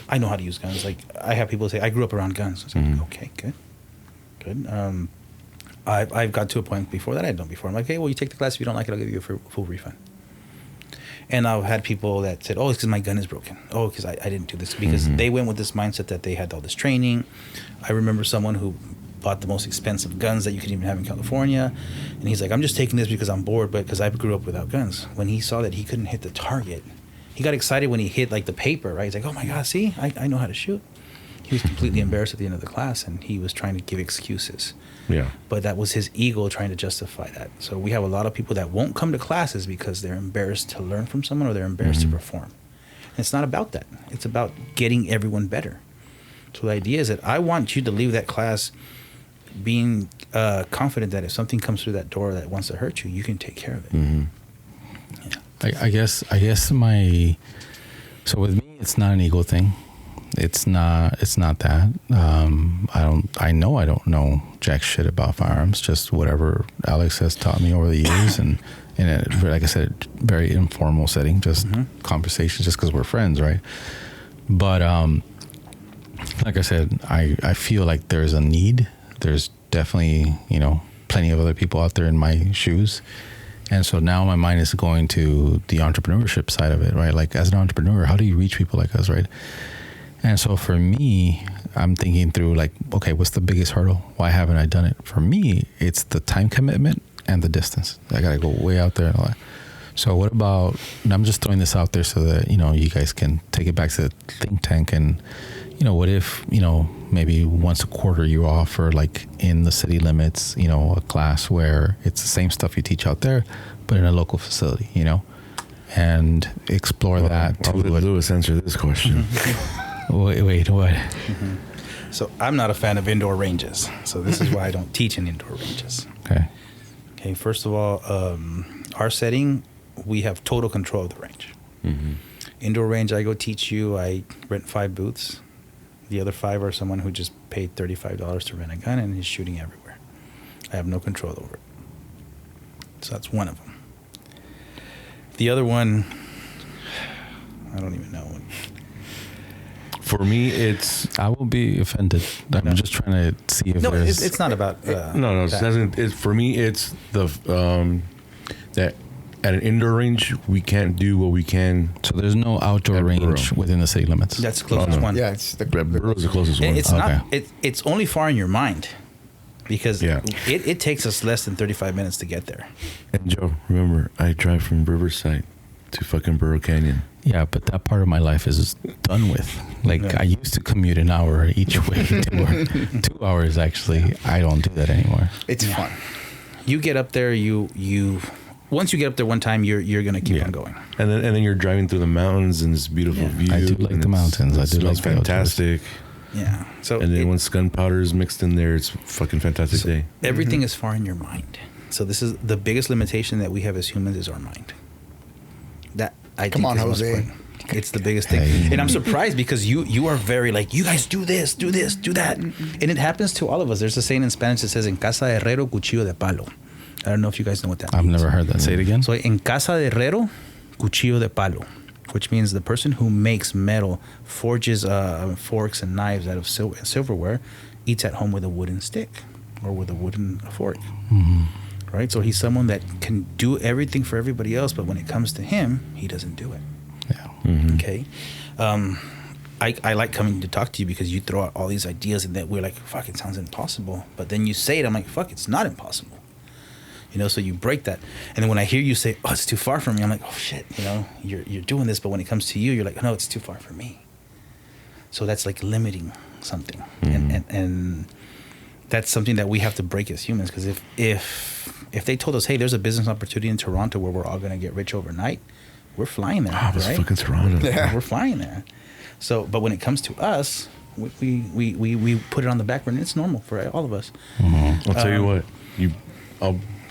I know how to use guns. Like, I have people say, I grew up around guns. It's like, okay, good. I've got to a point before that I had done before. I'm like, okay, well, you take the class. If you don't like it, I'll give you a full refund. And I've had people that said, oh, it's because my gun is broken. Oh, because I didn't do this. Because they went with this mindset that they had all this training. I remember someone who bought the most expensive guns that you could even have in California. And he's like, I'm just taking this because I'm bored, but because I grew up without guns. When he saw that he couldn't hit the target, he got excited when he hit like the paper, right? He's like, oh my God, see, I know how to shoot. He was completely embarrassed at the end of the class, and he was trying to give excuses. Yeah. But that was his ego trying to justify that. So we have a lot of people that won't come to classes because they're embarrassed to learn from someone or they're embarrassed to perform. And it's not about that. It's about getting everyone better. So the idea is that I want you to leave that class being confident that if something comes through that door that wants to hurt you, you can take care of it. Yeah. I guess so with me, it's not an ego thing. It's not that. I don't know jack shit about firearms, just whatever Alex has taught me over the years. And in a, like I said, very informal setting, just conversations, just because we're friends, right? But like I said, I feel like there's a need. There's definitely, plenty of other people out there in my shoes. And so now my mind is going to the entrepreneurship side of it, right? Like, as an entrepreneur, how do you reach people like us, right? And so for me, I'm thinking through like, okay, what's the biggest hurdle? Why haven't I done it? For me, it's the time commitment and the distance. I got to go way out there and all that. So what about, and I'm just throwing this out there so that, you guys can take it back to the think tank and, what if, maybe once a quarter you offer like in the city limits, a class where it's the same stuff you teach out there, but in a local facility, and explore that. I'll let Lewis answer this question. Wait, what? Mm-hmm. So I'm not a fan of indoor ranges. So this is why I don't teach in indoor ranges. Okay. First of all, our setting, we have total control of the range. Mm-hmm. Indoor range, I go teach you. I rent 5 booths. The other 5 are someone who just paid $35 to rent a gun and is shooting everywhere. I have no control over it. So that's one of them. The other one, I don't even know. For me, it's... I will be offended. I'm just trying to see if there's... it's not about... no, it doesn't. For me, it's the... that at an indoor range, we can't do what we can. So there's no outdoor range within the city limits? That's the closest one. Yeah, it's the Burroughs the closest one. It's not... It's only far in your mind. Because it takes us less than 35 minutes to get there. And Joe, remember, I drive from Riverside to fucking Burro Canyon. Yeah, but that part of my life is done with. Like, I used to commute an hour each way, 2 hours actually. I don't do that anymore. It's fun. You get up there, once you get up there one time, you're gonna keep on going. And then you're driving through the mountains and this beautiful view. I do like the mountains. I do like the fantastic. Yeah. So and then once gunpowder is mixed in there, it's a fucking fantastic day. Everything is far in your mind. So this is the biggest limitation that we have as humans is our mind. That I Come think on, is most Jose. important. It's the biggest thing. And I'm surprised because you are very like, you guys do this, do that. And it happens to all of us. There's a saying in Spanish that says, en casa de herrero, cuchillo de palo. I don't know if you guys know what that means. I've never heard that. Say it again. So en casa de herrero, cuchillo de palo, which means the person who makes metal, forges forks and knives out of silverware, eats at home with a wooden stick or with a wooden fork. Mm-hmm. Right? So he's someone that can do everything for everybody else, but when it comes to him, he doesn't do it. Yeah. Mm-hmm. Okay? I like coming to talk to you because you throw out all these ideas and that we're like, fuck, it sounds impossible. But then you say it, I'm like, fuck, it's not impossible. So you break that. And then when I hear you say, oh, it's too far for me, I'm like, oh, shit, you're doing this. But when it comes to you, you're like, no, it's too far for me. So that's like limiting something. Mm-hmm. And that's something that we have to break as humans. Because if they told us, hey, there's a business opportunity in Toronto where we're all going to get rich overnight, we're flying there. Oh, it's right? fucking Toronto. Yeah. We're flying there. So, but when it comes to us, we put it on the back burner. It's normal for all of us. Mm-hmm. I'll tell you what,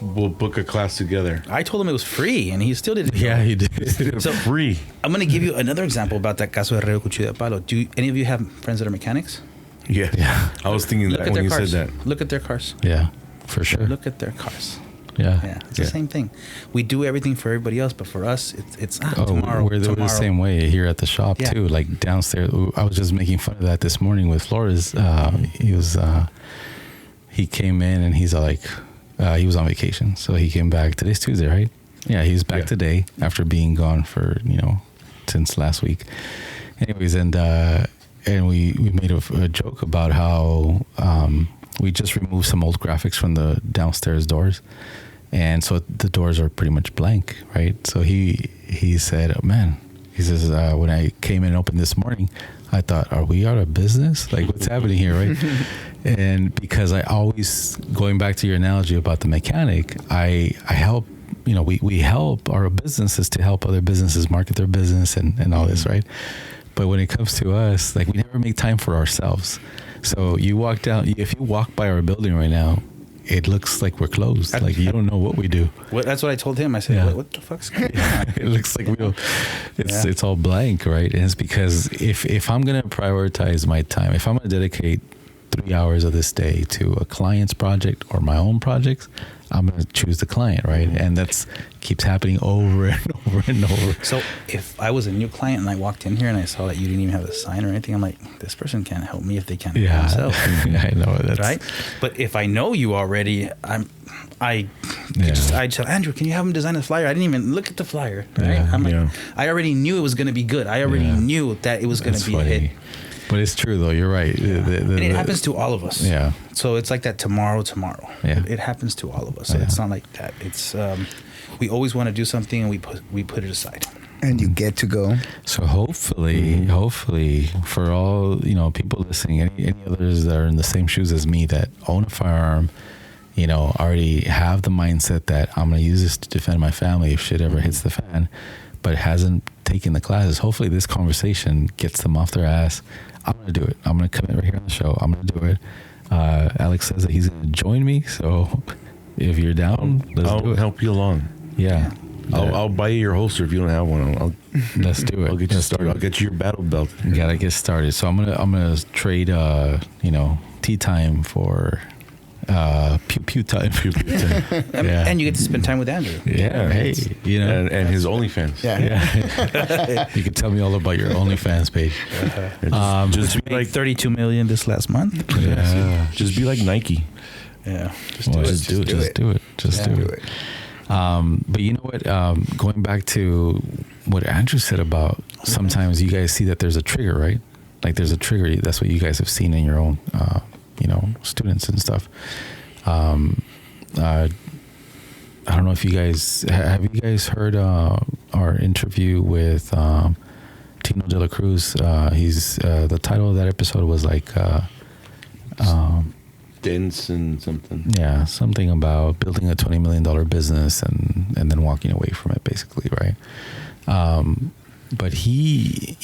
we'll book a class together. I told him it was free, and he still didn't. Yeah, he did. So free. I'm going to give you another example about that caso de Herrero Cuchillo de Palo. Do any of you have friends that are mechanics? Yeah. I was thinking Look that at when their you cars. said that. Look at their cars. Yeah, for sure. Look at their cars. Yeah. It's the same thing. We do everything for everybody else, but for us, it's tomorrow. We're the same way here at the shop too. Like downstairs, I was just making fun of that this morning with Flores. He came in and he's like, he was on vacation, so he came back. Today's Tuesday, right? Yeah, he's back today after being gone for since last week. Anyways, and we made a joke about how we just removed some old graphics from the downstairs doors. And so the doors are pretty much blank, right? So he said, oh, man, he says, when I came in and opened this morning, I thought, are we out of business? Like, what's happening here, right? And because I always, going back to your analogy about the mechanic, I help, we help our businesses to help other businesses market their business and all this, right? But when it comes to us, like, we never make time for ourselves. So if you walk by our building right now, it looks like we're closed. Like, you don't know what we do. That's what I told him. I said, what the fuck's going on? It looks like we don't. It's all blank, right? And it's because if I'm going to prioritize my time, if I'm going to dedicate 3 hours of this day to a client's project or my own projects, I'm going to choose the client, right? And that's keeps happening over and over and over. So if I was a new client and I walked in here and I saw that you didn't even have a sign or anything, I'm like, this person can't help me if they can't help themselves. Yeah, I know that's right. But if I know you already, I just tell Andrew, can you have him design a flyer? I didn't even look at the flyer. Right? Yeah, I'm like, I already knew it was going to be good. I already knew that it was going to be a hit. But it's true though. You're right. And it happens to all of us. Yeah. So it's like that tomorrow. Yeah. It happens to all of us. So it's not like that. It's we always want to do something and we put it aside. And you get to go. So hopefully for all, people listening, any others that are in the same shoes as me that own a firearm, already have the mindset that I'm going to use this to defend my family if shit ever hits the fan, but hasn't taken the classes. Hopefully this conversation gets them off their ass. I'm going to do it. I'm going to commit right here on the show. I'm going to do it. Alex says that he's going to join me. So if you're down, let's do it. I'll help you along. Yeah. I'll buy you your holster if you don't have one. Let's do it. I'll get you started. I'll get you your battle belt. You gotta get started. So I'm gonna trade tea time for pew pew time. Yeah. And you get to spend time with Andrew. Yeah. Hey, and his OnlyFans. Yeah. You can tell me all about your OnlyFans page. Just be like 32 million this last month. Yeah. Just be like Nike. Yeah. Just do it. Just do it. But you know what? Going back to what Andrew said about sometimes you guys see that there's a trigger, right? Like there's a trigger. That's what you guys have seen in your own, students and stuff. I don't know if you guys have you guys heard our interview with Tino De La Cruz. He's the title of that episode was like. Dense and something. Yeah, something about building a $20 million business and then walking away from it, basically, right? But he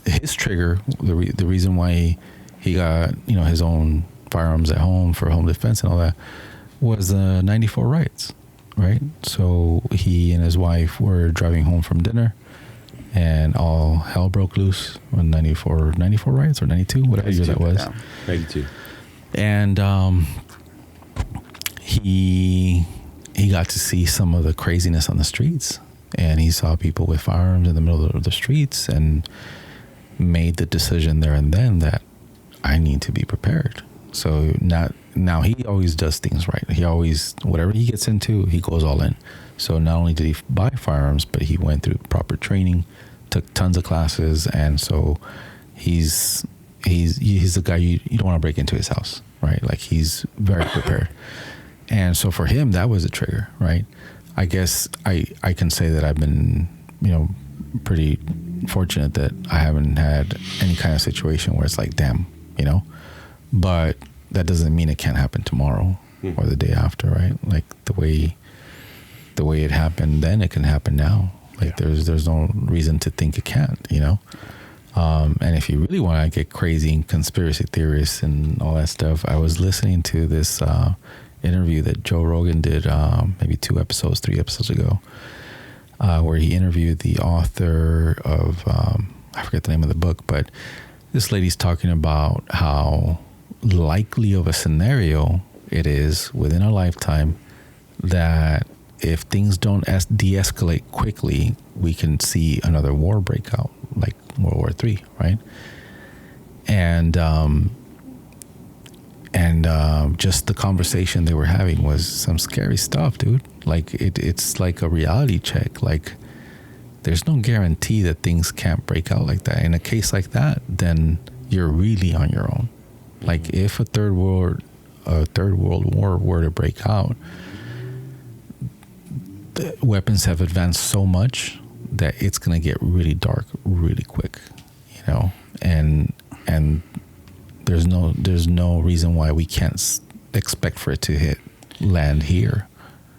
his trigger, the reason why he got his own firearms at home for home defense and all that was the '94 riots, right? So he and his wife were driving home from dinner, and all hell broke loose when 94 riots or 92, whatever year that was. 92. And he got to see some of the craziness on the streets, and he saw people with firearms in the middle of the streets and made the decision there and then that I need to be prepared. So now he always does things right. He always, whatever he gets into, he goes all in. So not only did he buy firearms, but he went through proper training, took tons of classes, and so he's the guy you don't want to break into his house, right? Like he's very prepared. And so for him, that was a trigger, right? I guess I can say that I've been, pretty fortunate that I haven't had any kind of situation where it's like, damn, but that doesn't mean it can't happen tomorrow or the day after, right? Like the way it happened then, it can happen now. Like there's no reason to think it can't, and if you really want to get crazy and conspiracy theorists and all that stuff, I was listening to this interview that Joe Rogan did maybe 3 episodes ago, where he interviewed the author of, I forget the name of the book, but this lady's talking about how likely of a scenario it is within a lifetime that if things don't de-escalate quickly, we can see another war break out, like World War III, right? And just the conversation they were having was some scary stuff, dude. Like it's like a reality check. Like there's no guarantee that things can't break out like that. In a case like that, then you're really on your own. Like if a third world war were to break out, the weapons have advanced so much that it's going to get really dark really quick, and there's no reason why we can't expect for it to land here.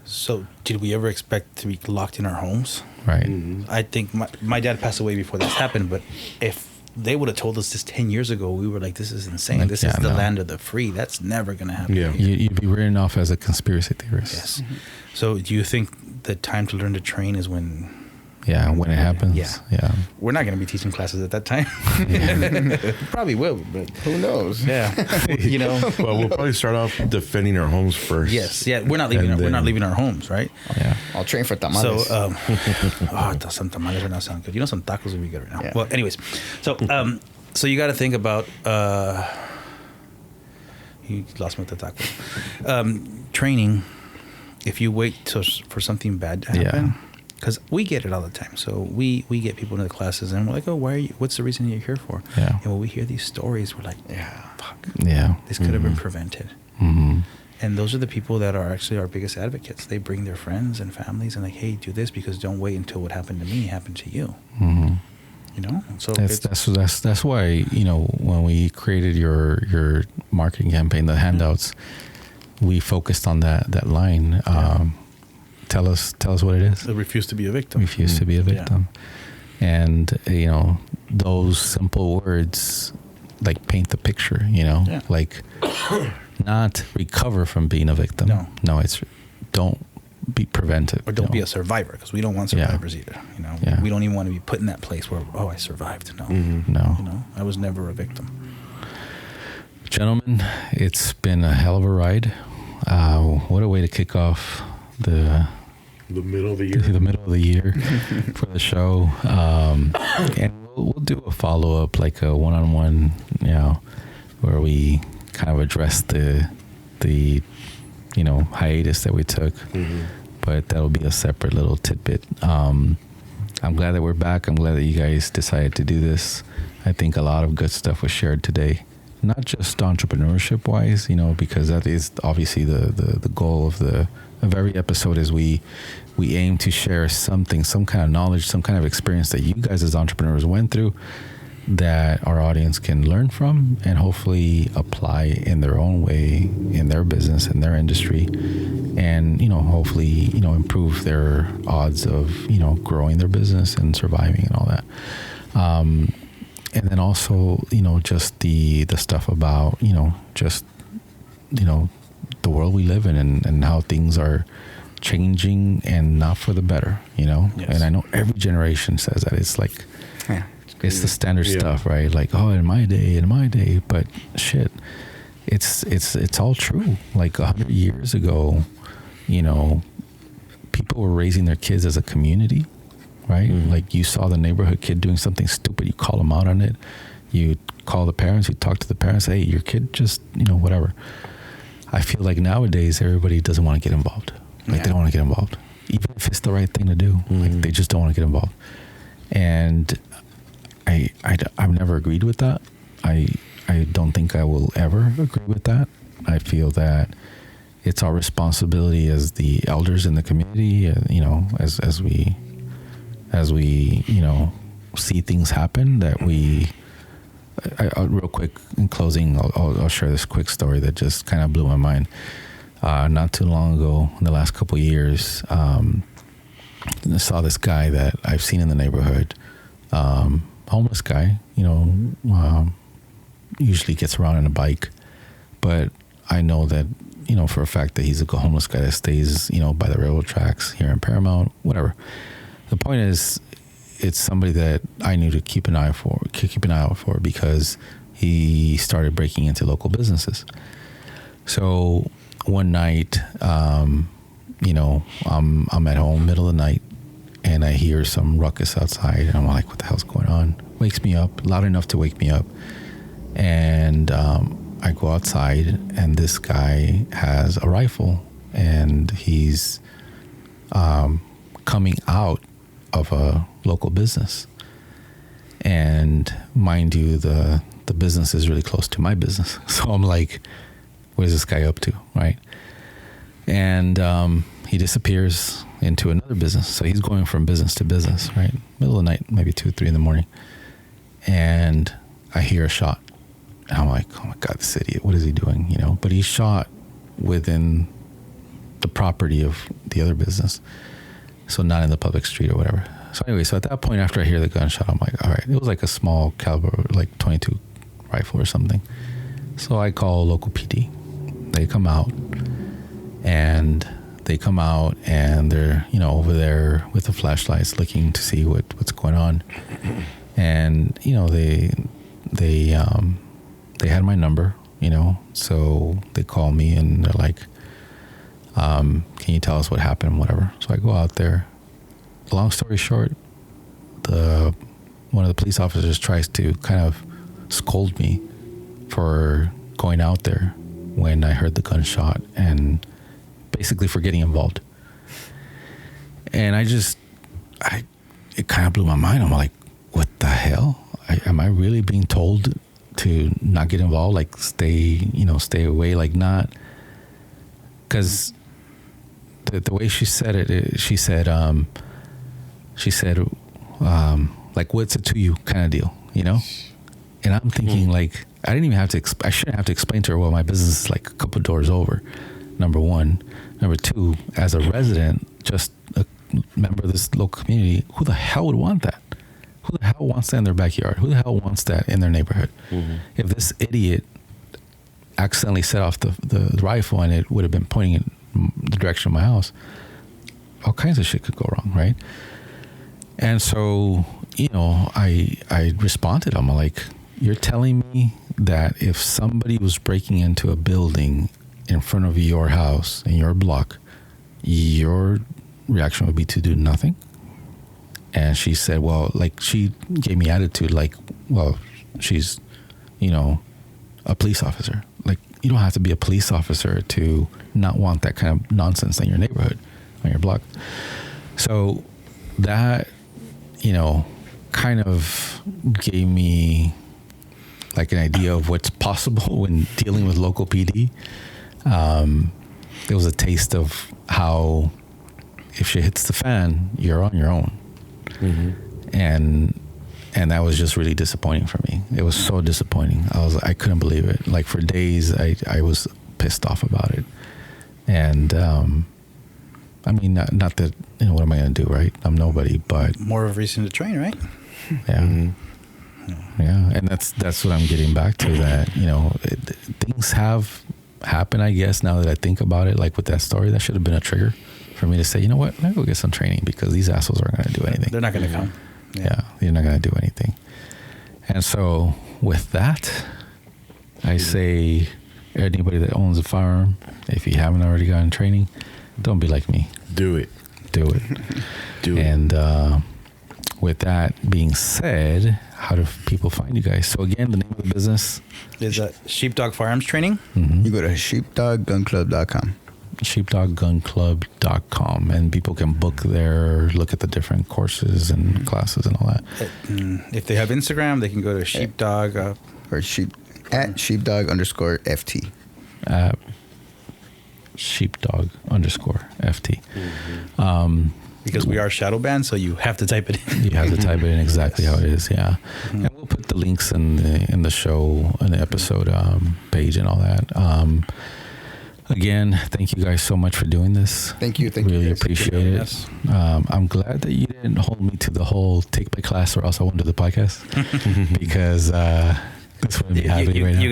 So did we ever expect to be locked in our homes? Right. I think my dad passed away before this happened, but if they would have told us this 10 years ago, we were like, this is insane. Like, this is the land of the free. That's never going to happen. Yeah. You'd be written off as a conspiracy theorist. Yes. Mm-hmm. So do you think the time to learn to train is when... Yeah, when it happens. Yeah. We're not going to be teaching classes at that time. Probably will, but... Who knows? Yeah. Well, we'll probably start off defending our homes first. Yes. Yeah. We're not leaving our homes, right? Yeah. I'll train for tamales. So, some tamales right now sound good. Some tacos would be good right now. Yeah. Well, anyways, so you got to think about. You lost me with the tacos. Training. If you wait for something bad to happen, because we get it all the time. So we get people into the classes and we're like, oh, what's the reason you're here for? Yeah. And when we hear these stories, we're like, fuck. Yeah. This could have been prevented. Mm-hmm. And those are the people that are actually our biggest advocates. They bring their friends and families and like, hey, do this because don't wait until what happened to me happened to you. Mm-hmm. You know, so that's why, you know, when we created your marketing campaign, the handouts, we focused on that line. Tell us what it is. Refuse to be a victim. Refuse to be a victim. And you know, those simple words like paint the picture, you know, like not recover from being a victim. No, it's don't be preventive. Or don't be a survivor, because we don't want survivors either. You know, we don't even want to be put in that place where, oh, I survived. No, no. You know, I was never a victim. Gentlemen, it's been a hell of a ride. What a way to kick off the middle of the year. The middle of the year for the show. And we'll do a follow up, like a one-on-one, you know, where we kind of address the you know, hiatus that we took. But that'll be a separate little tidbit. I'm glad that we're back. I'm glad that you guys decided to do this. I think a lot of good stuff was shared today. Not just entrepreneurship wise, you know, because that is obviously the goal of every episode is we aim to share something, some kind of knowledge, some kind of experience that you guys as entrepreneurs went through that our audience can learn from and hopefully apply in their own way in their business, in their industry, and, you know, hopefully, you know, improve their odds of, you know, growing their business and surviving and all that. And then also, you know, just the stuff about, you know, just, you know, the world we live in and how things are changing and not for the better, you know? Yes. And I know every generation says that. It's like, it's the standard stuff, right? Like, oh, in my day, but shit, it's all true. Like 100 years ago, you know, people were raising their kids as a community, right? Like you saw the neighborhood kid doing something stupid, you call them out on it. You call the parents, you talk to the parents, hey, your kid just, you know, whatever. I feel like nowadays everybody doesn't want to get involved. Like they don't want to get involved, even if it's the right thing to do. Like they just don't want to get involved. And I've never agreed with that. I don't think I will ever agree with that. I feel that it's our responsibility as the elders in the community, you know, as we you know, see things happen, that I'll real quick in closing, I'll share this quick story that just kind of blew my mind. Not too long ago, in the last couple of years, I saw this guy that I've seen in the neighborhood, homeless guy, you know, usually gets around on a bike, but I know that, you know, for a fact that he's a homeless guy that stays, you know, by the railroad tracks here in Paramount, whatever. The point is, it's somebody that I knew to keep an eye out for because he started breaking into local businesses. So one night, you know, I'm at home, middle of the night, and I hear some ruckus outside, and I'm like, what the hell's going on? Wakes me up, loud enough to wake me up. And I go outside, and this guy has a rifle, and he's coming out of a local business. And mind you, the business is really close to my business. So I'm like, what is this guy up to, right? And he disappears into another business. So he's going from business to business, right? Middle of the night, maybe 2, 3 in the morning. And I hear a shot. And I'm like, oh my God, this idiot, what is he doing? You know, but he's shot within the property of the other business. So not in the public street or whatever. So anyway, so at that point, after I hear the gunshot, I'm like, all right, it was like a small caliber, like 22 rifle or something. So I call local PD. They come out, and they're, you know, over there with the flashlights looking to see what's going on. And, you know, they had my number, you know, so they call me and they're like, can you tell us what happened, whatever. So I go out there. Long story short, one of the police officers tries to kind of scold me for going out there when I heard the gunshot and basically for getting involved. And I just it kind of blew my mind. I'm like, what the hell? Am I really being told to not get involved? Like stay away, like not, because the way she said it, she said, like, what's it to you kind of deal, you know? And I'm thinking like, I didn't even have to, I shouldn't have to explain to her, well, my business is like a couple doors over, number one. Number two, as a resident, just a member of this local community, who the hell would want that? Who the hell wants that in their backyard? Who the hell wants that in their neighborhood? Mm-hmm. If this idiot accidentally set off the rifle and it would have been pointing in the direction of my house, all kinds of shit could go wrong, right? And so, you know, I responded. I'm like, you're telling me that if somebody was breaking into a building in front of your house in your block, your reaction would be to do nothing? And she said, well, like, she gave me attitude like, well, she's, you know, a police officer. Like, you don't have to be a police officer to not want that kind of nonsense in your neighborhood, on your block. So that, you know, kind of gave me like an idea of what's possible when dealing with local PD. It was a taste of how if shit hits the fan, you're on your own. Mm-hmm. And that was just really disappointing for me. It was so disappointing. I couldn't believe it. Like for days, I was pissed off about it. And I mean, not that, you know, what am I going to do, right? I'm nobody, but more of a reason to train, right? Yeah. Mm-hmm. Yeah, and that's what I'm getting back to. That, you know, things have happened. I guess now that I think about it, like with that story, that should have been a trigger for me to say, you know what, let me go get some training, because these assholes aren't going to do anything. They're not going to come. Yeah, they're not going to do anything. And so with that, I say, anybody that owns a firearm, if you haven't already gotten training, don't be like me. Do it. Do it. Do it. And with that being said, how do people find you guys? So again, the name of the business is Sheepdog Firearms Training. Mm-hmm. You go to sheepdoggunclub.com. sheepdoggunclub.com, and people can book there, look at the different courses and classes and all that. If they have Instagram, they can go to sheepdog or sheepdog_FT. Sheepdog_FT. Mm-hmm. Because we are shadow banned, so you have to type it in. You have to type it in exactly how it is, yeah. Mm-hmm. And we'll put the links in the show, in the episode page and all that. Again, thank you guys so much for doing this. Thank you. Really appreciate it. I'm glad that you didn't hold me to the whole take my class or else I won't do the podcast, because this wouldn't be happening right now. You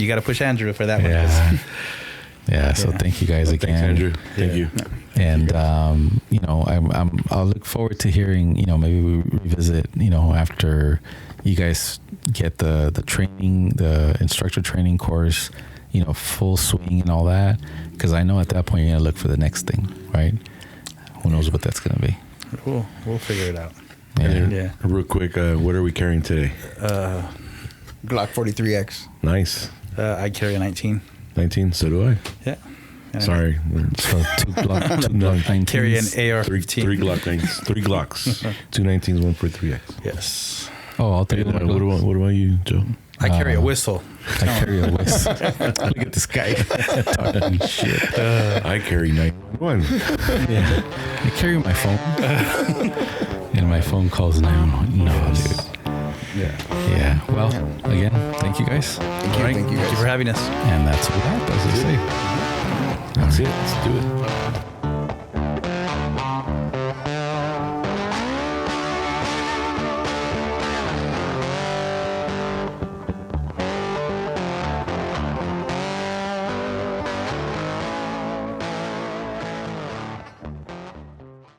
gotta push Andrew for that one. Yeah. So thank you guys again. Thanks, Andrew. Thank you. And you know, I'll look forward to hearing, you know, maybe we revisit, you know, after you guys get the training, the instructor training course, you know, full swing and all that, because I know at that point you're gonna look for the next thing, right? Who knows what that's gonna be? We'll figure it out. Yeah. Real quick, what are we carrying today? Glock 43X. Nice. I carry a 19. 19. So do I. Yeah. Sorry. So two Glock 19s. Carry an AR-15. Three Glock 9s. 3 Glocks. 2 19s, 1 43X. Yes. Oh, all three. What about you, Joe? I carry a whistle. I carry a whistle. Look at this guy talking shit. I carry 911. Yeah. I carry my phone. And my phone calls 911. No, dude. Yeah. Well, again, thank you guys. Thank you guys. Thank you for having us. And that's a wrap, as I say. That's it. Let's do it.